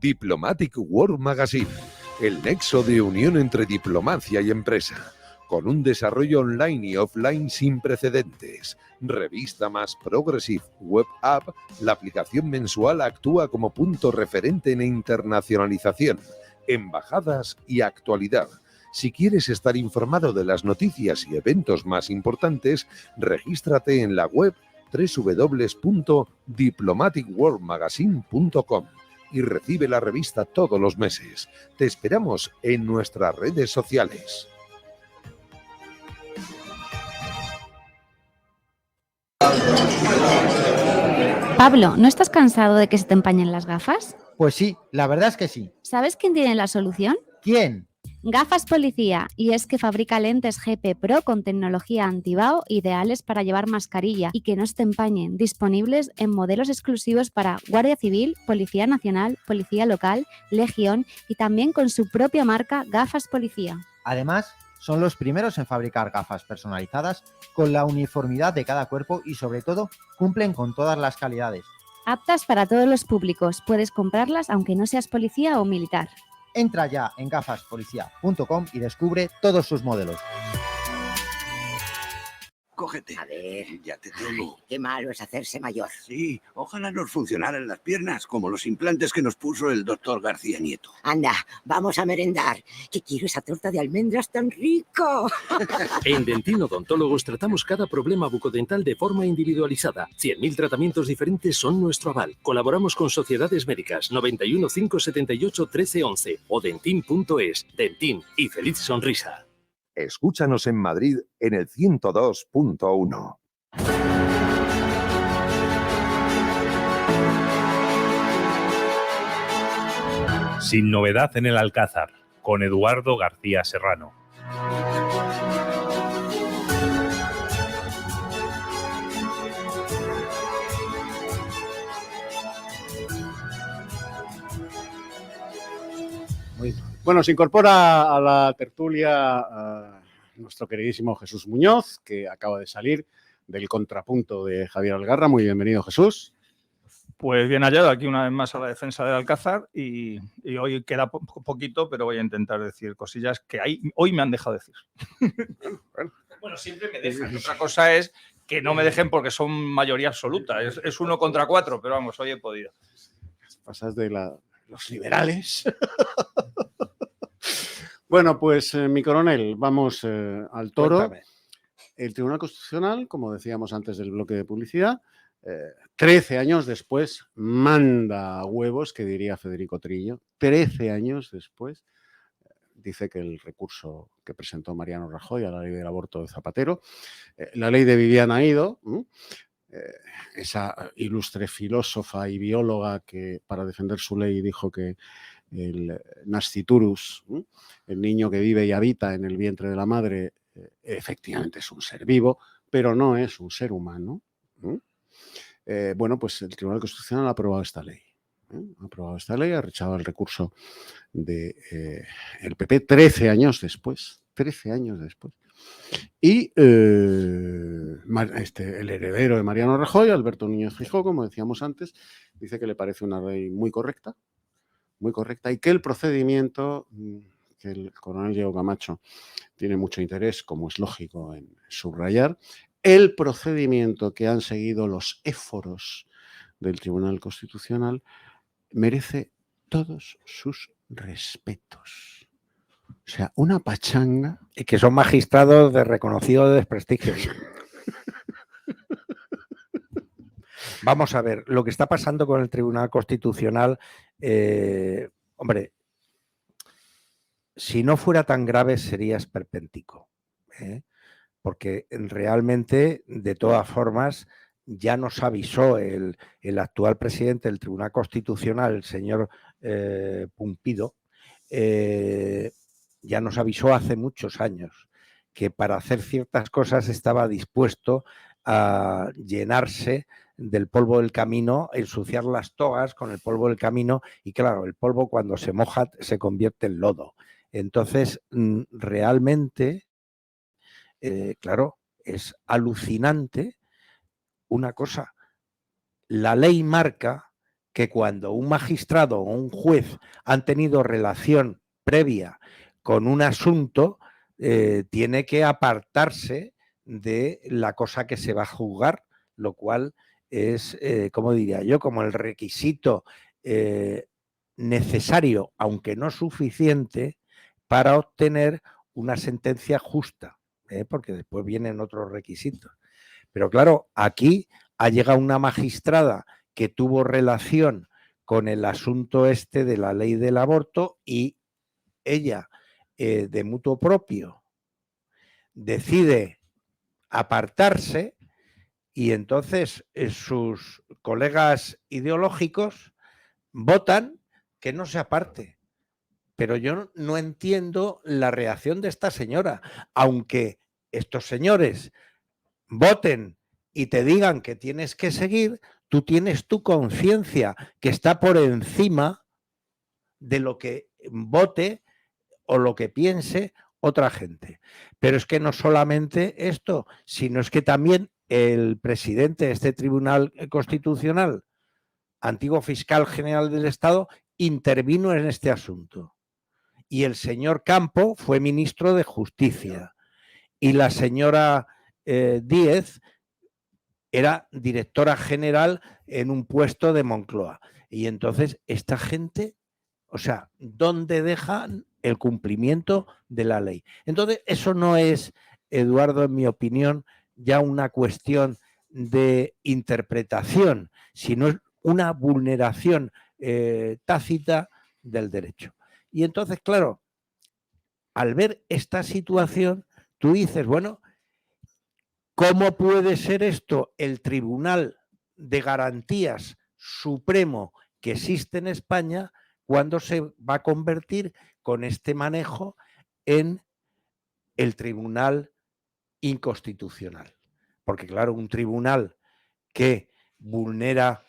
Speaker 7: Diplomatic World Magazine. el nexo de unión entre diplomacia y empresa, con un desarrollo online y offline sin precedentes. Revista más Progressive Web App, la aplicación mensual actúa como punto referente en internacionalización, embajadas y actualidad. Si quieres estar informado de las noticias y eventos más importantes, regístrate en la web www.diplomaticworldmagazine.com y recibe la revista todos los meses. Te esperamos en nuestras redes sociales.
Speaker 14: Pablo, ¿no estás cansado de que se te empañen las gafas?
Speaker 13: Pues sí, la verdad es que sí.
Speaker 14: ¿Sabes quién tiene la solución?
Speaker 13: ¿Quién?
Speaker 14: Gafas Policía, y es que fabrica lentes GP Pro con tecnología antibao ideales para llevar mascarilla y que no se te empañen, disponibles en modelos exclusivos para Guardia Civil, Policía Nacional, Policía Local, Legión y también con su propia marca Gafas Policía.
Speaker 13: Además, son los primeros en fabricar gafas personalizadas con la uniformidad de cada cuerpo y sobre todo cumplen con todas las calidades.
Speaker 14: Aptas para todos los públicos, puedes comprarlas aunque no seas policía o militar.
Speaker 13: Entra ya en gafaspolicia.com y descubre todos sus modelos.
Speaker 19: Cógete.
Speaker 20: A ver,
Speaker 19: ya te tengo.
Speaker 20: Qué malo es hacerse mayor.
Speaker 19: Sí, ojalá nos funcionaran las piernas, como los implantes que nos puso el doctor García Nieto.
Speaker 20: Anda, vamos a merendar, que quiero esa torta de almendras tan rico.
Speaker 11: En Dentin Odontólogos tratamos cada problema bucodental de forma individualizada. 100.000 tratamientos diferentes son nuestro aval. Colaboramos con sociedades médicas 91 578 1311 o dentin.es. Dentin y feliz sonrisa.
Speaker 7: Escúchanos en Madrid en el 102.1.
Speaker 3: Sin novedad en el Alcázar, con Eduardo García Serrano.
Speaker 1: Bueno, se incorpora a la tertulia nuestro queridísimo Jesús Muñoz, que acaba de salir del contrapunto de Javier Algarra. Muy bienvenido, Jesús.
Speaker 21: Pues bien hallado aquí una vez más a la defensa del Alcázar y hoy queda poquito, pero voy a intentar decir cosillas que hoy me han dejado decir. Bueno, siempre me dejan. Otra cosa es que no me dejen porque son mayoría absoluta. Es 1 contra 4, pero vamos, hoy he podido.
Speaker 1: Pasas de los liberales. Bueno, pues mi coronel, vamos al toro.
Speaker 2: Cuéntame.
Speaker 1: El Tribunal Constitucional, como decíamos antes del bloque de publicidad, 13 años después manda a huevos, que diría Federico Trillo. 13 años después dice que el recurso que presentó Mariano Rajoy a la ley del aborto de Zapatero, la ley de Viviana Ido, esa ilustre filósofa y bióloga que para defender su ley dijo que el nasciturus, el niño que vive y habita en el vientre de la madre, efectivamente es un ser vivo, pero no es un ser humano. Bueno, pues el Tribunal Constitucional ha aprobado esta ley. Ha rechazado el recurso del PP 13 años después. 13 años después. Y el heredero de Mariano Rajoy, Alberto Núñez Feijóo, como decíamos antes, dice que le parece una ley muy correcta, y que el procedimiento, que el coronel Diego Camacho tiene mucho interés, como es lógico, en subrayar, el procedimiento que han seguido los éforos del Tribunal Constitucional merece todos sus respetos. O sea, una pachanga.
Speaker 2: Y que son magistrados de reconocido desprestigio. Vamos a ver, lo que está pasando con el Tribunal Constitucional, hombre, si no fuera tan grave sería esperpéntico, porque realmente, de todas formas, ya nos avisó el actual presidente del Tribunal Constitucional, el señor Pumpido, ya nos avisó hace muchos años que para hacer ciertas cosas estaba dispuesto a llenarse del polvo del camino, ensuciar las togas con el polvo del camino y claro, el polvo cuando se moja se convierte en lodo. Entonces, realmente, claro, es alucinante una cosa. La ley marca que cuando un magistrado o un juez han tenido relación previa con un asunto, tiene que apartarse de la cosa que se va a juzgar, lo cual es, como diría yo, como el requisito necesario, aunque no suficiente, para obtener una sentencia justa, porque después vienen otros requisitos. Pero claro, aquí ha llegado una magistrada que tuvo relación con el asunto este de la ley del aborto y ella, de mutuo propio, decide apartarse y entonces sus colegas ideológicos votan que no se aparte. Pero yo no entiendo la reacción de esta señora, aunque estos señores voten y te digan que tienes que seguir, tú tienes tu conciencia que está por encima de lo que vote o lo que piense otra gente. Pero es que no solamente esto, sino es que también el presidente de este Tribunal Constitucional, antiguo fiscal general del Estado, intervino en este asunto. Y el señor Campo fue ministro de Justicia. Y la señora Díez era directora general en un puesto de Moncloa. Y entonces esta gente, o sea, ¿dónde dejan el cumplimiento de la ley? Entonces eso no es, Eduardo, en mi opinión, ya una cuestión de interpretación, sino es una vulneración tácita del derecho. Y entonces, claro, al ver esta situación, tú dices, bueno, ¿cómo puede ser esto el Tribunal de Garantías Supremo que existe en España cuando se va a convertir con este manejo en el Tribunal Inconstitucional? Porque claro, un tribunal que vulnera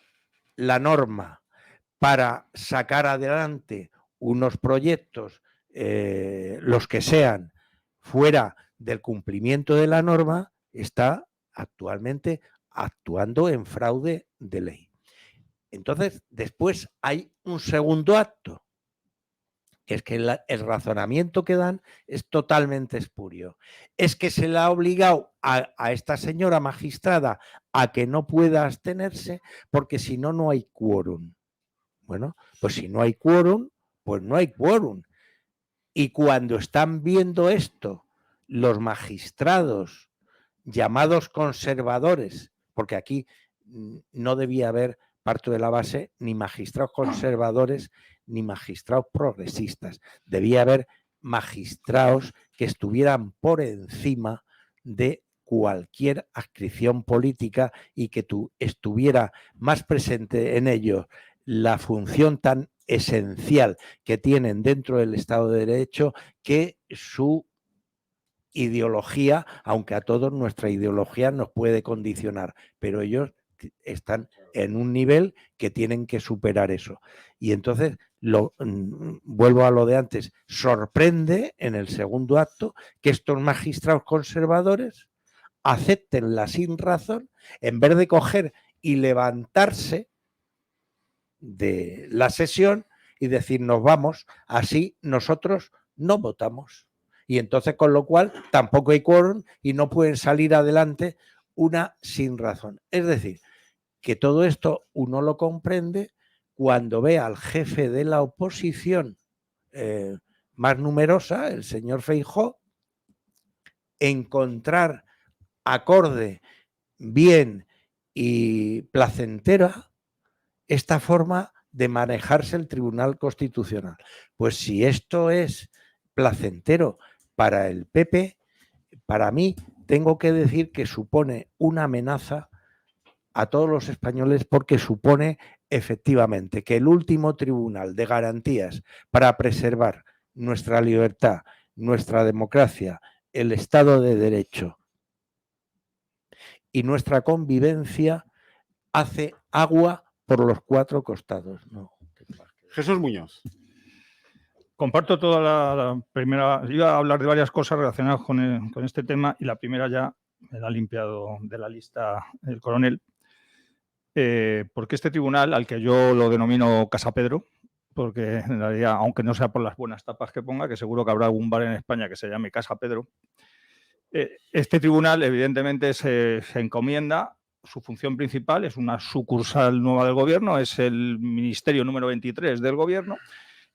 Speaker 2: la norma para sacar adelante unos proyectos, los que sean, fuera del cumplimiento de la norma, está actualmente actuando en fraude de ley. Entonces, después hay un segundo acto, que es que el razonamiento que dan es totalmente espurio. Es que se le ha obligado a esta señora magistrada a que no pueda abstenerse porque si no, no hay quórum. Bueno, pues si no hay quórum, pues no hay quórum. Y cuando están viendo esto, los magistrados llamados conservadores, porque aquí no debía haber, parto de la base, ni magistrados conservadores ni magistrados progresistas. Debía haber magistrados que estuvieran por encima de cualquier adscripción política y que estuviera más presente en ellos la función tan esencial que tienen dentro del Estado de Derecho que su ideología, aunque a todos nuestra ideología nos puede condicionar, pero ellos están en un nivel que tienen que superar eso. Y entonces, vuelvo a lo de antes, sorprende en el segundo acto que estos magistrados conservadores acepten la sinrazón en vez de coger y levantarse de la sesión y decir nos vamos, así nosotros no votamos. Y entonces, con lo cual, tampoco hay quórum y no pueden salir adelante una sinrazón. Es decir, que todo esto uno lo comprende cuando ve al jefe de la oposición más numerosa, el señor Feijóo, encontrar acorde, bien y placentera esta forma de manejarse el Tribunal Constitucional. Pues si esto es placentero para el PP, para mí tengo que decir que supone una amenaza a todos los españoles porque supone efectivamente que el último tribunal de garantías para preservar nuestra libertad, nuestra democracia, el Estado de Derecho y nuestra convivencia hace agua por los cuatro costados. No.
Speaker 1: Jesús Muñoz.
Speaker 21: Comparto toda la primera. Iba a hablar de varias cosas relacionadas con este tema y la primera ya me la ha limpiado de la lista el coronel. Porque este tribunal, al que yo lo denomino Casa Pedro, porque en realidad, aunque no sea por las buenas tapas que ponga, que seguro que habrá algún bar en España que se llame Casa Pedro, este tribunal evidentemente se encomienda, su función principal es una sucursal nueva del gobierno, es el ministerio número 23 del gobierno,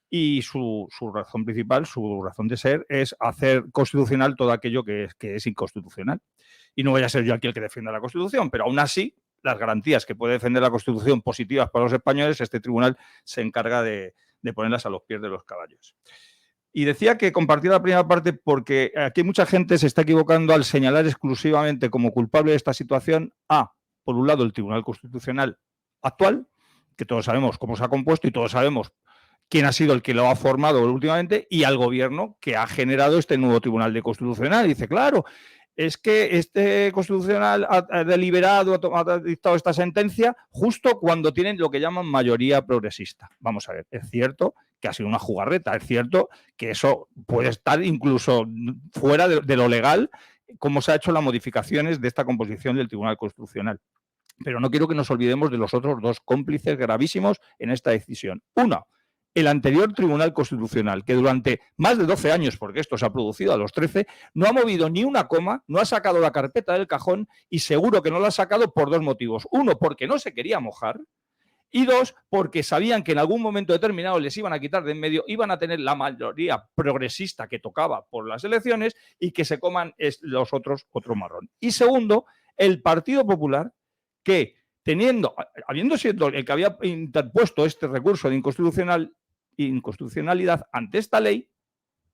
Speaker 21: y su razón principal, su razón de ser, es hacer constitucional todo aquello que es inconstitucional. Y no voy a ser yo aquí el que defienda la Constitución, pero aún así, las garantías que puede defender la Constitución positivas para los españoles, este tribunal se encarga de ponerlas a los pies de los caballos. Y decía que compartía la primera parte porque aquí mucha gente se está equivocando al señalar exclusivamente como culpable de esta situación a, por un lado, el Tribunal Constitucional actual, que todos sabemos cómo se ha compuesto y todos sabemos quién ha sido el que lo ha formado últimamente, y al gobierno que ha generado este nuevo Tribunal de Constitucional. Y dice, claro, es que este Constitucional ha deliberado, ha dictado esta sentencia justo cuando tienen lo que llaman mayoría progresista. Vamos a ver, es cierto que ha sido una jugarreta, es cierto que eso puede estar incluso fuera de lo legal, como se ha hecho las modificaciones de esta composición del Tribunal Constitucional. Pero no quiero que nos olvidemos de los otros dos cómplices gravísimos en esta decisión. Una, el anterior Tribunal Constitucional, que durante más de 12 años, porque esto se ha producido a los 13, no ha movido ni una coma, no ha sacado la carpeta del cajón, y seguro que no la ha sacado por dos motivos. Uno, porque no se quería mojar, y dos, porque sabían que en algún momento determinado les iban a quitar de en medio, iban a tener la mayoría progresista que tocaba por las elecciones y que se coman los otros otro marrón. Y segundo, el Partido Popular, que habiendo sido el que había interpuesto este recurso de inconstitucionalidad ante esta ley,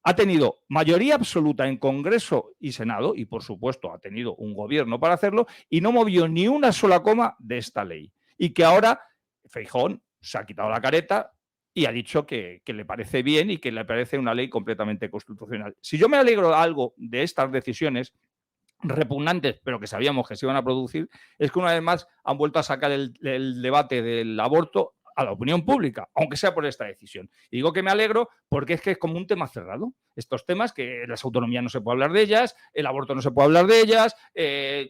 Speaker 21: ha tenido mayoría absoluta en Congreso y Senado y, por supuesto, ha tenido un gobierno para hacerlo y no movió ni una sola coma de esta ley. Y que ahora Feijóo se ha quitado la careta y ha dicho que le parece bien y que le parece una ley completamente constitucional. Si yo me alegro algo de estas decisiones repugnantes, pero que sabíamos que se iban a producir, es que una vez más han vuelto a sacar el debate del aborto a la opinión pública, aunque sea por esta decisión. Y digo que me alegro porque es que es como un tema cerrado. Estos temas que las autonomías no se puede hablar de ellas, el aborto no se puede hablar de ellas,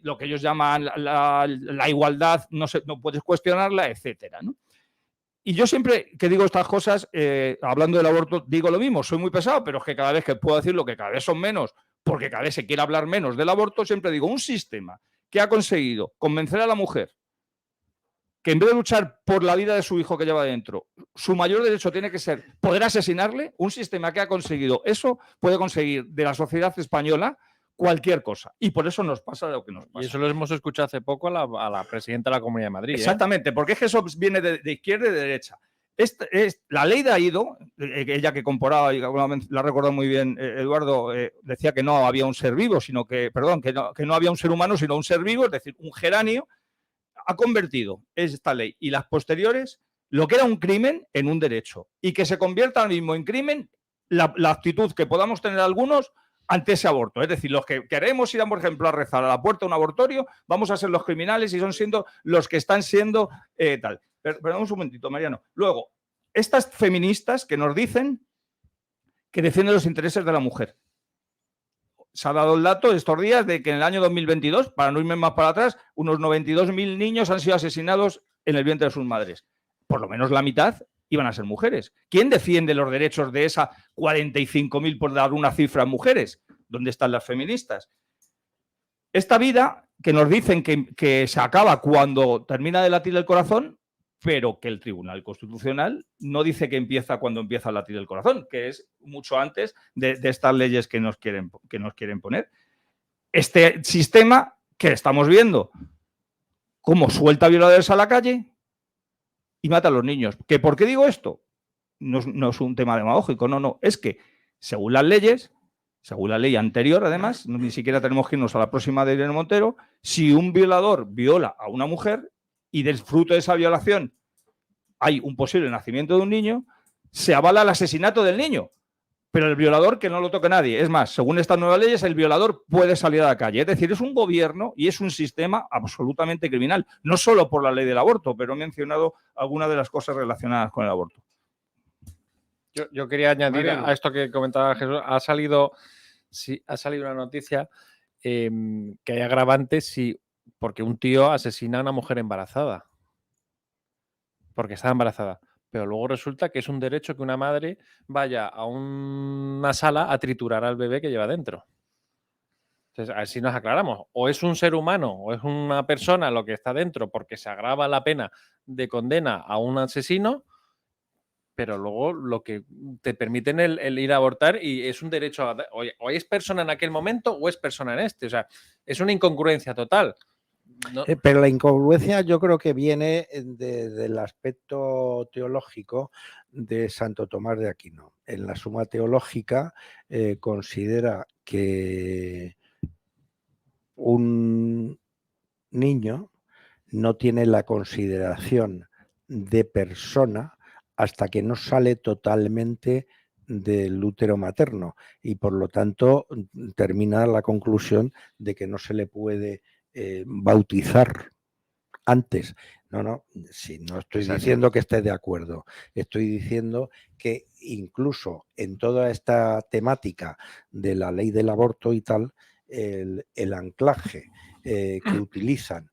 Speaker 21: lo que ellos llaman la igualdad no puedes cuestionarla, etcétera, ¿no? Y yo siempre que digo estas cosas, hablando del aborto, digo lo mismo, soy muy pesado, pero es que cada vez que puedo decirlo, que cada vez son menos, porque cada vez se quiere hablar menos del aborto, siempre digo, un sistema que ha conseguido convencer a la mujer que en vez de luchar por la vida de su hijo que lleva dentro, su mayor derecho tiene que ser poder asesinarle, un sistema que ha conseguido eso puede conseguir de la sociedad española cualquier cosa. Y por eso nos pasa lo que nos pasa.
Speaker 6: Y eso lo hemos escuchado hace poco a la presidenta de la Comunidad de Madrid.
Speaker 21: Exactamente, porque es que eso viene de izquierda y de derecha. La ley de Aído, ella que comparaba, y la ha recordado muy bien Eduardo, decía que no había un ser vivo, sino que, perdón, que no había un ser humano, sino un ser vivo, es decir, un geranio, ha convertido esta ley y las posteriores lo que era un crimen en un derecho. Y que se convierta ahora mismo en crimen la actitud que podamos tener algunos ante ese aborto. Es decir, los que queremos ir, por ejemplo, a rezar a la puerta de un abortorio, vamos a ser los criminales y son siendo los que están siendo tal. Perdón un momentito, Mariano. Luego, estas feministas que nos dicen que defienden los intereses de la mujer. Se ha dado el dato estos días de que en el año 2022, para no irme más para atrás, unos 92.000 niños han sido asesinados en el vientre de sus madres. Por lo menos la mitad iban a ser mujeres. ¿Quién defiende los derechos de esas 45.000, por dar una cifra, mujeres? ¿Dónde están las feministas? Esta vida que nos dicen que se acaba cuando termina de latir el corazón, pero que el Tribunal Constitucional no dice que empieza cuando empieza a latir el corazón, que es mucho antes de estas leyes que nos quieren poner. Este sistema que estamos viendo, cómo suelta violadores a la calle y mata a los niños. ¿Que por qué digo esto? No es un tema demagógico, no. Es que, según las leyes, según la ley anterior, además, ni siquiera tenemos que irnos a la próxima de Irene Montero, si un violador viola a una mujer y del fruto de esa violación hay un posible nacimiento de un niño, se avala el asesinato del niño. Pero el violador que no lo toque nadie. Es más, según estas nuevas leyes, el violador puede salir a la calle. Es decir, es un gobierno y es un sistema absolutamente criminal. No solo por la ley del aborto, pero he mencionado algunas de las cosas relacionadas con el aborto.
Speaker 6: Yo quería añadir a esto que comentaba Jesús. Ha salido una noticia que hay agravantes porque un tío asesina a una mujer embarazada. Porque estaba embarazada. pero luego resulta que es un derecho que una madre vaya a una sala a triturar al bebé que lleva dentro. Entonces, así nos aclaramos. O es un ser humano o es una persona lo que está dentro porque se agrava la pena de condena a un asesino, pero luego lo que te permiten el ir a abortar y es un derecho o es persona en aquel momento o es persona en este. O sea, es una incongruencia total. No.
Speaker 2: Pero la incongruencia yo creo que viene del aspecto teológico de Santo Tomás de Aquino. En la Suma Teológica considera que un niño no tiene la consideración de persona hasta que no sale totalmente del útero materno y por lo tanto termina la conclusión de que no se le puede bautizar antes. No estoy diciendo que esté de acuerdo. Estoy diciendo que incluso en toda esta temática de la ley del aborto y tal, el anclaje que utilizan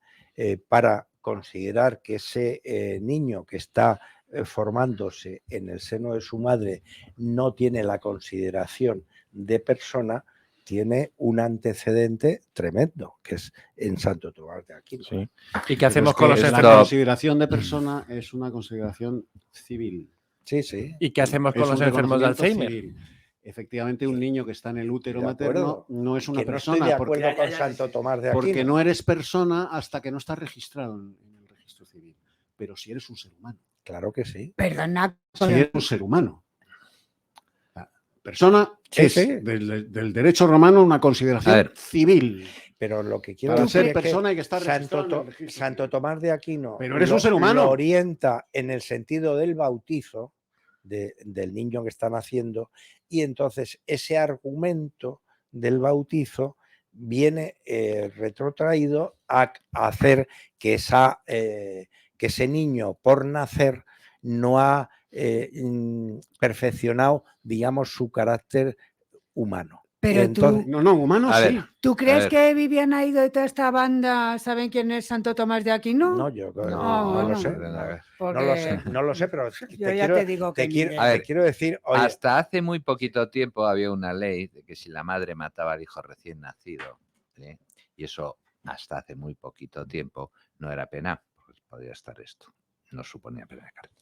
Speaker 2: para considerar que ese niño que está formándose en el seno de su madre no tiene la consideración de persona, tiene un antecedente tremendo, que es en Santo Tomás de Aquino.
Speaker 6: Sí. ¿Y qué hacemos con los
Speaker 1: enfermos? La consideración de persona es una consideración civil.
Speaker 2: Sí, sí.
Speaker 6: ¿Y qué hacemos con los enfermos de Alzheimer?
Speaker 1: Civil. Efectivamente, un niño que está en el útero materno no es una persona.
Speaker 2: No estoy de acuerdo con Santo Tomás de Aquino.
Speaker 1: Porque no eres persona hasta que no estás registrado en el registro civil. Pero si eres un ser humano.
Speaker 2: Claro que sí.
Speaker 4: Perdona.
Speaker 1: Si eres un ser humano. La persona es del derecho romano una consideración civil.
Speaker 2: Pero lo que quiero
Speaker 1: para
Speaker 2: decir
Speaker 1: ser
Speaker 2: es
Speaker 1: persona
Speaker 2: que
Speaker 1: hay que estar registrado en el registro
Speaker 2: Santo Tomás de Aquino
Speaker 1: pero eres un ser humano.
Speaker 2: Lo orienta en el sentido del bautizo del niño que está naciendo y entonces ese argumento del bautizo viene retrotraído a hacer que ese niño por nacer no ha perfeccionado, digamos, su carácter humano.
Speaker 4: Pero
Speaker 2: entonces,
Speaker 1: no, humano sí.
Speaker 4: ¿Tú crees que Viviana ha ido de toda esta banda? ¿Saben quién es Santo Tomás de Aquino?
Speaker 2: No, yo no lo sé. No lo sé, pero quiero decir... Oye,
Speaker 5: hasta hace muy poquito tiempo había una ley de que si la madre mataba al hijo recién nacido, y eso hasta hace muy poquito tiempo no era pena, pues podía estar esto, no suponía pena de cárcel.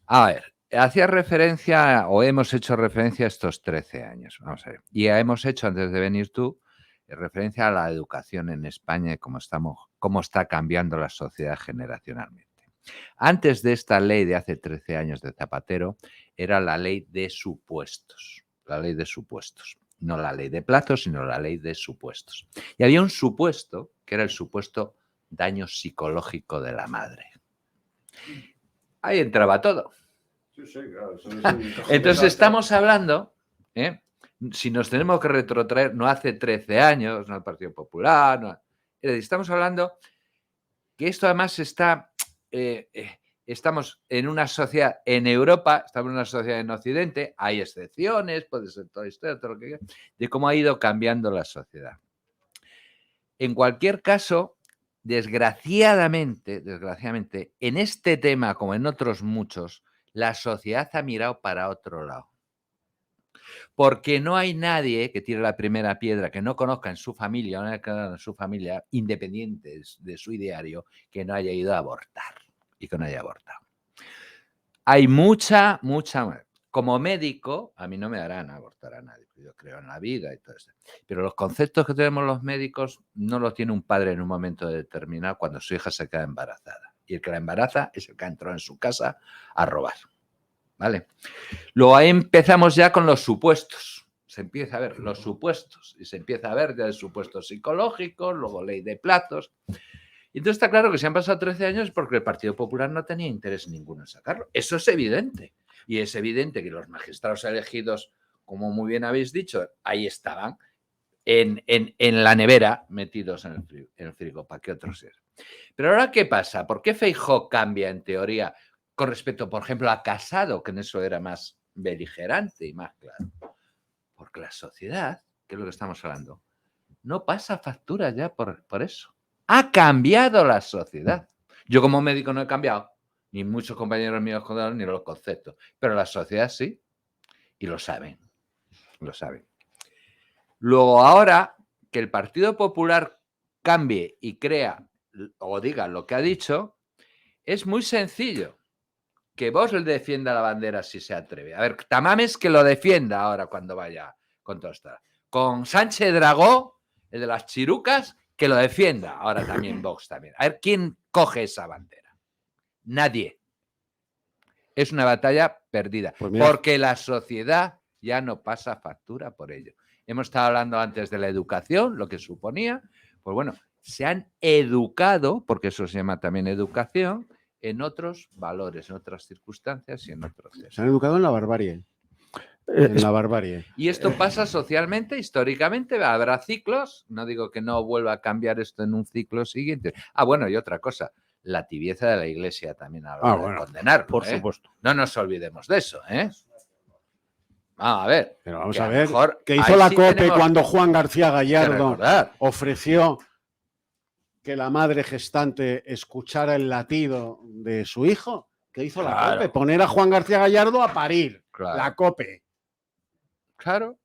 Speaker 5: A ver, hacía referencia o hemos hecho referencia a estos 13 años, vamos a ver, y hemos hecho antes de venir tú referencia a la educación en España y cómo está cambiando la sociedad generacionalmente. Antes de esta ley de hace 13 años de Zapatero era la ley de supuestos, no la ley de plazos, sino la ley de supuestos. Y había un supuesto que era el supuesto daño psicológico de la madre. Ahí entraba todo.
Speaker 1: Sí, claro,
Speaker 5: entonces estamos hablando, si nos tenemos que retrotraer, no hace 13 años, no al Partido Popular, no, estamos hablando que esto además está, estamos en una sociedad en Europa, estamos en una sociedad en Occidente, hay excepciones, puede ser toda historia, todo lo que quieras, de cómo ha ido cambiando la sociedad. En cualquier caso, desgraciadamente, en este tema, como en otros muchos, la sociedad ha mirado para otro lado. Porque no hay nadie que tire la primera piedra, que no conozca en su familia, independiente de su ideario, que no haya ido a abortar y que no haya abortado. Hay mucha... Como médico, a mí no me harán abortar a nadie, yo creo en la vida y todo eso. Pero los conceptos que tenemos los médicos no los tiene un padre en un momento determinado cuando su hija se queda embarazada. Y el que la embaraza es el que entró en su casa a robar. ¿Vale? Luego ahí empezamos ya con los supuestos. Se empieza a ver los supuestos y se empieza a ver ya el supuesto psicológico, luego ley de plazos. Y entonces está claro que se han pasado 13 años porque el Partido Popular no tenía interés ninguno en sacarlo. Eso es evidente. Y es evidente que los magistrados elegidos, como muy bien habéis dicho, ahí estaban en la nevera metidos en el frigo para que otros sean. Pero ahora, ¿qué pasa? ¿Por qué Feijóo cambia en teoría con respecto, por ejemplo, a Casado, que en eso era más beligerante y más claro? Porque la sociedad, que es lo que estamos hablando, no pasa factura ya por eso. Ha cambiado la sociedad. Yo como médico no he cambiado. ni muchos compañeros míos condenados, ni los conceptos. Pero la sociedad sí, y lo saben. Lo saben. Luego, ahora que el Partido Popular cambie y crea o diga lo que ha dicho, es muy sencillo. Que Vox le defienda la bandera si se atreve. A ver, Tamames que lo defienda ahora cuando vaya con todo esto. Con Sánchez Dragó, el de las chirucas, que lo defienda ahora también Vox también. A ver, ¿quién coge esa bandera? Nadie. Es una batalla perdida.
Speaker 1: Pues mira,
Speaker 5: porque la sociedad ya no pasa factura por ello. Hemos estado hablando antes de la educación, lo que suponía. Pues bueno, se han educado, porque eso se llama también educación, en otros valores, en otras circunstancias y en otros.
Speaker 1: Se han educado en la barbarie. En la barbarie.
Speaker 5: Y esto pasa socialmente, históricamente, habrá ciclos. No digo que no vuelva a cambiar esto en un ciclo siguiente. Ah, bueno, y otra cosa, la tibieza de la Iglesia también a la hora de condenar.
Speaker 21: Por supuesto.
Speaker 5: No nos olvidemos de eso, ¿eh? A ver.
Speaker 1: Pero vamos
Speaker 5: que
Speaker 1: a ver,
Speaker 5: mejor
Speaker 1: ¿qué hizo
Speaker 5: ahí
Speaker 1: la
Speaker 5: sí
Speaker 1: COPE
Speaker 5: tenemos
Speaker 1: cuando Juan García
Speaker 5: que
Speaker 1: Gallardo
Speaker 5: recordar.
Speaker 1: ofreció que la madre gestante escuchara el latido de su hijo? ¿Qué hizo la
Speaker 5: Claro.
Speaker 1: COPE? Poner a Juan García Gallardo a parir.
Speaker 5: Claro.
Speaker 1: La COPE.
Speaker 5: Claro.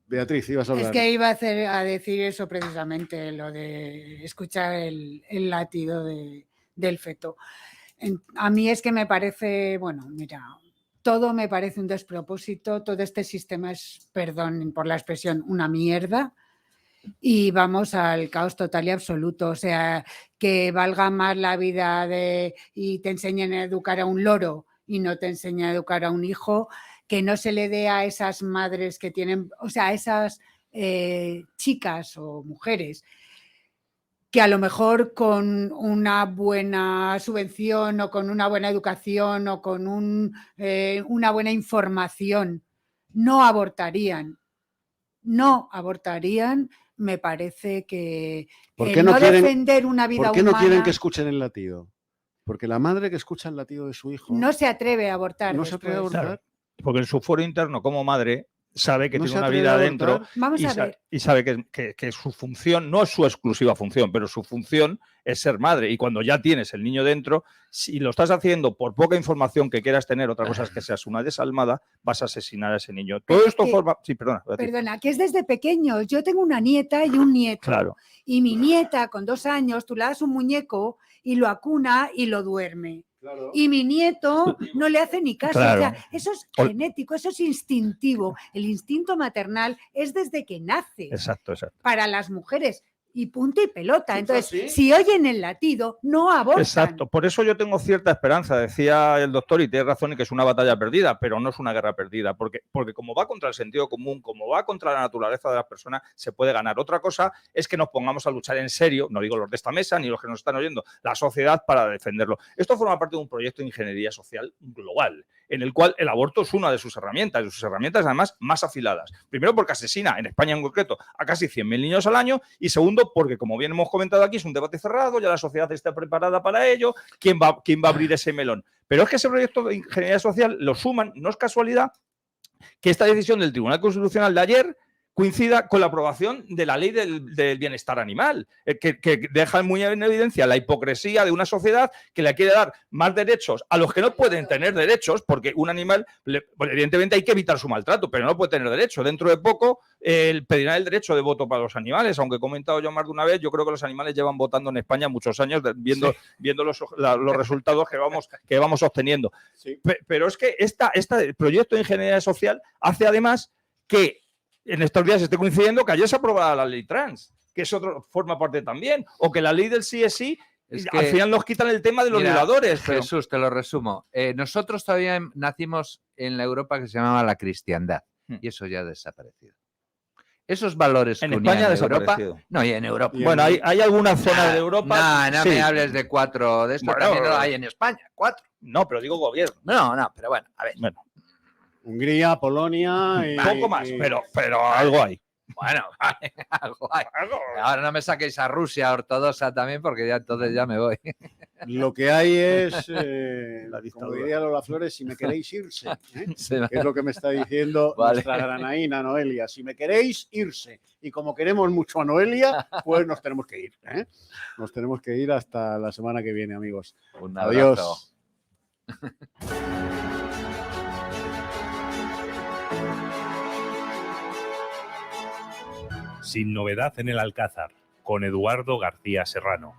Speaker 1: Beatriz, ibas a hablar.
Speaker 4: Es que iba a decir eso precisamente, lo de escuchar el latido del feto. A mí es que me parece, bueno, mira, todo me parece un despropósito, todo este sistema es, perdón por la expresión, una mierda. Y vamos al caos total y absoluto. O sea, que valga más la vida y te enseñen a educar a un loro y no te enseñan a educar a un hijo, que no se le dé a esas madres que tienen, o sea, a esas chicas o mujeres que a lo mejor con una buena subvención o con una buena educación o con una buena información no abortarían. Me parece que
Speaker 1: ¿Por qué no quieren,
Speaker 4: defender una vida
Speaker 1: ¿por qué no
Speaker 4: humana
Speaker 1: quieren que escuchen el latido? Porque la madre que escucha el latido de su hijo
Speaker 4: no se atreve a abortar.
Speaker 1: no se atreve a abortar.
Speaker 21: Claro, porque en su foro interno como madre sabe que
Speaker 1: No
Speaker 21: tiene
Speaker 1: se
Speaker 21: una
Speaker 1: atreve
Speaker 21: vida
Speaker 1: a
Speaker 21: adentro
Speaker 1: abortar.
Speaker 4: Vamos a ver.
Speaker 21: y sabe que su función, no es su exclusiva función, pero su función es ser madre. Y cuando ya tienes el niño dentro, si lo estás haciendo por poca información que quieras tener, otra cosa es que seas una desalmada, vas a asesinar a ese niño. Todo esto forma... Sí, perdona.
Speaker 4: Perdona, que es desde pequeños. Yo tengo una nieta y un nieto.
Speaker 21: Claro.
Speaker 4: Y mi nieta, con 2 años, tú le das un muñeco y lo acuna y lo duerme.
Speaker 1: Claro.
Speaker 4: Y mi nieto no le hace ni caso.
Speaker 21: Claro.
Speaker 4: O sea, eso es genético, eso es instintivo. El instinto maternal es desde que nace
Speaker 21: Exacto.
Speaker 4: para las mujeres. Y punto y pelota. Entonces,
Speaker 21: ¿sí?
Speaker 4: si oyen el latido, no abortan.
Speaker 21: Exacto, por eso yo tengo cierta esperanza, decía el doctor, y tiene razón, en que es una batalla perdida, pero no es una guerra perdida, porque como va contra el sentido común, como va contra la naturaleza de las personas, se puede ganar. Otra cosa es que nos pongamos a luchar en serio, no digo los de esta mesa ni los que nos están oyendo, la sociedad para defenderlo. Esto forma parte de un proyecto de ingeniería social global, en el cual el aborto es una de sus herramientas además más afiladas. Primero porque asesina, en España en concreto, a casi 100.000 niños al año, y segundo porque, como bien hemos comentado aquí, es un debate cerrado, ya la sociedad está preparada para ello, ¿quién va a abrir ese melón? Pero es que ese proyecto de ingeniería social lo suman, no es casualidad que esta decisión del Tribunal Constitucional de ayer coincida con la aprobación de la ley del bienestar animal, que deja muy en evidencia la hipocresía de una sociedad que le quiere dar más derechos a los que no pueden tener derechos, porque un animal, evidentemente hay que evitar su maltrato, pero no puede tener derecho. Dentro de poco pedirán el derecho de voto para los animales, aunque he comentado yo más de una vez, yo creo que los animales llevan votando en España muchos años, viendo los resultados que vamos obteniendo.
Speaker 1: Sí.
Speaker 21: Pero es que este proyecto de ingeniería social hace además que en estos días esté coincidiendo que ayer se aprobara la ley trans, que es forma parte también, o que la ley del sí es sí, al final nos quitan el tema de los violadores. Pero...
Speaker 5: Jesús, te lo resumo. Nosotros todavía nacimos en la Europa que se llamaba la cristiandad, y eso ya ha desaparecido. Esos valores
Speaker 21: en
Speaker 5: que
Speaker 21: España
Speaker 5: unían
Speaker 21: ha desaparecido.
Speaker 5: Europa, no, y en Europa.
Speaker 21: Bueno, hay algunas zonas de Europa.
Speaker 5: No
Speaker 21: sí.
Speaker 5: me hables de 4 de esto,
Speaker 21: Bueno,
Speaker 5: también lo hay en España, 4.
Speaker 21: No, pero digo gobierno.
Speaker 5: No, pero bueno, a ver.
Speaker 21: Bueno.
Speaker 1: Hungría, Polonia...
Speaker 21: Un poco más, pero algo hay.
Speaker 5: Bueno, vale, guay. Ahora no me saquéis a Rusia ortodoxa también, porque ya entonces ya me voy.
Speaker 1: Lo que hay es, como diría Lola Flores, si me queréis irse, que es lo que me está diciendo nuestra granaína Noelia. Si me queréis irse, y como queremos mucho a Noelia, pues nos tenemos que ir. Nos tenemos que ir hasta la semana que viene, amigos.
Speaker 5: Un abrazo.
Speaker 1: Adiós.
Speaker 3: Sin novedad en el Alcázar, con Eduardo García Serrano.